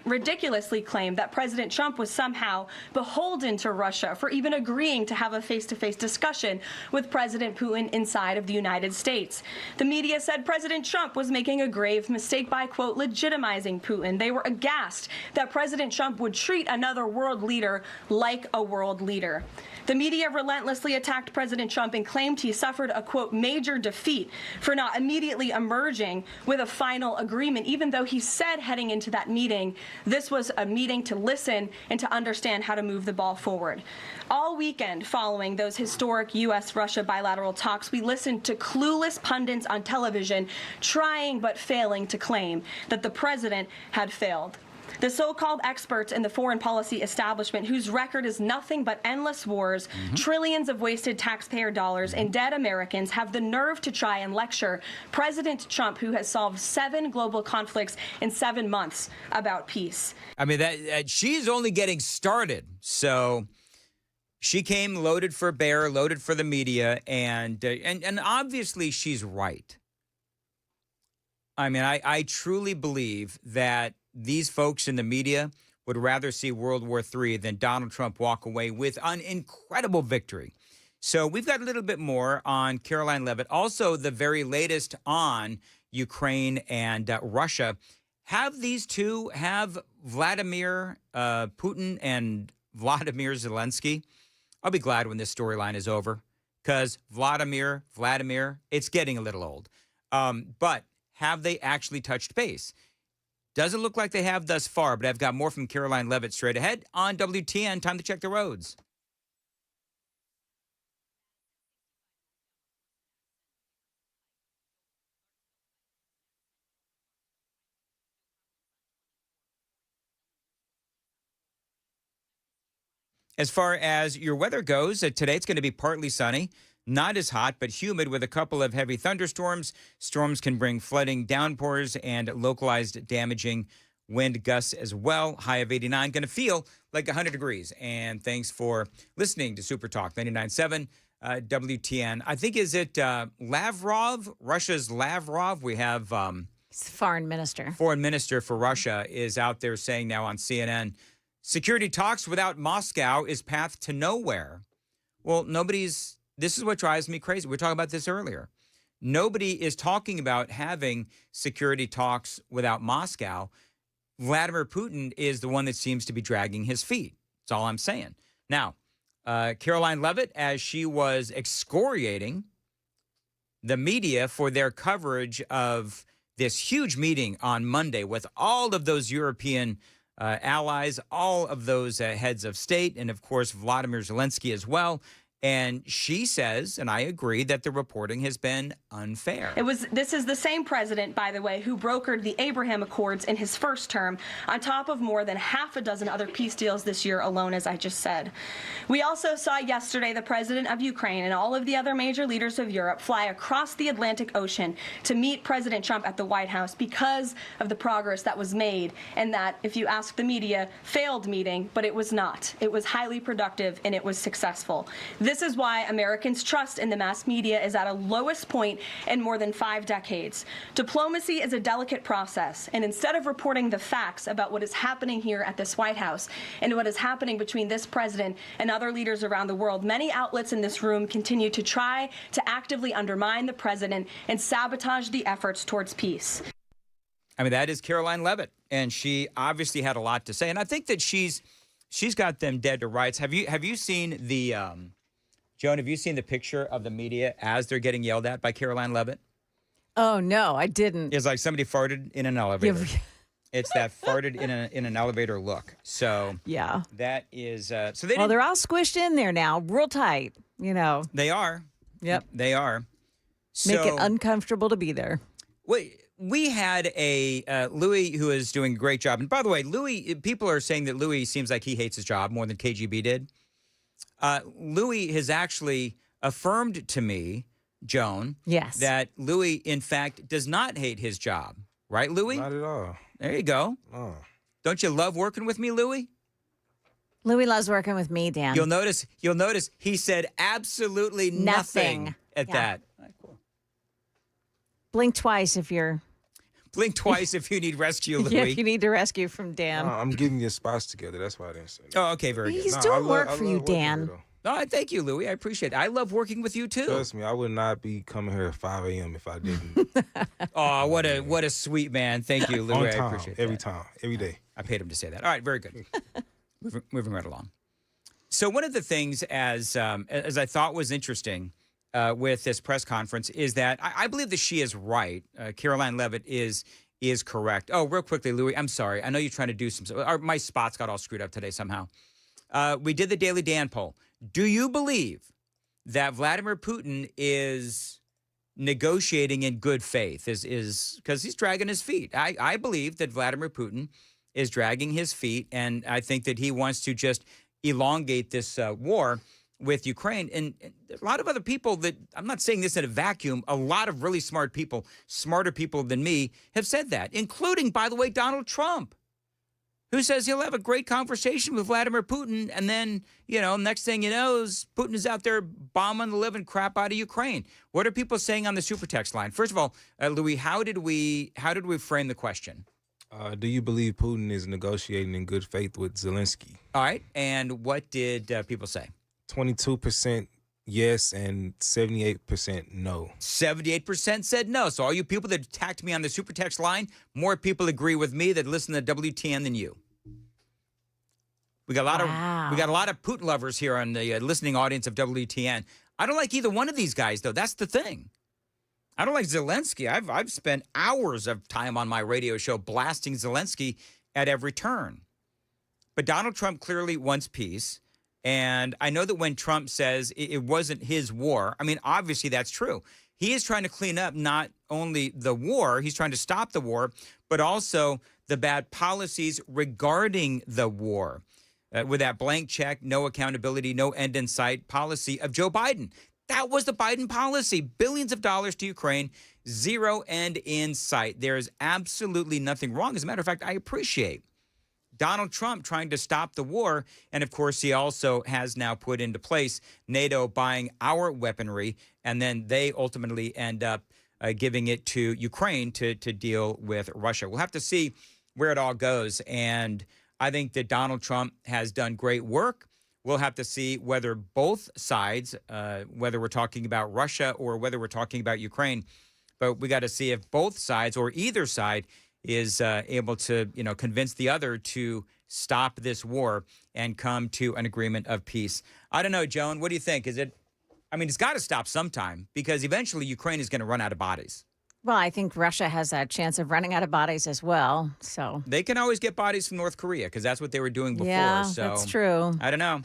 ridiculously claimed that President Trump was somehow beholden to Russia for even agreeing to have a face-to-face discussion with President Putin inside of the United States. The media said President Trump was making a grave mistake by, quote, legitimizing Putin. They were aghast that President Trump would treat another world leader like a world leader. The media relentlessly attacked President Trump and claimed he suffered a, quote, major defeat for not immediately emerging with a final agreement, even though he said heading into that meeting, this was a meeting to listen and to understand how to move the ball forward. All weekend following those historic U.S.-Russia bilateral talks, we listened to clueless pundits on television trying but failing to claim that the president had failed. The so-called experts in the foreign policy establishment, whose record is nothing but endless wars, trillions of wasted taxpayer dollars, and dead Americans, have the nerve to try and lecture President Trump, who has solved 7 global conflicts in 7 months, about peace. I mean, that she's only getting started. So she came loaded for bear, loaded for the media, and obviously she's right. I mean, I truly believe that these folks in the media would rather see World War III than Donald Trump walk away with an incredible victory. So we've got a little bit more on Caroline Leavitt. Also, the very latest on Ukraine and Russia. Have these two, have Vladimir Putin and Vladimir Zelensky? I'll be glad when this storyline is over because Vladimir, it's getting a little old. But have they actually touched base? Doesn't look like they have thus far, but I've got more from Caroline Leavitt straight ahead on WTN. Time to check the roads. As far as your weather goes, today it's going to be partly sunny. Not as hot, but humid with a couple of heavy thunderstorms. Storms can bring flooding, downpours, and localized damaging wind gusts as well. High of 89. Going to feel like 100 degrees. And thanks for listening to Super Talk 99.7 WTN. I think, is it Lavrov, Russia's Lavrov? We have He's the foreign minister. Foreign minister for Russia is out there saying now on CNN, security talks without Moscow is path to nowhere. Well, this is what drives me crazy. We were talking about this earlier. Nobody is talking about having security talks without Moscow. Vladimir Putin is the one that seems to be dragging his feet. That's all I'm saying. Now, Caroline Leavitt, as she was excoriating the media for their coverage of this huge meeting on Monday with all of those European allies, all of those heads of state, and of course, Vladimir Zelensky as well. And she says, and I agree, that the reporting has been unfair. This is the same president, by the way, who brokered the Abraham Accords in his first term, on top of more than half a dozen other peace deals this year alone, as I just said. We also saw yesterday the president of Ukraine and all of the other major leaders of Europe fly across the Atlantic Ocean to meet President Trump at the White House because of the progress that was made, and that, if you ask the media, failed meeting, but it was not. It was highly productive and it was successful. This is why Americans' trust in the mass media is at a lowest point in more than 5 decades. Diplomacy is a delicate process, and instead of reporting the facts about what is happening here at this White House and what is happening between this president and other leaders around the world, many outlets in this room continue to try to actively undermine the president and sabotage the efforts towards peace. I mean, that is Caroline Leavitt, and she obviously had a lot to say, and I think that she's got them dead to rights. Have you seen the Joan, have you seen the picture of the media as they're getting yelled at by Caroline Leavitt? Oh, no, I didn't. It's like somebody farted in an elevator. It's that farted in an elevator look. So yeah, that is. So they're all squished in there now, real tight. You know, they are. Yep, they are. Make it uncomfortable to be there. We had a Louis who is doing a great job. And by the way, Louis, people are saying that Louis seems like he hates his job more than KGB did. Louis has actually affirmed to me, Joan, yes, that Louis, in fact, does not hate his job. Right, Louis? Not at all. There you go. Oh. Don't you love working with me, Louis? Louis loves working with me, Dan. You'll notice he said absolutely nothing at that. All right, cool. Blink twice if you need rescue, Louis. Yeah, if you need to rescue from Dan. I'm getting your spots together. That's why I didn't say that. Oh, okay, very good. He's doing work for you, Dan. No, thank you, Louis. I appreciate it. I love working with you, too. Trust me, I would not be coming here at 5 a.m. if I didn't. Oh, what a sweet man. Thank you, Louis. On time, I appreciate it. Every time, every day. I paid him to say that. All right, very good. Moving right along. So one of the things, as I thought was interesting with this press conference, is that I believe that she is right. Caroline Leavitt is correct. Oh, real quickly, Louis, I'm sorry. I know you're trying to do my spots got all screwed up today somehow. We did the Daily Dan poll. Do you believe that Vladimir Putin is negotiating in good faith? Is because he's dragging his feet. I believe that Vladimir Putin is dragging his feet, and I think that he wants to just elongate this war with Ukraine. And a lot of other people that, I'm not saying this in a vacuum, a lot of really smart people, smarter people than me, have said that, including, by the way, Donald Trump, who says he'll have a great conversation with Vladimir Putin, and then, next thing you know, is Putin is out there bombing the living crap out of Ukraine. What are people saying on the super text line? First of all, Louis, how did we frame the question? Do you believe Putin is negotiating in good faith with Zelensky? All right, and what did people say? 22% yes and 78% no. 78% said no. So all you people that attacked me on the super text line, more people agree with me that listen to WTN than you. We got a lot of Putin lovers here on the listening audience of WTN. I don't like either one of these guys, though. That's the thing. I don't like Zelensky. I've spent hours of time on my radio show blasting Zelensky at every turn. But Donald Trump clearly wants peace. And I know that when Trump says it wasn't his war, I mean, obviously that's true. He is trying to clean up not only the war, he's trying to stop the war, but also the bad policies regarding the war. With that blank check, no accountability, no end in sight policy of Joe Biden. That was the Biden policy. Billions of dollars to Ukraine, zero end in sight. There is absolutely nothing wrong. As a matter of fact, I appreciate Donald Trump trying to stop the war. And of course, he also has now put into place NATO buying our weaponry, and then they ultimately end up giving it to Ukraine to deal with Russia. We'll have to see where it all goes. And I think that Donald Trump has done great work. We'll have to see whether both sides, whether we're talking about Russia or whether we're talking about Ukraine, but we got to see if both sides or either side is able to, convince the other to stop this war and come to an agreement of peace. I don't know, Joan, what do you think? It's got to stop sometime because eventually Ukraine is going to run out of bodies. Well, I think Russia has a chance of running out of bodies as well. So they can always get bodies from North Korea because that's what they were doing before. Yeah, so that's true. I don't know.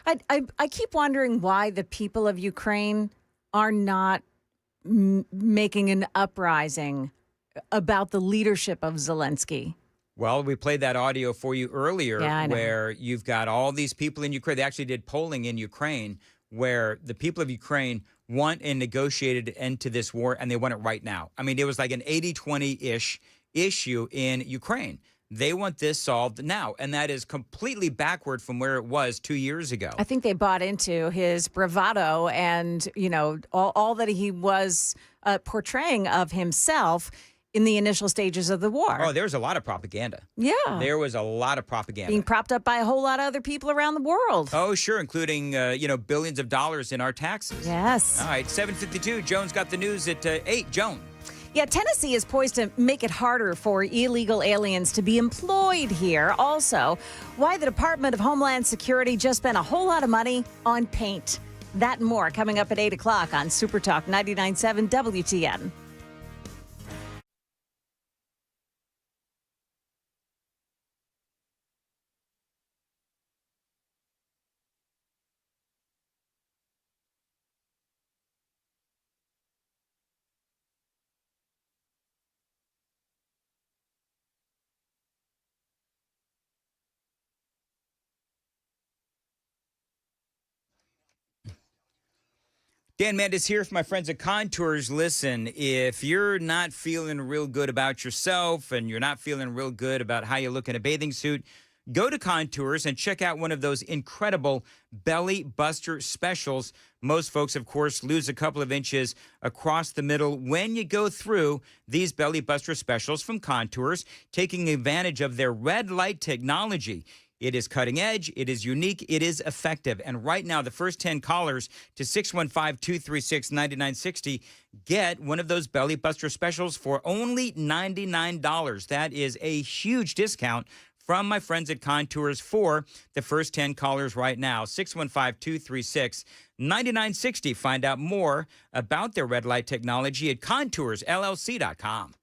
I keep wondering why the people of Ukraine are not making an uprising about the leadership of Zelensky. Well, we played that audio for you earlier where you've got all these people in Ukraine. They actually did polling in Ukraine where the people of Ukraine want a negotiated end to this war, and they want it right now. I mean, it was like an 80-20-ish issue in Ukraine. They want this solved now, and that is completely backward from where it was 2 years ago. I think they bought into his bravado and, all that he was portraying of himself in the initial stages of the war. Oh, there was a lot of propaganda. Yeah. There was a lot of propaganda. Being propped up by a whole lot of other people around the world. Oh, sure, including, billions of dollars in our taxes. Yes. All right, 7:52. Joan's got the news at 8. Joan. Yeah, Tennessee is poised to make it harder for illegal aliens to be employed here. Also, why the Department of Homeland Security just spent a whole lot of money on paint. That and more coming up at 8 o'clock on Super Talk 99.7 WTN. Dan Mandis here for my friends at Contours. Listen, if you're not feeling real good about yourself and you're not feeling real good about how you look in a bathing suit, go to Contours and check out one of those incredible belly buster specials. Most folks, of course, lose a couple of inches across the middle when you go through these belly buster specials from Contours, taking advantage of their red light technology. It is cutting edge, it is unique, it is effective. And right now, the first 10 callers to 615-236-9960 get one of those belly buster specials for only $99. That is a huge discount from my friends at Contours for the first 10 callers right now. 615-236-9960. Find out more about their red light technology at ContoursLLC.com.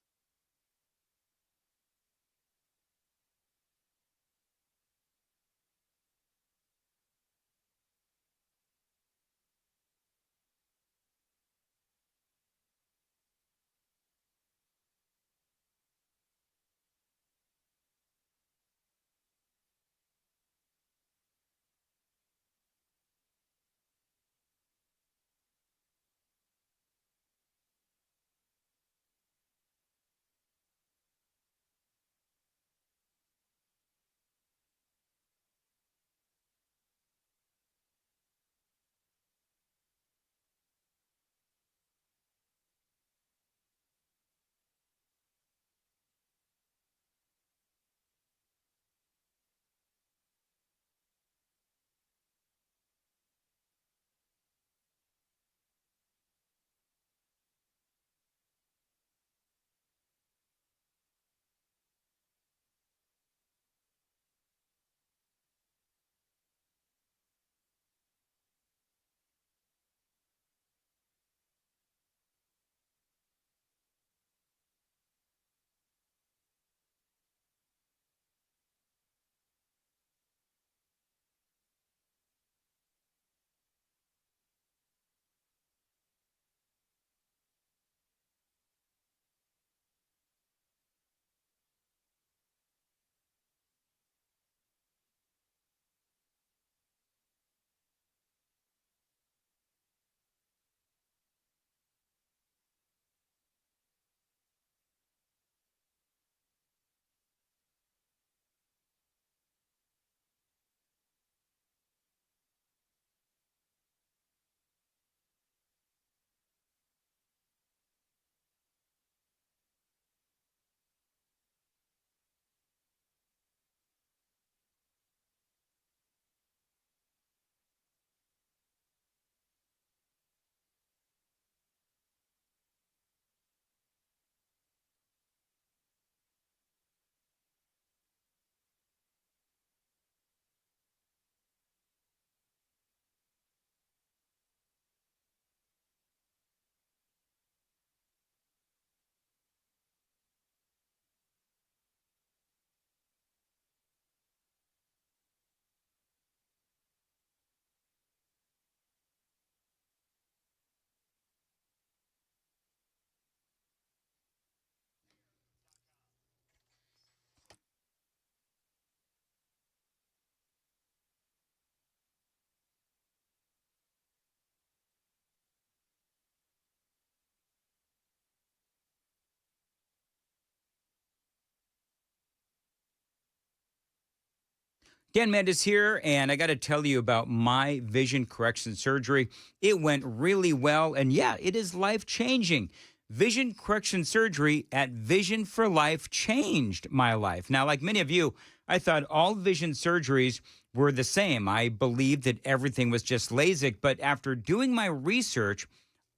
Dan Mandis here, and I got to tell you about my vision correction surgery. It went really well, and yeah, it is life-changing. Vision correction surgery at Vision for Life changed my life. Now, like many of you, I thought all vision surgeries were the same. I believed that everything was just LASIK, but after doing my research,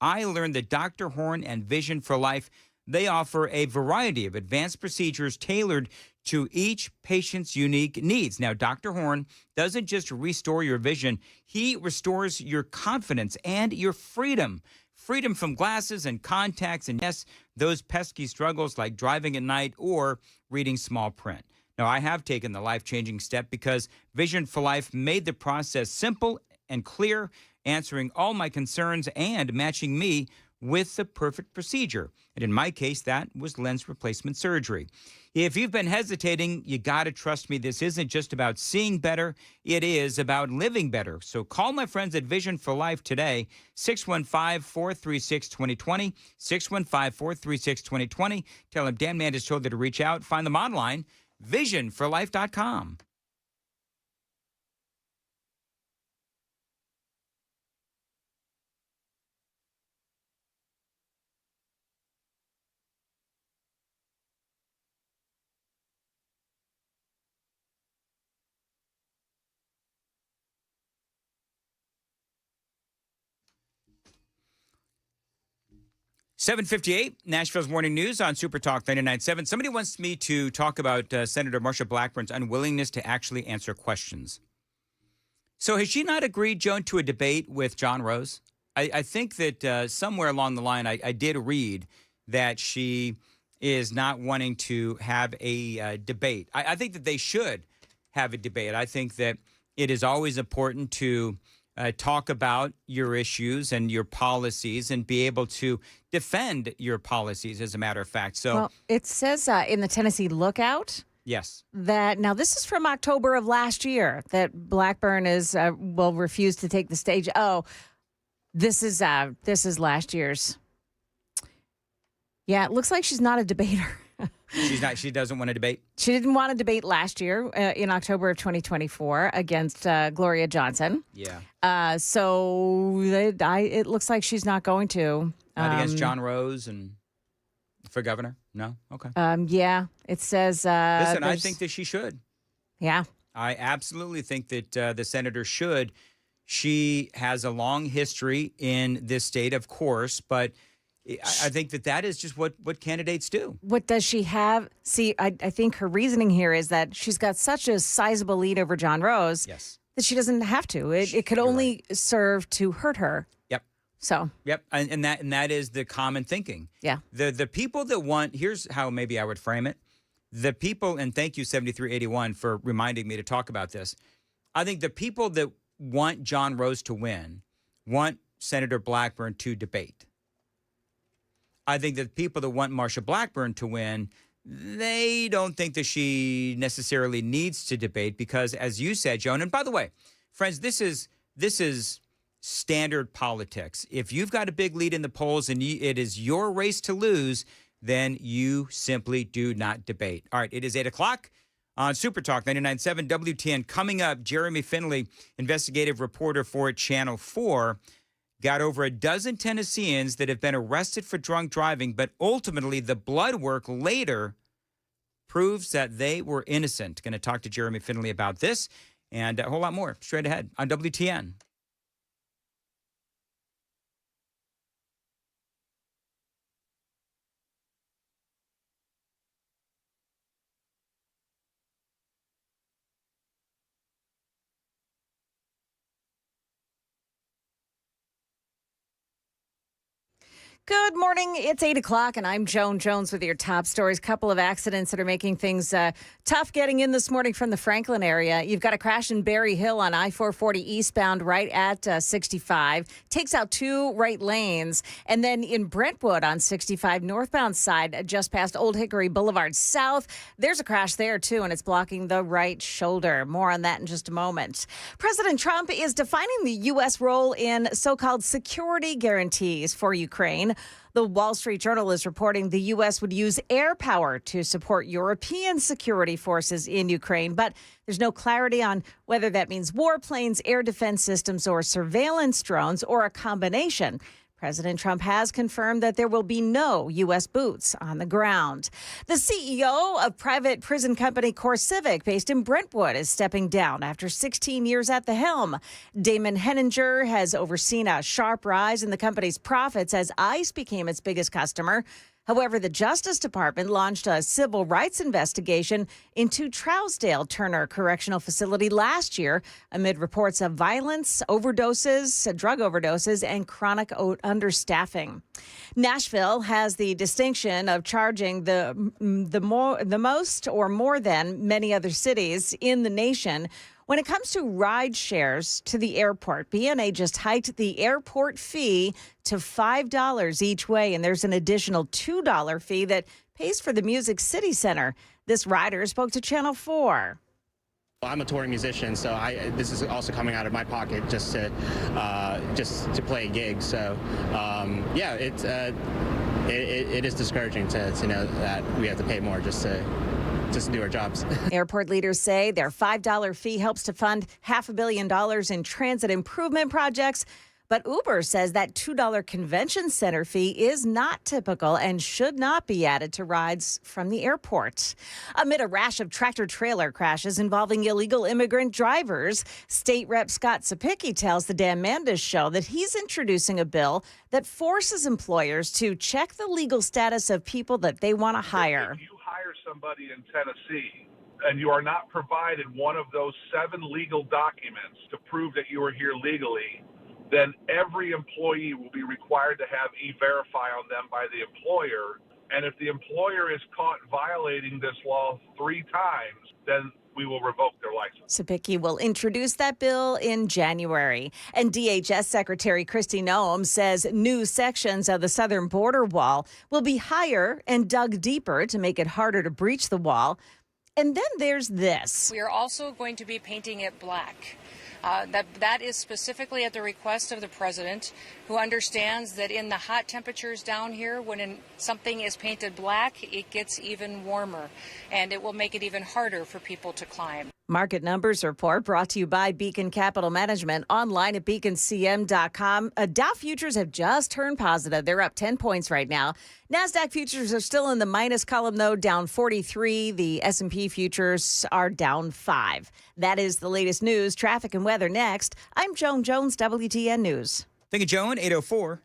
I learned that Dr. Horn and Vision for Life, they offer a variety of advanced procedures tailored to each patient's unique needs. Now, Dr. Horn doesn't just restore your vision, he restores your confidence and your freedom. Freedom from glasses and contacts and, yes, those pesky struggles like driving at night or reading small print. Now, I have taken the life-changing step because Vision for Life made the process simple and clear, answering all my concerns and matching me with the perfect procedure. And in my case, that was lens replacement surgery. If you've been hesitating, you got to trust me. This isn't just about seeing better. It is about living better. So call my friends at Vision for Life today, 615-436-2020, 615-436-2020. Tell them Dan Mandis told you to reach out. Find them online, visionforlife.com. $7:58, Nashville's Morning News on Super Talk 99.7. Somebody wants me to talk about Senator Marsha Blackburn's unwillingness to actually answer questions. So has she not agreed, Joan, to a debate with John Rose? I think that somewhere along the line, I did read that she is not wanting to have a debate. I think that they should have a debate. I think that it is always important to talk about your issues and your policies and be able to defend your policies, as a matter of fact. So, well, it says in the Tennessee Lookout yes, that now this is from October of last year that Blackburn will refuse to take the stage. Oh, this is last year's. Yeah, it looks like she's not a debater. She's not. She doesn't want to debate. She didn't want to debate last year in October of 2024 against Gloria Johnson. Yeah. So it looks like she's not going to. Not against John Rose and for governor? No? Okay. Yeah, it says. Listen, I think that she should. Yeah. I absolutely think that the senator should. She has a long history in this state, of course, but I think that is just what candidates do. What does she have? See, I think her reasoning here is that she's got such a sizable lead over John Rose that she doesn't have to. It could only serve to hurt her. Yep. So. Yep, and that is the common thinking. Yeah. The people that want, here's how maybe I would frame it. The people, and thank you 7381 for reminding me to talk about this. I think the people that want John Rose to win want Senator Blackburn to debate. I think that people that want Marsha Blackburn to win, they don't think that she necessarily needs to debate because, as you said, Joan, and by the way, friends, this is standard politics. If you've got a big lead in the polls and it is your race to lose, then you simply do not debate. All right, it is 8 o'clock on Super Talk 99.7 WTN. Coming up, Jeremy Finley, investigative reporter for Channel 4, got over a dozen Tennesseans that have been arrested for drunk driving, but ultimately the blood work later proves that they were innocent. Going to talk to Jeremy Finley about this and a whole lot more straight ahead on WTN. Good morning. It's 8 o'clock, and I'm Joan Jones with your top stories. Couple of accidents that are making things tough getting in this morning from the Franklin area. You've got a crash in Berry Hill on I-440 eastbound right at 65. Takes out two right lanes. And then in Brentwood on 65 northbound side, just past Old Hickory Boulevard South, there's a crash there, too, and it's blocking the right shoulder. More on that in just a moment. President Trump is defining the U.S. role in so-called security guarantees for Ukraine. The Wall Street Journal is reporting the U.S. would use air power to support European security forces in Ukraine, but there's no clarity on whether that means warplanes, air defense systems, or surveillance drones, or a combination. President Trump has confirmed that there will be no U.S. boots on the ground. The CEO of private prison company CoreCivic, based in Brentwood, is stepping down after 16 years at the helm. Damon Henninger has overseen a sharp rise in the company's profits as ICE became its biggest customer. However, the Justice Department launched a civil rights investigation into Trousdale Turner Correctional Facility last year amid reports of violence, overdoses, drug overdoses, and chronic understaffing. Nashville has the distinction of charging the most or more than many other cities in the nation. When it comes to ride shares to the airport, BNA just hiked the airport fee to $5 each way, and there's an additional $2 fee that pays for the Music City Center. This rider spoke to Channel 4. I'm a touring musician, so this is also coming out of my pocket just to play a gig. So yeah, it is discouraging to know that we have to pay more just to do our jobs. Airport leaders say their $5 fee helps to fund $500 million in transit improvement projects. But Uber says that $2 convention center fee is not typical and should not be added to rides from the airport. Amid a rash of tractor-trailer crashes involving illegal immigrant drivers, State Rep Scott Sapicki tells the Dan Mandis show that he's introducing a bill that forces employers to check the legal status of people that they want to hire. If you hire somebody in Tennessee and you are not provided one of those 7 legal documents to prove that you are here legally, then every employee will be required to have E-Verify on them by the employer. And if the employer is caught violating this law 3 times, then we will revoke their license. Sapicki will introduce that bill in January. And DHS Secretary Kristi Noem says new sections of the southern border wall will be higher and dug deeper to make it harder to breach the wall. And then there's this. We are also going to be painting it black. That is specifically at the request of the president, who understands that in the hot temperatures down here, when something is painted black, it gets even warmer, and it will make it even harder for people to climb. Market Numbers Report brought to you by Beacon Capital Management, online at beaconcm.com. Dow futures have just turned positive. They're up 10 points right now. NASDAQ futures are still in the minus column, though, down 43. The S&P futures are down 5. That is the latest news, traffic, and weather next. I'm Joan Jones, WTN News. Thank you, Joan. 8:04.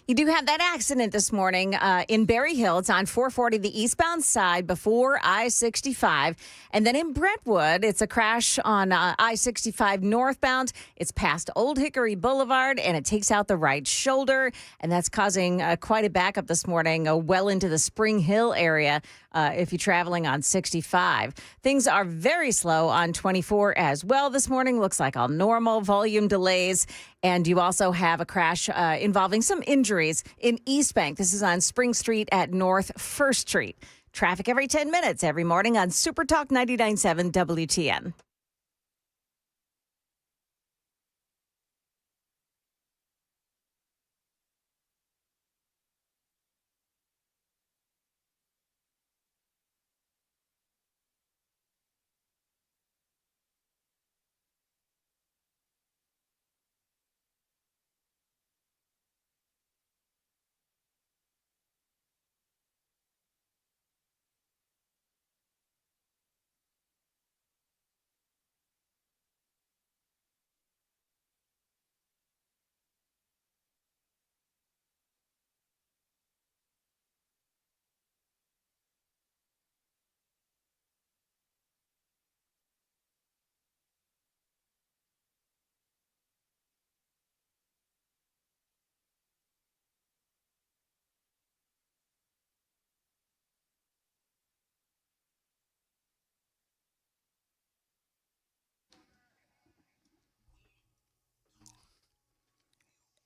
You do have that accident this morning in Berry Hill. It's on 440, the eastbound side before I-65. And then in Brentwood, it's a crash on I-65 northbound. It's past Old Hickory Boulevard, and it takes out the right shoulder. And that's causing quite a backup this morning, well into the Spring Hill area if you're traveling on 65. Things are very slow on 24 as well this morning. Looks like all normal volume delays. And you also have a crash involving some injuries in East Bank. This is on Spring Street at North 1st Street. Traffic every 10 minutes every morning on Super Talk 99.7 WTN.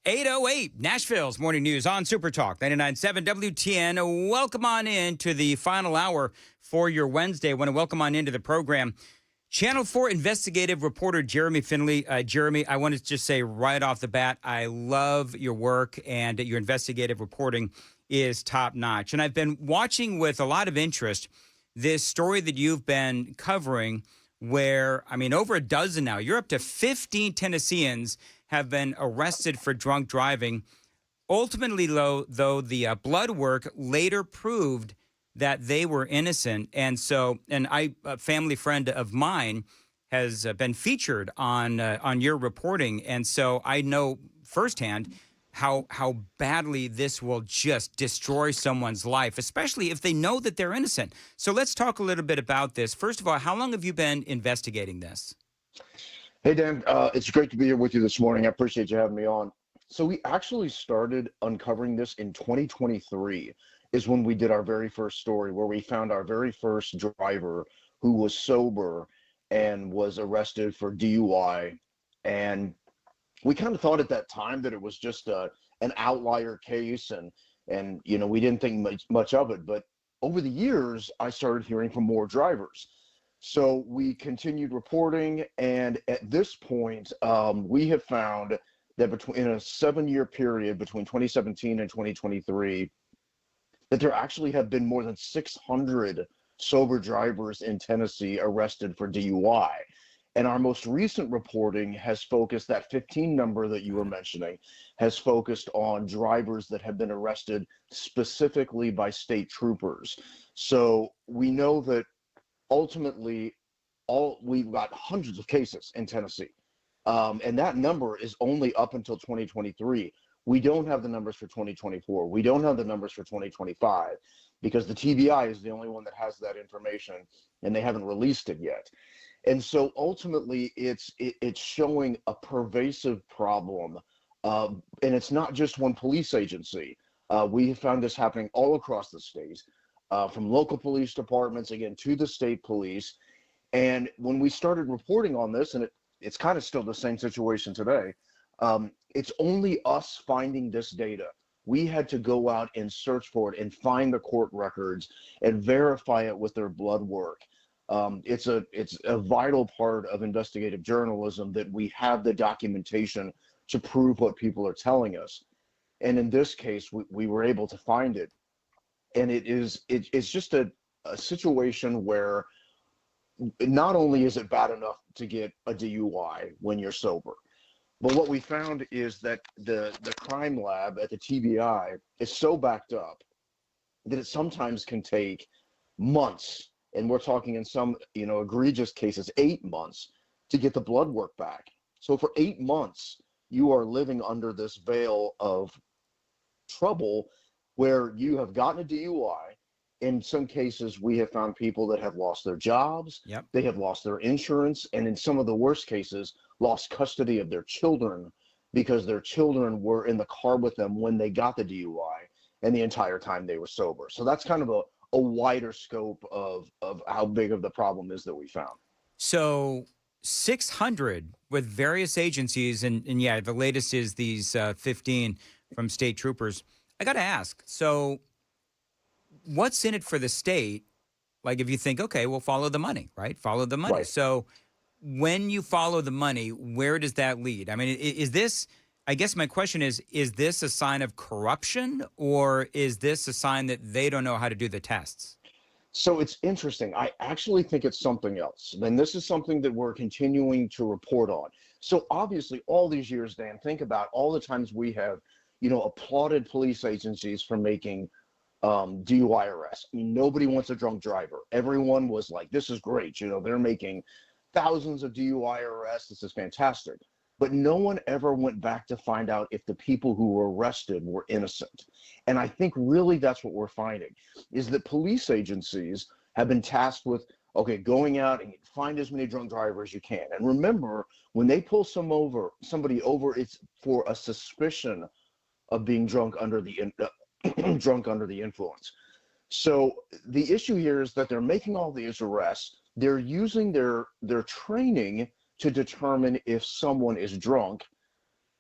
.808 Nashville's Morning News on Super Talk 99.7 WTN. Welcome on in to the final hour for your Wednesday. I want to welcome on into the program Channel 4 investigative reporter Jeremy Finley. Jeremy, I want to just say right off the bat, I love your work and your investigative reporting is top notch. And I've been watching with a lot of interest this story that you've been covering where, I mean, over a dozen now, you're up to 15 Tennesseans have been arrested for drunk driving. Ultimately, though, the blood work later proved that they were innocent. And so, a family friend of mine has been featured on your reporting. And so I know firsthand how badly this will just destroy someone's life, especially if they know that they're innocent. So let's talk a little bit about this. First of all, how long have you been investigating this? Hey, Dan, it's great to be here with you this morning. I appreciate you having me on. So we actually started uncovering this in 2023 is when we did our very first story where we found our very first driver who was sober and was arrested for DUI. And we kind of thought at that time that it was just an outlier case and you know, we didn't think much of it. But over the years, I started hearing from more drivers. So we continued reporting, and at this point, we have found that in a 7-year period between 2017 and 2023, that there actually have been more than 600 sober drivers in Tennessee arrested for DUI. And our most recent reporting has focused, that 15 number that you were mentioning, has focused on drivers that have been arrested specifically by state troopers. So we know that ultimately, we've got hundreds of cases in Tennessee, and that number is only up until 2023. We don't have the numbers for 2024. We don't have the numbers for 2025 because the TBI is the only one that has that information, and they haven't released it yet. And so ultimately, it's showing a pervasive problem, and it's not just one police agency. We have found this happening all across the state. From local police departments, again, to the state police. And when we started reporting on this, and it's kind of still the same situation today, it's only us finding this data. We had to go out and search for it and find the court records and verify it with their blood work. It's a vital part of investigative journalism that we have the documentation to prove what people are telling us. And in this case, we were able to find it. And it's just a situation where not only is it bad enough to get a DUI when you're sober, but what we found is that the crime lab at the TBI is so backed up that it sometimes can take months, and we're talking in some egregious cases 8 months to get the blood work back. So for 8 months, you are living under this veil of trouble where you have gotten a DUI. In some cases, we have found people that have lost their jobs, they have lost their insurance, and in some of the worst cases, lost custody of their children because their children were in the car with them when they got the DUI and the entire time they were sober. So that's kind of a wider scope of how big of the problem is that we found. So 600 with various agencies, and yeah, the latest is these 15 from state troopers. I got to ask, so what's in it for the state? Like if you think, okay, we'll follow the money, right? Follow the money. Right. So when you follow the money, where does that lead? I mean, is this, I guess my question is this a sign of corruption, or is this a sign that they don't know how to do the tests? So it's interesting. I actually think it's something else. And this is something that we're continuing to report on. So obviously all these years, Dan, think about all the times we have, applauded police agencies for making DUI arrests. I mean, nobody wants a drunk driver. Everyone was like, this is great. They're making thousands of DUI arrests. This is fantastic. But no one ever went back to find out if the people who were arrested were innocent. And I think really that's what we're finding, is that police agencies have been tasked with, okay, going out and find as many drunk drivers as you can. And remember, when they pull somebody over, it's for a suspicion of being drunk under the influence. So the issue here is that they're making all these arrests. They're using their training to determine if someone is drunk,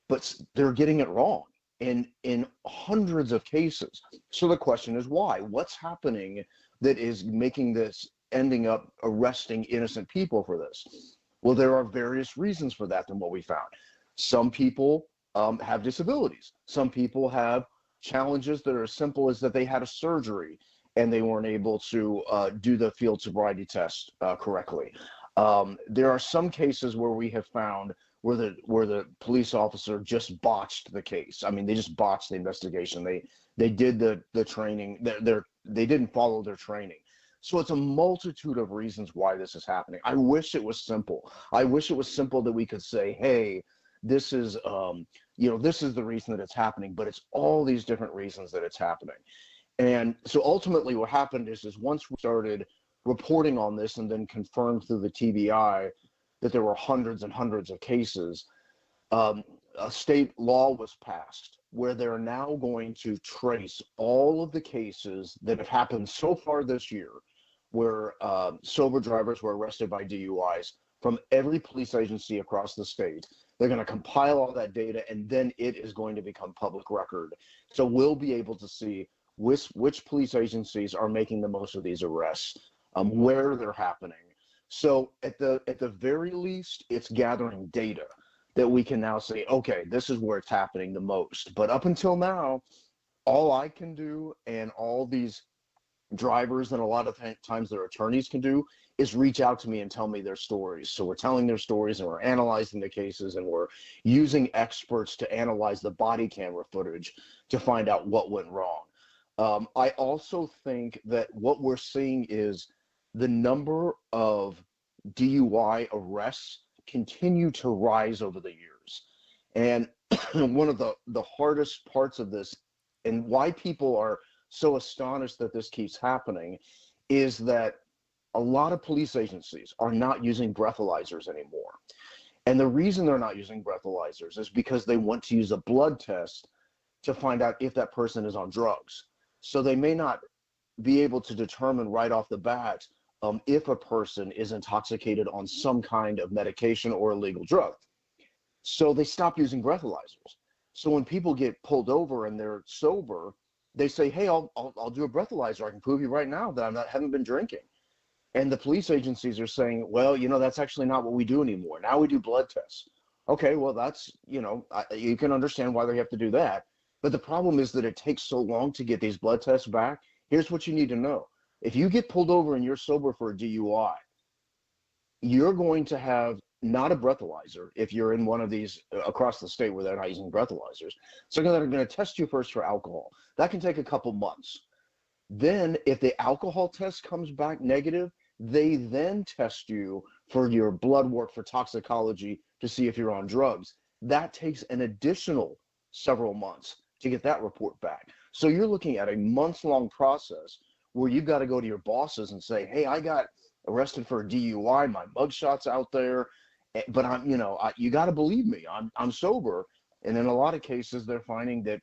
but they're getting it wrong in hundreds of cases. So the question is why? What's happening that is making this ending up arresting innocent people for this? Well, there are various reasons for that than what we found. Some people have disabilities. Some people have challenges that are as simple as that they had a surgery and they weren't able to do the field sobriety test correctly. There are some cases where we have found where the police officer just botched the case. I mean, they just botched the investigation. They did the training. They didn't follow their training. So it's a multitude of reasons why this is happening. I wish it was simple. I wish it was simple that we could say, hey, this is this is the reason that it's happening. But it's all these different reasons that it's happening. And so ultimately, what happened is once we started reporting on this and then confirmed through the TBI that there were hundreds and hundreds of cases, a state law was passed where they're now going to trace all of the cases that have happened so far this year where sober drivers were arrested by DUIs from every police agency across the state. They're going to compile all that data, and then it is going to become public record. So we'll be able to see which police agencies are making the most of these arrests, where they're happening. So at the very least, it's gathering data that we can now say, okay, this is where it's happening the most. But up until now, all I can do and all these drivers and a lot of times their attorneys can do is reach out to me and tell me their stories. So we're telling their stories and we're analyzing the cases and we're using experts to analyze the body camera footage to find out what went wrong. I also think that what we're seeing is the number of DUI arrests continue to rise over the years. And one of the hardest parts of this and why people are so astonished that this keeps happening is that a lot of police agencies are not using breathalyzers anymore. And the reason they're not using breathalyzers is because they want to use a blood test to find out if that person is on drugs. So they may not be able to determine right off the bat if a person is intoxicated on some kind of medication or illegal drug. So they stop using breathalyzers. So when people get pulled over and they're sober, they say, hey, I'll do a breathalyzer. I can prove you right now that haven't been drinking. And the police agencies are saying, well, that's actually not what we do anymore. Now we do blood tests. Okay, well, that's, you can understand why they have to do that. But the problem is that it takes so long to get these blood tests back. Here's what you need to know. If you get pulled over and you're sober for a DUI, you're going to have not a breathalyzer if you're in one of these across the state where they're not using breathalyzers. So they're going to test you first for alcohol. That can take a couple months. Then if the alcohol test comes back negative, they then test you for your blood work for toxicology to see if you're on drugs. That takes an additional several months. to get that report back. So you're looking at a months-long process where you've got to go to your bosses and say, hey, I got arrested for a DUI, my mugshot's out there, but I'm, you got to believe me, I'm sober. And in a lot of cases, they're finding that,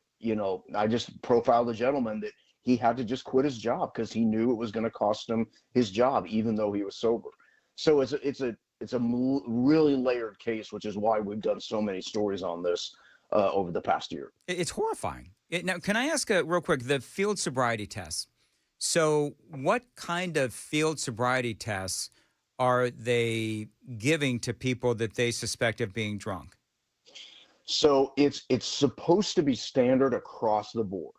I just profiled a gentleman that he had to just quit his job because he knew it was going to cost him his job, even though he was sober. So it's a really layered case, which is why we've done so many stories on this over the past year. It's horrifying. Now, can I ask real quick, the field sobriety tests? So what kind of field sobriety tests are they giving to people that they suspect of being drunk? So it's supposed to be standard across the board.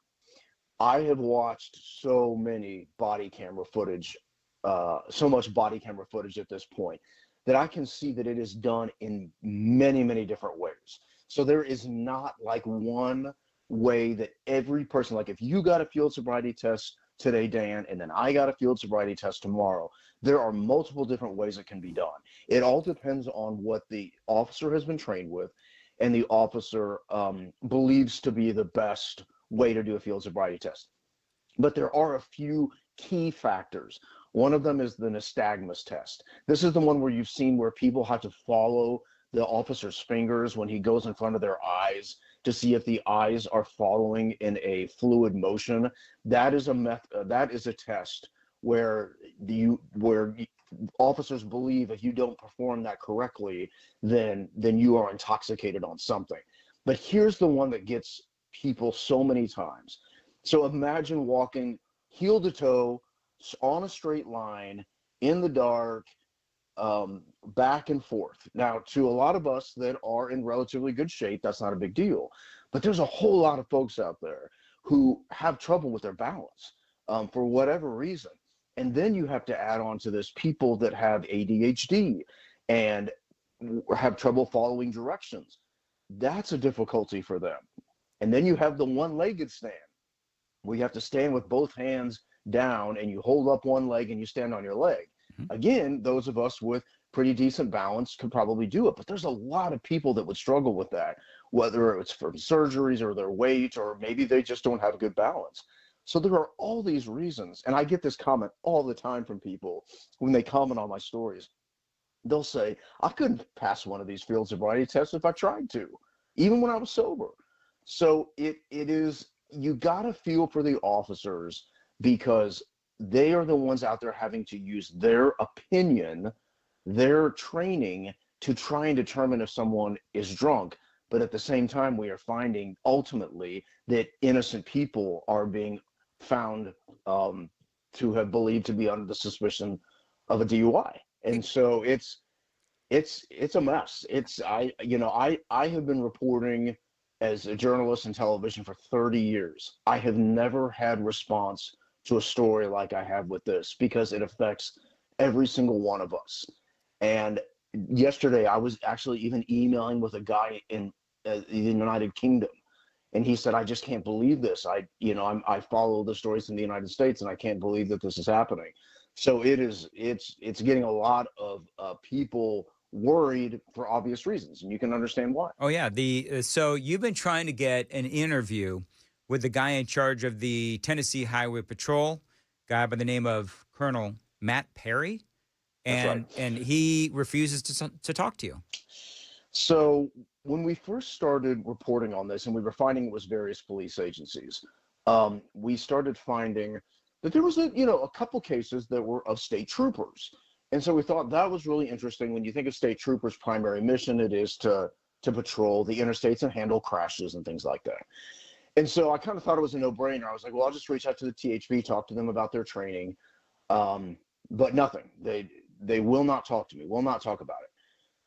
I have watched so many body camera footage, so much body camera footage at this point, that I can see that it is done in many, many different ways. So there is not like one way that every person, like if you got a field sobriety test today, Dan, and then I got a field sobriety test tomorrow, there are multiple different ways it can be done. It all depends on what the officer has been trained with and the officer believes to be the best way to do a field sobriety test. But there are a few key factors. One of them is the nystagmus test. This is the one where you've seen where people have to follow the officer's fingers when he goes in front of their eyes to see if the eyes are following in a fluid motion. That is a test where officers believe if you don't perform that correctly, then you are intoxicated on something. But here's the one that gets people so many times. So imagine walking heel to toe on a straight line in the dark, back and forth. Now, to a lot of us that are in relatively good shape, that's not a big deal. But there's a whole lot of folks out there who have trouble with their balance for whatever reason. And then you have to add on to this people that have ADHD and have trouble following directions. That's a difficulty for them. And then you have the one-legged stand, where you have to stand with both hands down and you hold up one leg and you stand on your leg. Again, those of us with pretty decent balance could probably do it, but there's a lot of people that would struggle with that, whether it's from surgeries or their weight, or maybe they just don't have good balance. So there are all these reasons, and I get this comment all the time from people when they comment on my stories. They'll say, I couldn't pass one of these field sobriety tests if I tried to, even when I was sober. So it is, you got to feel for the officers, because they are the ones out there having to use their opinion, their training to try and determine if someone is drunk. But at the same time, we are finding ultimately that innocent people are being found to have believed to be under the suspicion of a DUI. And so it's a mess. I have been reporting as a journalist in television for 30 years. I have never had response to a story like I have with this, because it affects every single one of us. And yesterday I was actually even emailing with a guy in the United Kingdom, and he said, I just can't believe this. I follow the stories in the United States, and I can't believe that this is happening. So it's getting a lot of people worried for obvious reasons, and you can understand why. Oh yeah, so you've been trying to get an interview with the guy in charge of the Tennessee Highway Patrol, guy by the name of Colonel Matt Perry, and he refuses to talk to you. So when we first started reporting on this, and we were finding it was various police agencies, we started finding that there was a couple cases that were of state troopers. And so we thought that was really interesting. When you think of state troopers' primary mission, it is to patrol the interstates and handle crashes and things like that. And so I kind of thought it was a no-brainer. I was like, well, I'll just reach out to the THB, talk to them about their training. But nothing. They will not talk to me, will not talk about it.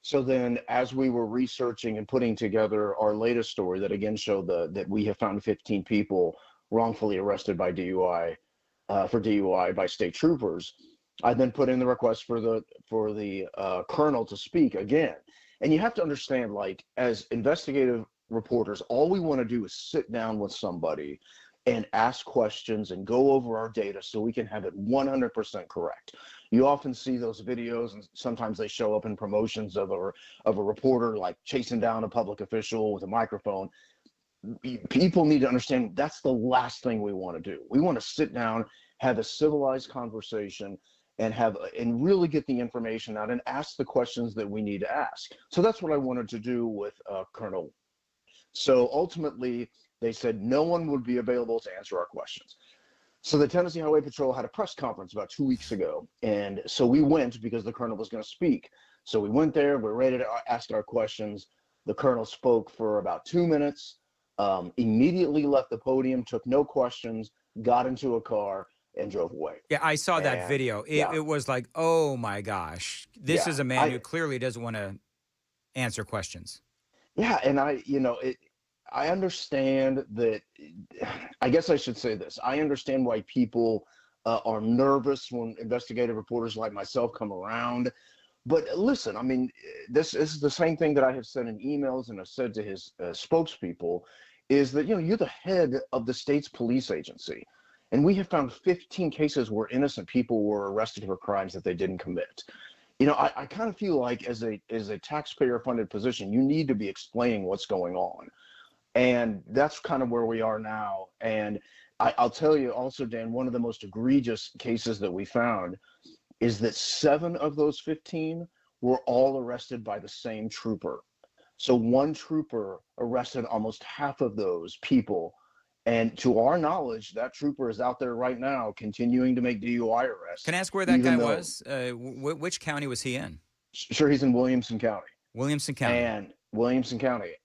So then as we were researching and putting together our latest story that again showed that we have found 15 people wrongfully arrested by DUI, for DUI by state troopers, I then put in the request for the colonel to speak again. And you have to understand, like, as investigative reporters, all we want to do is sit down with somebody and ask questions and go over our data so we can have it 100% correct. You often see those videos, and sometimes they show up in promotions of a reporter like chasing down a public official with a microphone. people need to understand that's the last thing we want to do. We want to sit down, have a civilized conversation, and really get the information out and ask the questions that we need to ask. So that's what I wanted to do with Colonel. So ultimately, they said no one would be available to answer our questions. So the Tennessee Highway Patrol had a press conference about 2 weeks ago. And so we went because the colonel was going to speak. So we went there, we're ready to ask our questions. The colonel spoke for about 2 minutes, immediately left the podium, took no questions, got into a car, and drove away. Yeah, I saw that video. It was like, oh my gosh, this is a man who clearly doesn't want to answer questions. Yeah, and I understand that. I guess I should say this. I understand why people are nervous when investigative reporters like myself come around. But listen, I mean, this is the same thing that I have said in emails and have said to his spokespeople, is that, you're the head of the state's police agency. And we have found 15 cases where innocent people were arrested for crimes that they didn't commit. I kind of feel like as a taxpayer-funded position, you need to be explaining what's going on. And that's kind of where we are now. And I'll tell you also, Dan, one of the most egregious cases that we found is that 7 of those 15 were all arrested by the same trooper. So one trooper arrested almost half of those people. And to our knowledge, that trooper is out there right now continuing to make DUI arrests. Can I ask where that guy was? Which county was he in? Sure, he's in Williamson County. Williamson County.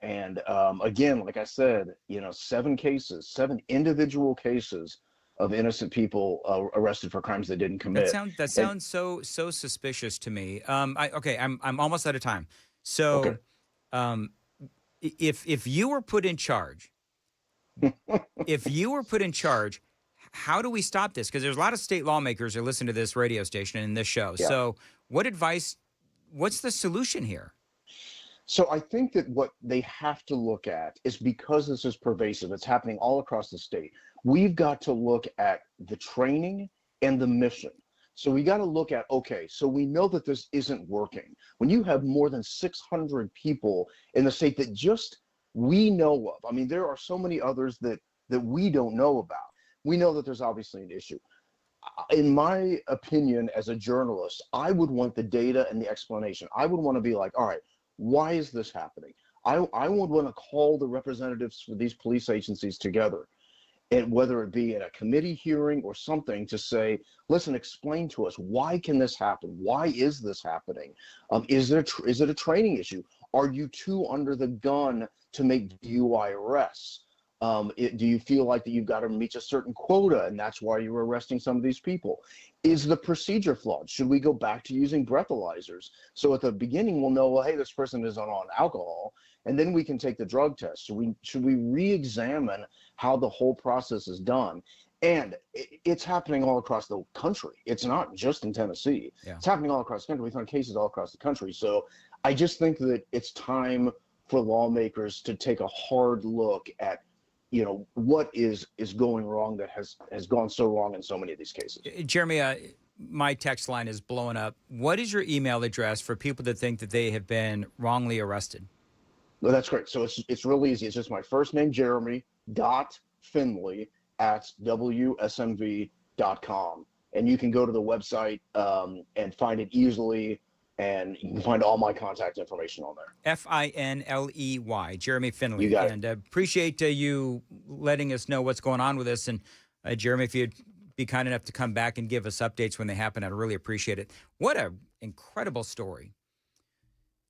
And again, like I said, 7 individual cases of innocent people arrested for crimes they didn't commit. That sounds so suspicious to me. I'm almost out of time. So, if you were put in charge, how do we stop this? Because there's a lot of state lawmakers who listen to this radio station and this show. Yeah. So, what's the solution here? So I think that what they have to look at is, because this is pervasive, it's happening all across the state, we've got to look at the training and the mission. So we got to look at, okay, so we know that this isn't working. When you have more than 600 people in the state that just we know of, I mean, there are so many others that we don't know about. We know that there's obviously an issue. In my opinion, as a journalist, I would want the data and the explanation. I would want to be like, all right, why is this happening? I would want to call the representatives for these police agencies together, and whether it be in a committee hearing or something, to say, listen, explain to us, why can this happen? Why is this happening? Is it a training issue? Are you too under the gun to make DUI arrests? Do you feel like that you've got to meet a certain quota and that's why you're arresting some of these people? Is the procedure flawed? Should we go back to using breathalyzers? So at the beginning, we'll know, well, hey, this person is on alcohol, and then we can take the drug test. So should we re-examine how the whole process is done? And it's happening all across the country. It's not just in Tennessee. Yeah. It's happening all across the country. We found cases all across the country. So I just think that it's time for lawmakers to take a hard look at what is going wrong that has gone so wrong in so many of these cases. Jeremy, my text line is blowing up. What is your email address for people that think that they have been wrongly arrested? Well, that's great. So it's really easy. It's just my first name, Jeremy.Finley@WSMV.com. And you can go to the website and find it easily. And you can find all my contact information on there. Finley, Jeremy Finley. You got it. And appreciate you letting us know what's going on with this. And Jeremy, if you'd be kind enough to come back and give us updates when they happen, I'd really appreciate it. What an incredible story.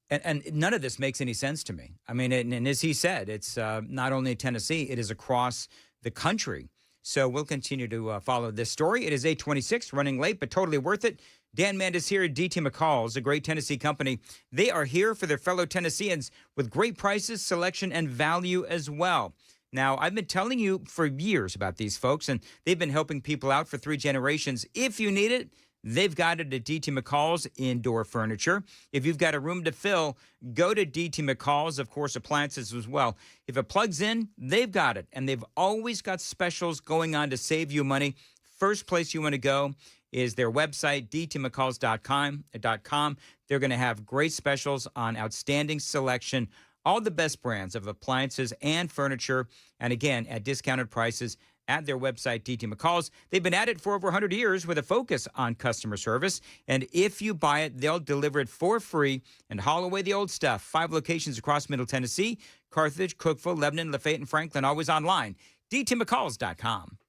And none of this makes any sense to me. I mean, and as he said, it's not only Tennessee, it is across the country. So we'll continue to follow this story. It is 8:26, running late, but totally worth it. Dan Mandis here at DT McCall's, a great Tennessee company. They are here for their fellow Tennesseans with great prices, selection, and value as well. Now, I've been telling you for years about these folks, and they've been helping people out for 3 generations. If you need it, they've got it at DT McCall's Indoor Furniture. If you've got a room to fill, go to DT McCall's, of course, appliances as well. If it plugs in, they've got it, and they've always got specials going on to save you money. First place you want to go is their website, dtmccalls.com. They're going to have great specials on outstanding selection All the best brands of appliances and furniture, and again, at discounted prices at their website, DT McCall's. They've been at it for over 100 years with a focus on customer service. And if you buy it, they'll deliver it for free and haul away the old stuff. 5 locations across Middle Tennessee, Carthage, Cookeville, Lebanon, Lafayette, and Franklin. Always online, dtmccalls.com.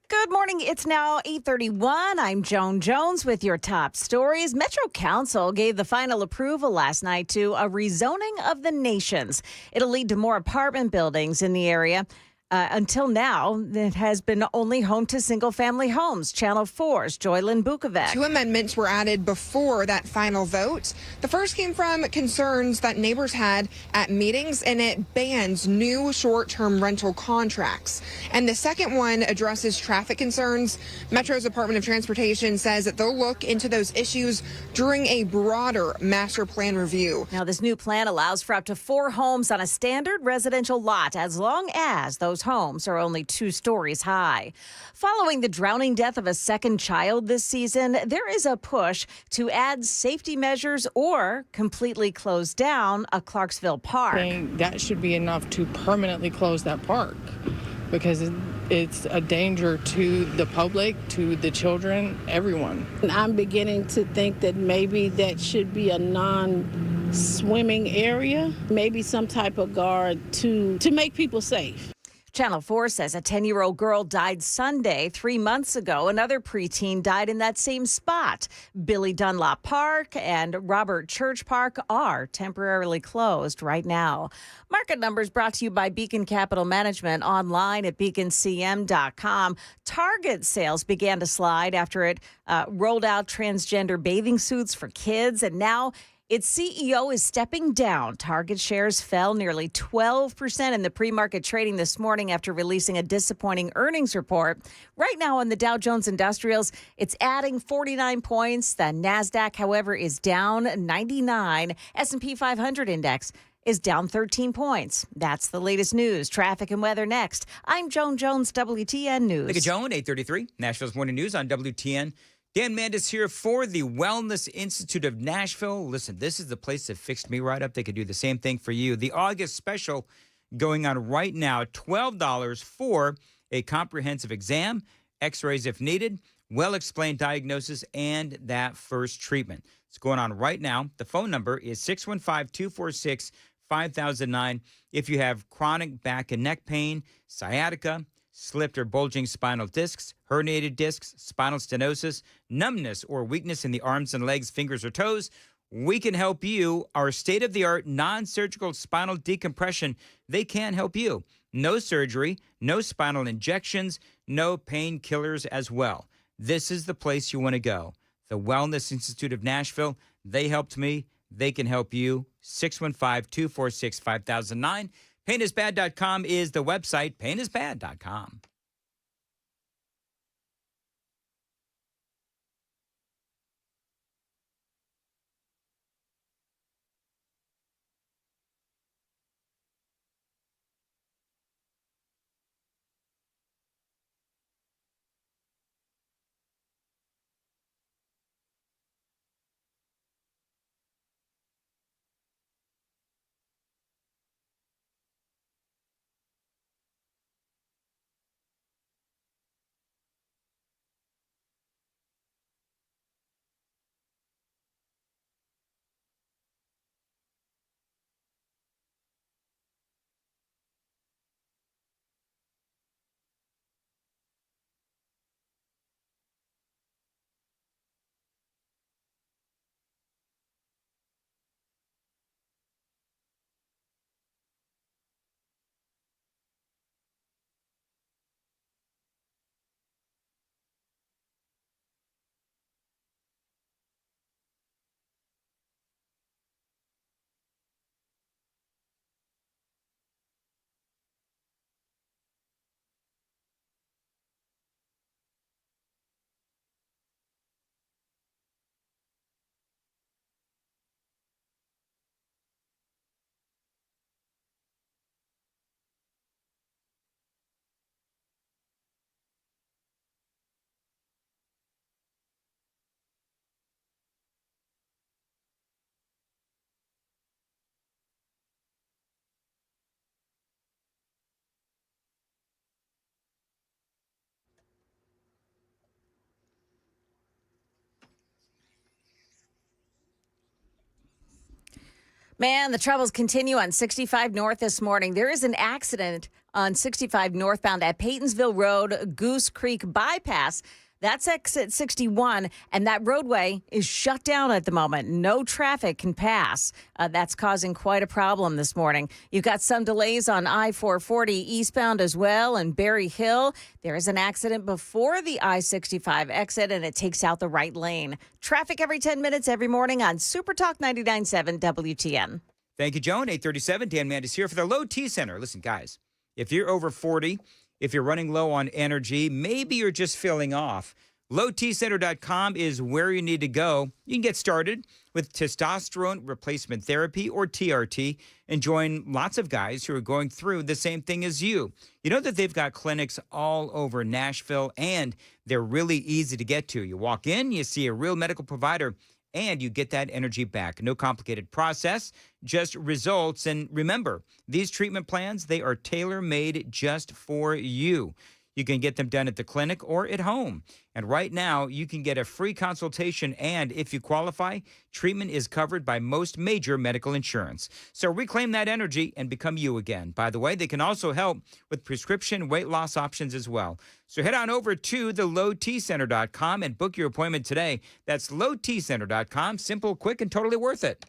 Good morning. It's now 8:31. I'm Joan Jones with your top stories. Metro Council gave the final approval last night to a rezoning of the Nations. It'll lead to more apartment buildings in the area. Until now, it has been only home to single-family homes. Channel 4's Joylyn Bukovac. 2 amendments were added before that final vote. The first came from concerns that neighbors had at meetings, and it bans new short-term rental contracts. And the second one addresses traffic concerns. Metro's Department of Transportation says that they'll look into those issues during a broader master plan review. Now, this new plan allows for up to 4 homes on a standard residential lot, as long as those homes are only 2 stories high. Following the drowning death of a second child this season, there is a push to add safety measures or completely close down a Clarksville park. That should be enough to permanently close that park, because it's a danger to the public, to the children, everyone. I'm beginning to think that maybe that should be a non-swimming area, maybe some type of guard to make people safe. Channel 4 says a 10-year-old girl died Sunday 3 months ago. Another preteen died in that same spot. Billy Dunlop Park and Robert Church Park are temporarily closed right now. Market numbers brought to you by Beacon Capital Management, online at beaconcm.com. Target sales began to slide after it rolled out transgender bathing suits for kids, and now its CEO is stepping down. Target shares fell nearly 12% in the pre-market trading this morning after releasing a disappointing earnings report. Right now on the Dow Jones Industrials, it's adding 49 points. The NASDAQ, however, is down 99. S&P 500 index is down 13 points. That's the latest news. Traffic and weather next. I'm Joan Jones, WTN News. Thank you, Joan. 8:33, Nashville's Morning News on WTN. Dan Mandis here for the Wellness Institute of Nashville. Listen, this is the place that fixed me right up. They could do the same thing for you. The August special going on right now, $12 for a comprehensive exam, x-rays if needed, well-explained diagnosis, and that first treatment. It's going on right now. The phone number is 615-246-5009. If you have chronic back and neck pain, sciatica, slipped or bulging spinal discs, herniated discs, spinal stenosis, numbness or weakness in the arms and legs, fingers or toes, we can help you. Our state-of-the-art non-surgical spinal decompression, they can help you. No surgery, no spinal injections, no painkillers as well. This is the place you want to go. The Wellness Institute of Nashville, they helped me. They can help you. 615-246-5009. Painisbad.com is the website, painisbad.com. Man, the troubles continue on 65 North this morning. There is an accident on 65 northbound at Paytonsville Road, Goose Creek Bypass. That's exit 61, and that roadway is shut down at the moment. No traffic can pass. That's causing quite a problem this morning. You've got some delays on I-440 eastbound as well, and Berry Hill. There is an accident before the I-65 exit, and it takes out the right lane. Traffic every 10 minutes every morning on Super Talk 99.7 WTN. Thank you, Joan. 8:37, Dan Mandis here for the Low T Center. Listen, guys, if you're over 40, if you're running low on energy, maybe you're just feeling off, lowtcenter.com is where you need to go. You can get started with testosterone replacement therapy, or TRT, and join lots of guys who are going through the same thing as you. You know that they've got clinics all over Nashville, and they're really easy to get to. You walk in, you see a real medical provider, and you get that energy back. No complicated process, just results. And remember, these treatment plans, they are tailor-made just for you. You can get them done at the clinic or at home. And right now, you can get a free consultation, and if you qualify, treatment is covered by most major medical insurance. So reclaim that energy and become you again. By the way, they can also help with prescription weight loss options as well. So head on over to the lowtcenter.com and book your appointment today. That's lowtcenter.com. Simple, quick, and totally worth it.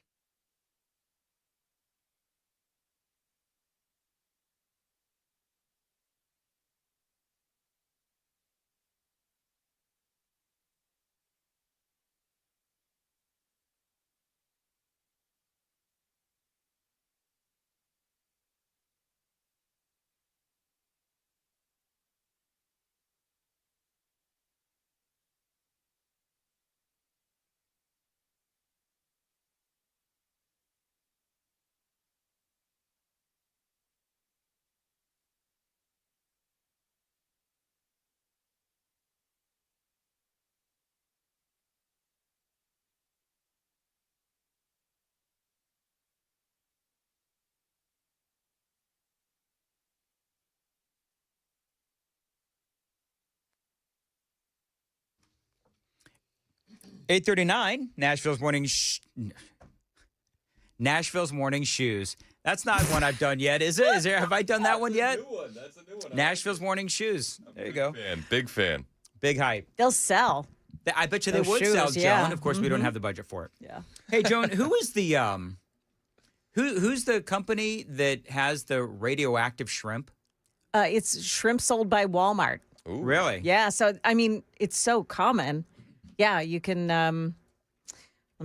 $8:39, Nashville's morning shoes. That's not one I've done yet, is it? Have I done that one yet? That's a new one. Nashville's morning shoes. There you go. Big fan. Big hype. They'll sell. I bet you they Those would shoes, sell, Joan. yeah. Of course, we don't have the budget for it. Yeah. Hey, Joan, who is the who's the company that has the radioactive shrimp? It's shrimp sold by Walmart. Ooh. Really? Yeah. So, I mean, it's so common. Yeah, you can. Let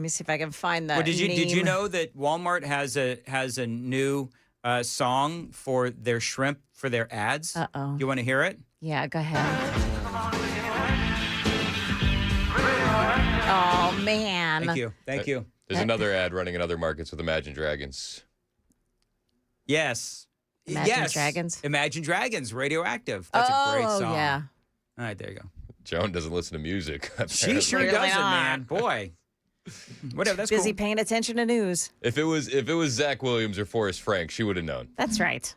me see if I can find that. Well, did you name. know that Walmart has a new song for their shrimp for their ads? Uh-oh. You want to hear it? Yeah, go ahead. Oh, man. Thank you. There's another ad running in other markets with Imagine Dragons. Yes. Imagine Dragons? Imagine Dragons, Radioactive. That's a great song. Oh, yeah. All right, there you go. Joan doesn't listen to music. She sure Really doesn't, not. man. Boy. Whatever, that's Busy cool. paying attention to news. If it was Zach Williams or Forrest Frank, she would have known. That's right.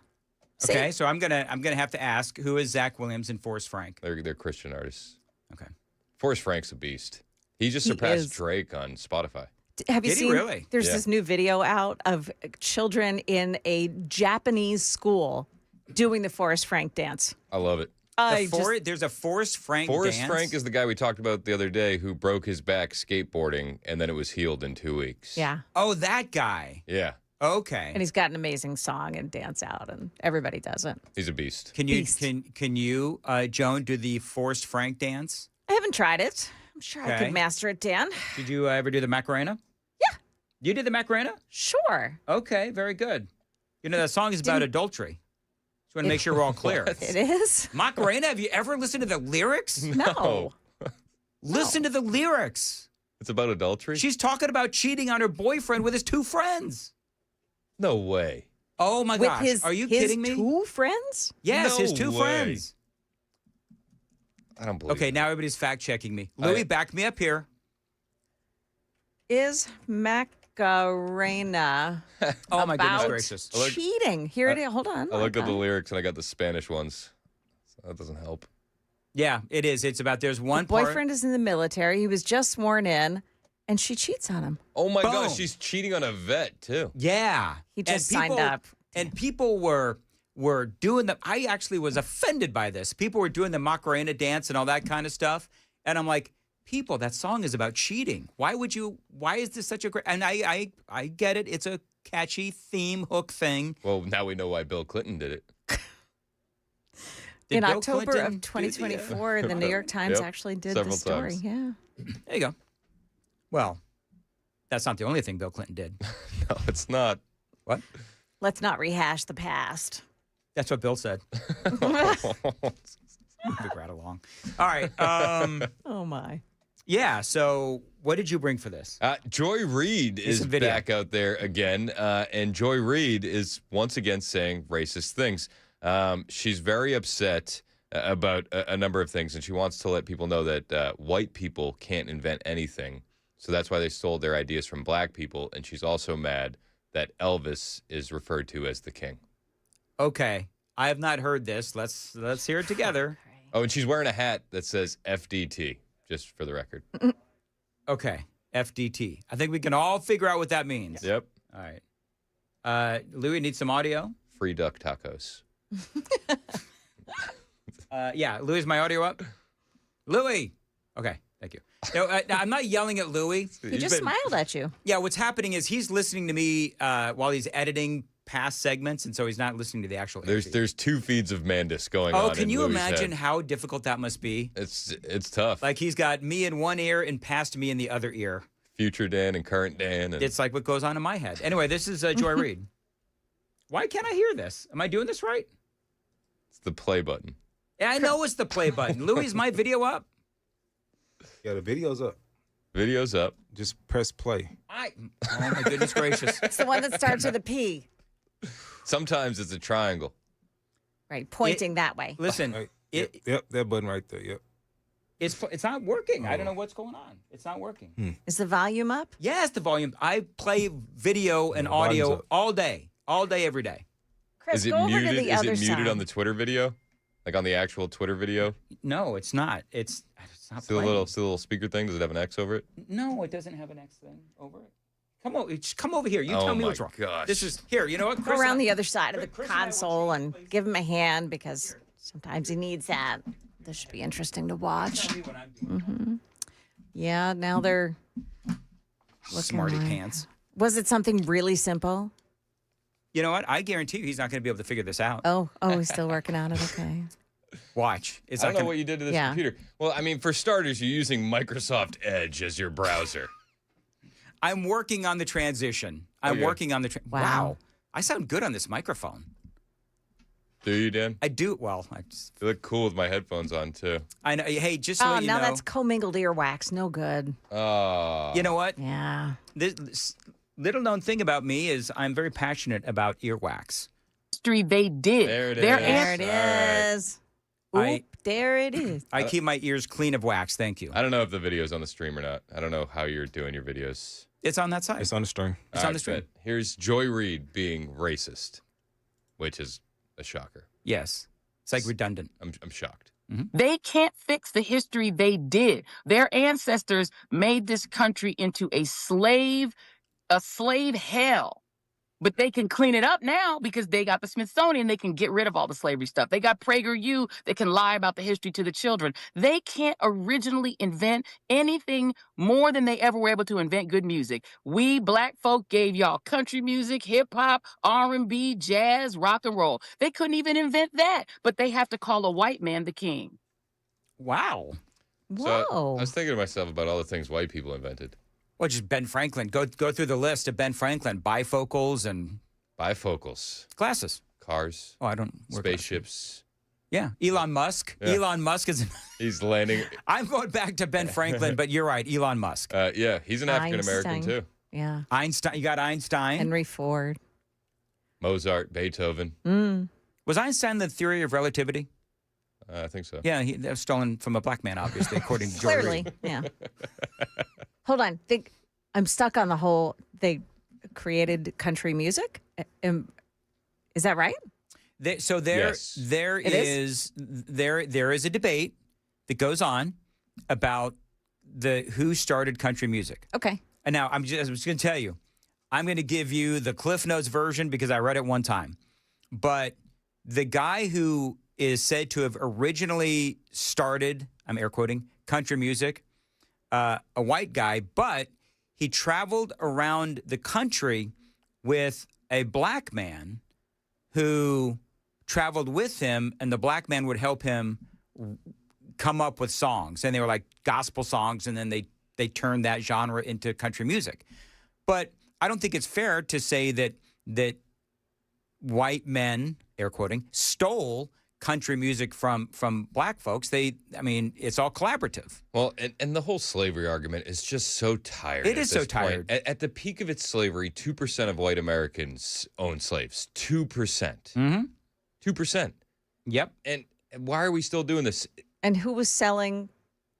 Okay, so I'm gonna have to ask, who is Zach Williams and Forrest Frank? They're Christian artists. Okay. Forrest Frank's a beast. He just He surpassed is. Drake on Spotify. Have you Did he seen? really? There's Yeah. this new video out of children in a Japanese school doing the Forrest Frank dance. I love it. There's a Forrest Frank Forrest dance? Frank is the guy we talked about the other day who broke his back skateboarding and then it was healed in 2 weeks. Yeah. Oh, that guy. Yeah. Okay. And he's got an amazing song and dance out, and everybody does it. He's a beast. Can you Joan, do the Forrest Frank dance? I haven't tried it. I'm sure I Okay. could master it, Dan. Did you ever do the Macarena? Yeah. You did the Macarena? Sure. Okay, very good. You know, that song is about adultery. Just want to make sure we're all clear. It is? Macarena, have you ever listened to the lyrics? No. Listen to the lyrics. It's about adultery? She's talking about cheating on her boyfriend with his two friends. No way. Oh, my With gosh. Are you kidding me? His two friends? Yes, No his two way. friends. I don't believe Okay, it. now everybody's fact-checking me. Louis, back me up here. Is Macarena Oh, my goodness about gracious. cheating? Here it is. Hold on. I looked at the Okay. lyrics and I got the Spanish ones. So that doesn't help. Yeah, it is. It's about there's one part. Boyfriend is in the military. He was just sworn in, and she cheats on him. Oh my Boom. gosh, she's cheating on a vet too. Yeah. He just And signed up. And people were were doing I actually was offended by this. People were doing the Macarena dance and all that kind of stuff. And I'm like, people, that song is about cheating. Why is this such a great, and I get it. It's a catchy theme hook thing. Well, now we know why Bill Clinton did it. In Bill October Clinton of 2024, the New York Times Yep, actually did several the story. times. Yeah. There you go. Well, that's not the only thing Bill Clinton did. No, it's not. What? Let's not rehash the past. That's what Bill said. Move right along. All right. Oh, my. Yeah. So what did you bring for this? Joy Reid is back out there again. And Joy Reid is once again saying racist things. She's very upset about a number of things, and she wants to let people know that white people can't invent anything. So that's why they stole their ideas from black people. And she's also mad that Elvis is referred to as the king. Okay. I have not heard this. Let's hear it together. Oh, and she's wearing a hat that says FDT, just for the record. Okay. FDT. I think we can all figure out what that means. Yep. All right. Louis needs some audio. Free duck tacos. Yeah. Louis, is my audio up? Louis. Okay. Thank you. No, I'm not yelling at Louis. He just smiled at you. Yeah. What's happening is he's listening to me while he's editing past segments, and so he's not listening to the actual interview. There's 2 feeds of Mandis going on. Oh, can in you Louis' imagine head. how difficult that must be? It's tough. Like he's got me in one ear and past me in the other ear. Future Dan and current Dan. And It's like what goes on in my head. Anyway, this is Joy Reid. Why can't I hear this? Am I doing this right? It's the play button. Yeah, I know it's the play button. Louis, is my video up? Yeah, the video's up. Video's up. Just press play. Oh, my goodness gracious. It's the one that starts with a P. Sometimes it's a triangle. Right, pointing that way. Listen, Right. Yep, that button right there. Yep. it's not working. I don't know what's going on. It's not working. Is the volume up? Yes, the volume. I play video and the volume's audio up. all day, every day. Chris, Is it go over muted? to the Is other it muted side. on the Twitter video? Like on the actual Twitter video? No, it's not. It's not See the playing. little speaker thing? Does it have an X over it? No, it doesn't have an X thing over it. Come over here. You Oh tell me my what's wrong. gosh. This is here. You know what? Go Chris, around the other side of the console and give him a hand because sometimes he needs that. This should be interesting to watch. Mm-hmm. Yeah, now they're looking Smarty like- pants. Was it something really simple? You know what? I guarantee you he's not going to be able to figure this out. Oh, he's still working on it. Okay. Watch. It's I not don't know gonna- what you did to this Yeah. computer. Well, I mean, for starters, you're using Microsoft Edge as your browser. I'm working on the transition. I'm Okay. working on the Wow. I sound good on this microphone. Do you, Dan? I do. Well, You look cool with my headphones on, too. I know. Hey, just so Oh, you now know. that's commingled earwax. No good. You know what? Yeah. This little known thing about me is I'm very passionate about earwax. They did. There it Their is. There it is. I- Oop, there it is. I keep my ears clean of wax. Thank you. I don't know if the video's on the stream or not. I don't know how you're doing your videos. It's on that side. It's on the stream. It's All on the right, stream. bet. Here's Joy Reid being racist, which is a shocker. Yes. It's like redundant. I'm shocked. They can't fix the history they did. Their ancestors made this country into a slave hell. But they can clean it up now because they got the Smithsonian. They can get rid of all the slavery stuff. They got PragerU that can lie about the history to the children. They can't originally invent anything more than they ever were able to invent good music. We black folk gave y'all country music, hip hop, R&B, jazz, rock and roll. They couldn't even invent that, but they have to call a white man the king. Wow. So Whoa. I was thinking to myself about all the things white people invented. Well, just Ben Franklin. Go through the list of Ben Franklin. Bifocals and Bifocals, glasses. cars, Oh, I don't wear glasses. spaceships. Yeah. Elon Musk. Yeah. Elon Musk is. He's landing. I'm going back to Ben Franklin, but you're right. Elon Musk. Yeah, he's an African American Einstein. too. Yeah. Einstein. You got Einstein. Henry Ford. Mozart, Beethoven. Was Einstein the theory of relativity? I think so. Yeah, that was stolen from a black man, obviously, according to Joy Clearly. Reid. Yeah. Hold on. I'm stuck on the whole, they created country music. Is that right? So Yes. there It is there is a debate that goes on about who started country music. Okay. And now I'm just going to tell you, I'm going to give you the Cliff Notes version because I read it one time. But the guy who is said to have originally started, I'm air quoting, country music, a white guy, but he traveled around the country with a black man who traveled with him, and the black man would help him come up with songs. And they were like gospel songs, and then they turned that genre into country music. But I don't think it's fair to say that white men, air quoting, stole country music from black folks. It's all collaborative. Well, and the whole slavery argument is just so tired. It is so tired. At the peak of its slavery, 2% of white Americans owned slaves. 2%. Mm-hmm. 2%. Yep. And why are we still doing this? And who was selling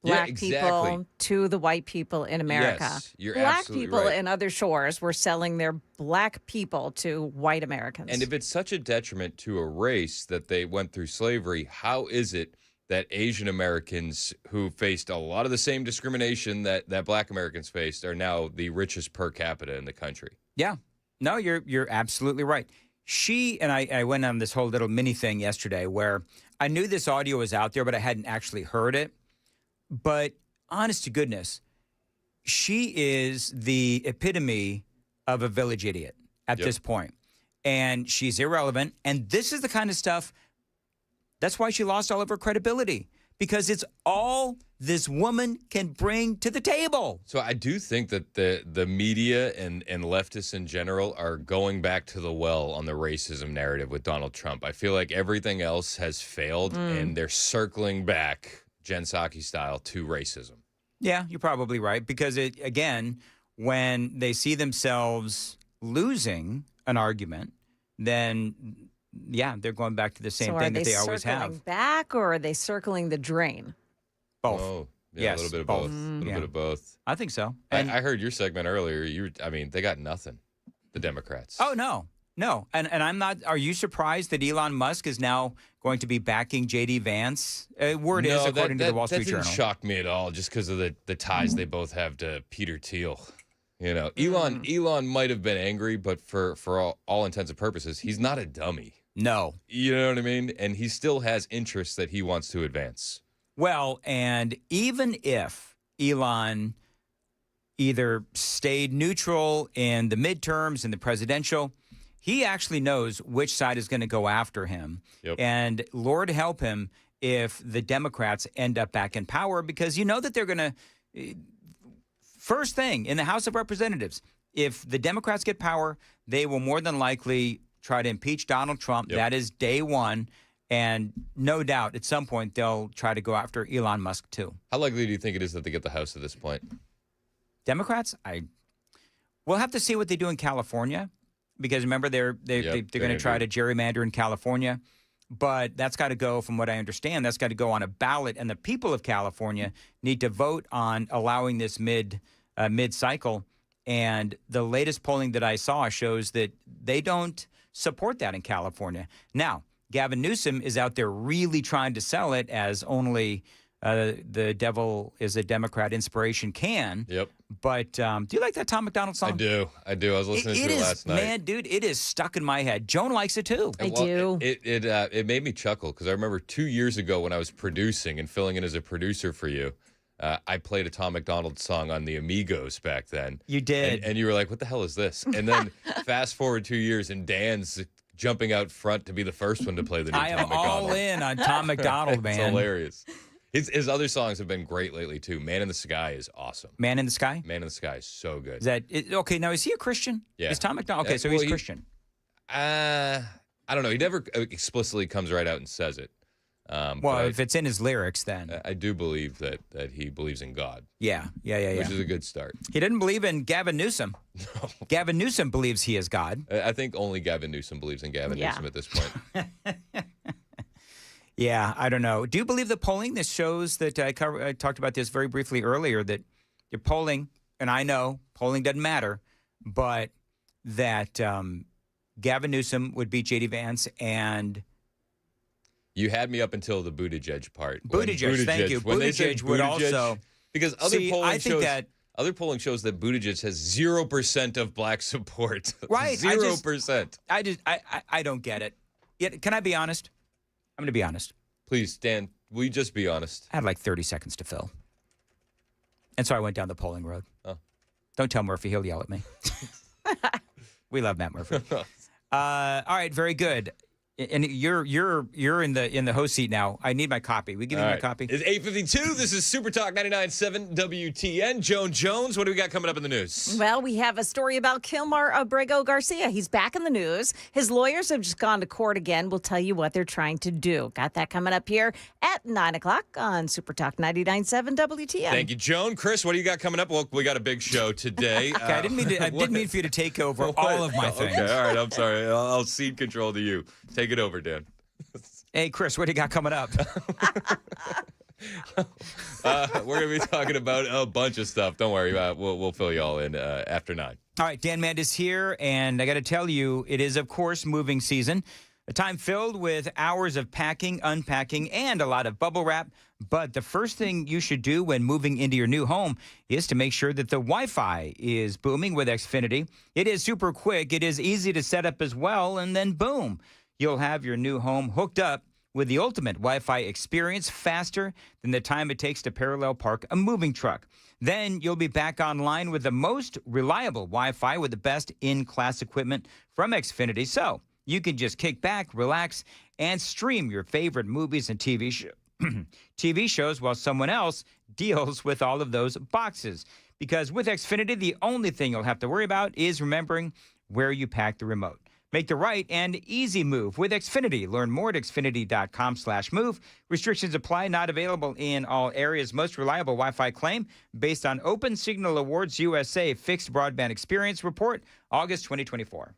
black people to the white people in America? Yes, you're black absolutely people right. in other shores were selling their black people to white Americans. And if it's such a detriment to a race that they went through slavery, how is it that Asian Americans who faced a lot of the same discrimination that black Americans faced are now the richest per capita in the country? Yeah. No, you're absolutely right. She and I went on this whole little mini thing yesterday where I knew this audio was out there, but I hadn't actually heard it. But honest to goodness, she is the epitome of a village idiot at this point. And she's irrelevant. And this is the kind of stuff, that's why she lost all of her credibility. Because it's all this woman can bring to the table. So I do think that the media and leftists in general are going back to the well on the racism narrative with Donald Trump. I feel like everything else has failed, and they're circling back, Jen Psaki style, to racism. Yeah, you're probably right. Because, again, when they see themselves losing an argument, then, yeah, they're going back to the same thing that they always have. Are they circling back, or are they circling the drain? Both. Oh, yeah, yes, a little bit of both. both. A little bit of both. I think so. And I heard your segment earlier. They got nothing, the Democrats. Oh, no. No. And I'm not. Are you surprised that Elon Musk is now going to be backing J.D. Vance? Word is, according to the Wall Street Journal. That didn't shock me at all, just because of the ties they both have to Peter Thiel. You know, Elon might have been angry, but for all intents and purposes, he's not a dummy. No. You know what I mean? And he still has interests that he wants to advance. Well, and even if Elon either stayed neutral in the midterms and the presidential, he actually knows which side is going to go after him. Yep. And Lord help him if the Democrats end up back in power, because you know that they're going to, first thing in the House of Representatives, if the Democrats get power, they will more than likely try to impeach Donald Trump. Yep. That is day one. And no doubt at some point they'll try to go after Elon Musk too. How likely do you think it is that they get the House at this point? Democrats? We'll have to see what they do in California, because remember they're going to try to gerrymander in California. But that's got to go, from what I understand, that's got to go on a ballot, and the people of California need to vote on allowing this mid-cycle. And the latest polling that I saw shows that they don't support that in California. Now, Gavin Newsom is out there really trying to sell it as only the devil is a Democrat inspiration can. Yep. But do you like that Tom McDonald song? I do. I was listening to it last night. Man, dude, it is stuck in my head. Joan likes it too. I do. It made me chuckle, because I remember 2 years ago when I was producing and filling in as a producer for you, I played a Tom McDonald song on the Amigos back then. You did. And you were like, what the hell is this? And then fast forward 2 years, and Dan's jumping out front to be the first one to play the new I Tom am McDonald. all in on Tom McDonald, man. It's hilarious. His other songs have been great lately, too. Man in the Sky is awesome. Man in the Sky? Man in the Sky is so good. Okay, now is he a Christian? Yeah. Is Tom McDonald? Okay, so he's Christian. I don't know. He never explicitly comes right out and says it. Well, if it's in his lyrics, then. I do believe that he believes in God. Yeah. Which is a good start. He didn't believe in Gavin Newsom. No. Gavin Newsom believes he is God. I think only Gavin Newsom believes in Gavin Newsom at this point. Yeah, I don't know. Do you believe the polling that shows that I talked about this very briefly earlier, that you're polling, and I know polling doesn't matter, but that Gavin Newsom would beat J.D. Vance, and you had me up until the Buttigieg part. Buttigieg, thank you. Buttigieg would also, because other polling shows that other polling shows that Buttigieg has 0% of black support. Right, 0%. I don't get it. Yeah, can I be honest? I'm going to be honest. Please, Dan, will you just be honest? I had like 30 seconds to fill. And so I went down the polling road. Oh. Don't tell Murphy. He'll yell at me. We love Matt Murphy. All right, very good. And you're in the host seat now. I need my copy. We give you my copy. It's 8:52. This is Super Talk 99.7 WTN. Joan Jones, what do we got coming up in the news? Well, we have a story about Kilmar Abrego Garcia. He's back in the news. His lawyers have just gone to court again. We'll tell you what they're trying to do. Got that coming up here at 9 o'clock on Super Talk 99.7 WTN. Thank you, Joan. Chris, what do you got coming up? Well, we got a big show today. Okay, I didn't mean for you to take over all of my things. Okay, all right. I'm sorry. I'll cede control to you. Take it over, Dan. Hey, Chris, what do you got coming up? We're going to be talking about a bunch of stuff. Don't worry. We'll fill you all in after 9. All right, Dan Mandis here, and I got to tell you, it is, of course, moving season. A time filled with hours of packing, unpacking, and a lot of bubble wrap. But the first thing you should do when moving into your new home is to make sure that the Wi-Fi is booming with Xfinity. It is super quick. It is easy to set up as well, and then boom, you'll have your new home hooked up with the ultimate Wi-Fi experience, faster than the time it takes to parallel park a moving truck. Then you'll be back online with the most reliable Wi-Fi with the best in-class equipment from Xfinity. So you can just kick back, relax, and stream your favorite movies and TV shows while someone else deals with all of those boxes. Because with Xfinity, the only thing you'll have to worry about is remembering where you pack the remote. Make the right and easy move with Xfinity. Learn more at xfinity.com/move. Restrictions apply. Not available in all areas. Most reliable Wi-Fi claim based on Open Signal Awards USA Fixed Broadband Experience Report, August 2024.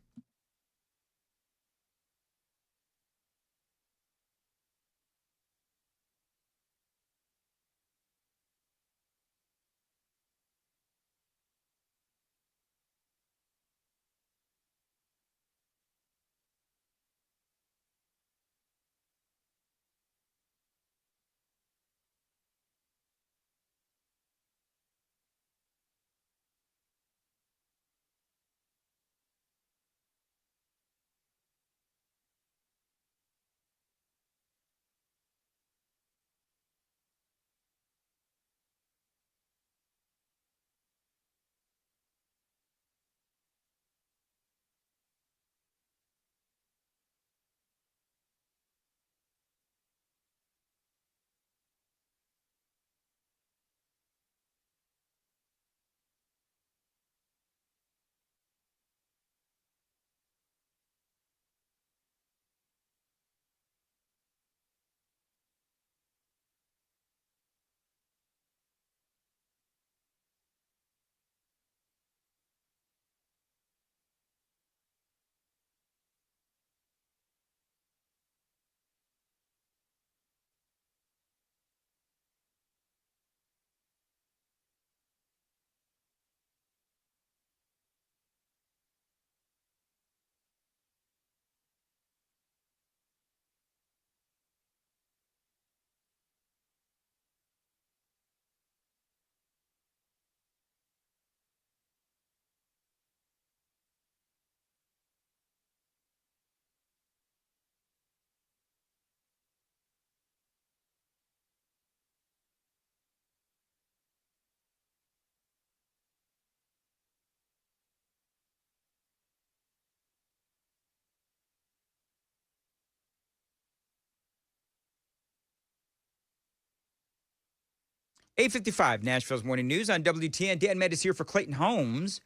.855 Nashville's Morning News on WTN. Dan Mandis here for Clayton Homes.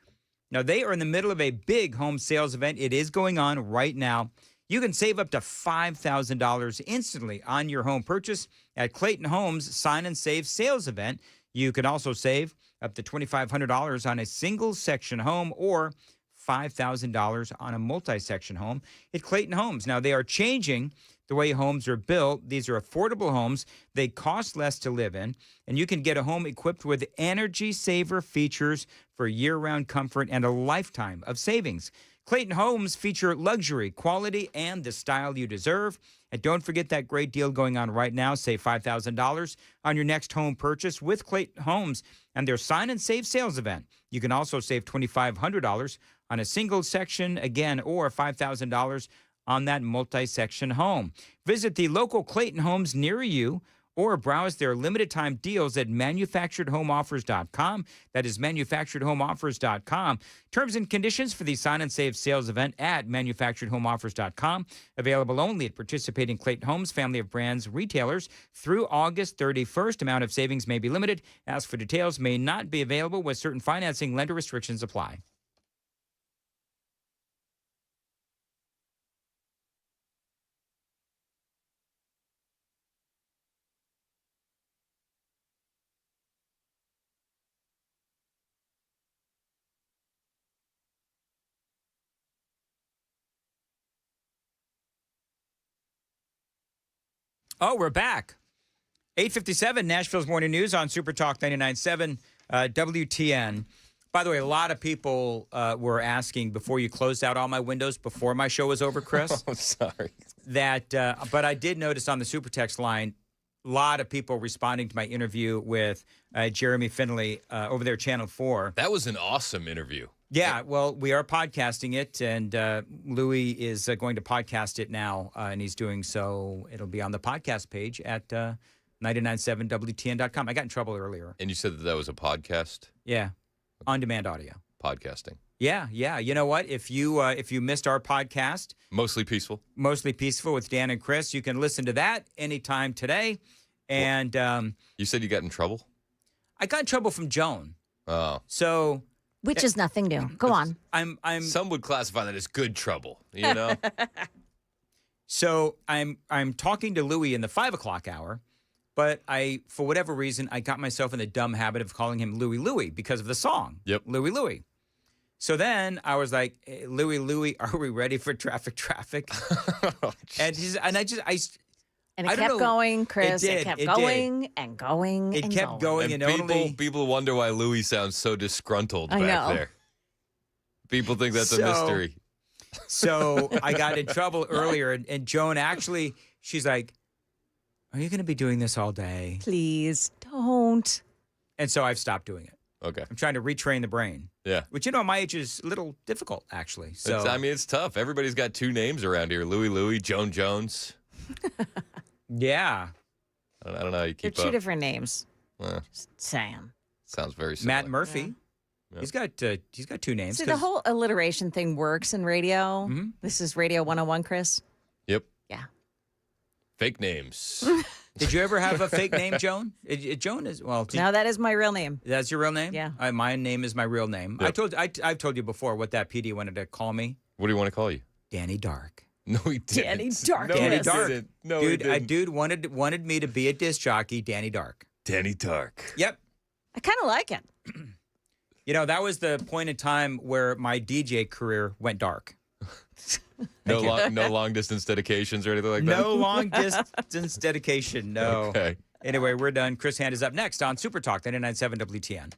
Now, they are in the middle of a big home sales event. It is going on right now. You can save up to $5,000 instantly on your home purchase at Clayton Homes Sign and Save sales event. You can also save up to $2,500 on a single section home or $5,000 on a multi-section home at Clayton Homes. Now, they are changing the way homes are built. These are affordable homes. They cost less to live in, and you can get a home equipped with energy saver features for year-round comfort and a lifetime of savings. Clayton Homes feature luxury, quality, and the style you deserve. And don't forget that great deal going on right now. Save $5,000 on your next home purchase with Clayton Homes and their Sign and Save sales event. You can also save $2,500 on a single section, again, or $5,000 on that multi-section home. Visit the local Clayton Homes near you or browse their limited-time deals at manufacturedhomeoffers.com. That is manufacturedhomeoffers.com. Terms and conditions for the Sign and Save sales event at manufacturedhomeoffers.com. Available only at participating Clayton Homes family of brands retailers through August 31st. Amount of savings may be limited. Ask for details. May not be available with certain financing lender restrictions apply. Oh, we're back. 8:57, Nashville's Morning News on Super Talk 99.7 WTN. By the way, a lot of people were asking before you closed out all my windows before my show was over, Chris. Oh, sorry. But I did notice on the Super Text line, a lot of people responding to my interview with Jeremy Finley over there, Channel 4. That was an awesome interview. Yeah, well, we are podcasting it, and Louis is going to podcast it now, and he's doing so. It'll be on the podcast page at 997WTN.com. I got in trouble earlier. And you said that was a podcast? Yeah, on-demand audio. Podcasting. Yeah. You know what? If you missed our podcast, Mostly Peaceful with Dan and Chris, you can listen to that anytime today. And you said you got in trouble? I got in trouble from Joan. Oh. So... Which is nothing new. Go on. Some would classify that as good trouble, you know? So I'm talking to Louis in the 5 o'clock hour, but for whatever reason, I got myself in the dumb habit of calling him Louis because of the song. Yep. Louis. So then I was like, hey, Louis, are we ready for traffic? And it kept going, Chris. It kept going and going. It kept going. And people wonder why Louis sounds so disgruntled back there. People think that's a mystery. So I got in trouble earlier, and Joan actually, she's like, are you going to be doing this all day? Please don't. And so I've stopped doing it. Okay. I'm trying to retrain the brain. Yeah. Which, at my age is a little difficult, actually. So it's tough. Everybody's got two names around here. Louis, Joan Jones. Yeah. I don't know how you keep up. They're two different names. Just saying. Sounds very similar. Matt Murphy. Yeah. He's got two names. See, the whole alliteration thing works in radio. Mm-hmm. This is Radio 101, Chris. Yep. Yeah. Fake names. Did you ever have a fake name, Joan? Joan is No, that is my real name. That's your real name? Yeah. My name is my real name. Yep. I've told you before what that PD wanted to call me. What do you want to call you? Danny Dark. No, he didn't. Danny Dark. No, Danny he Dark. didn't. No, dude, he didn't. Dude wanted me to be a disc jockey, Danny Dark. Danny Dark. Yep. I kind of like it. That was the point in time where my DJ career went dark. No long distance dedications or anything like that? No long distance dedication, no. Okay. Anyway, we're done. Chris Hand is up next on Super Talk 99.7 WTN.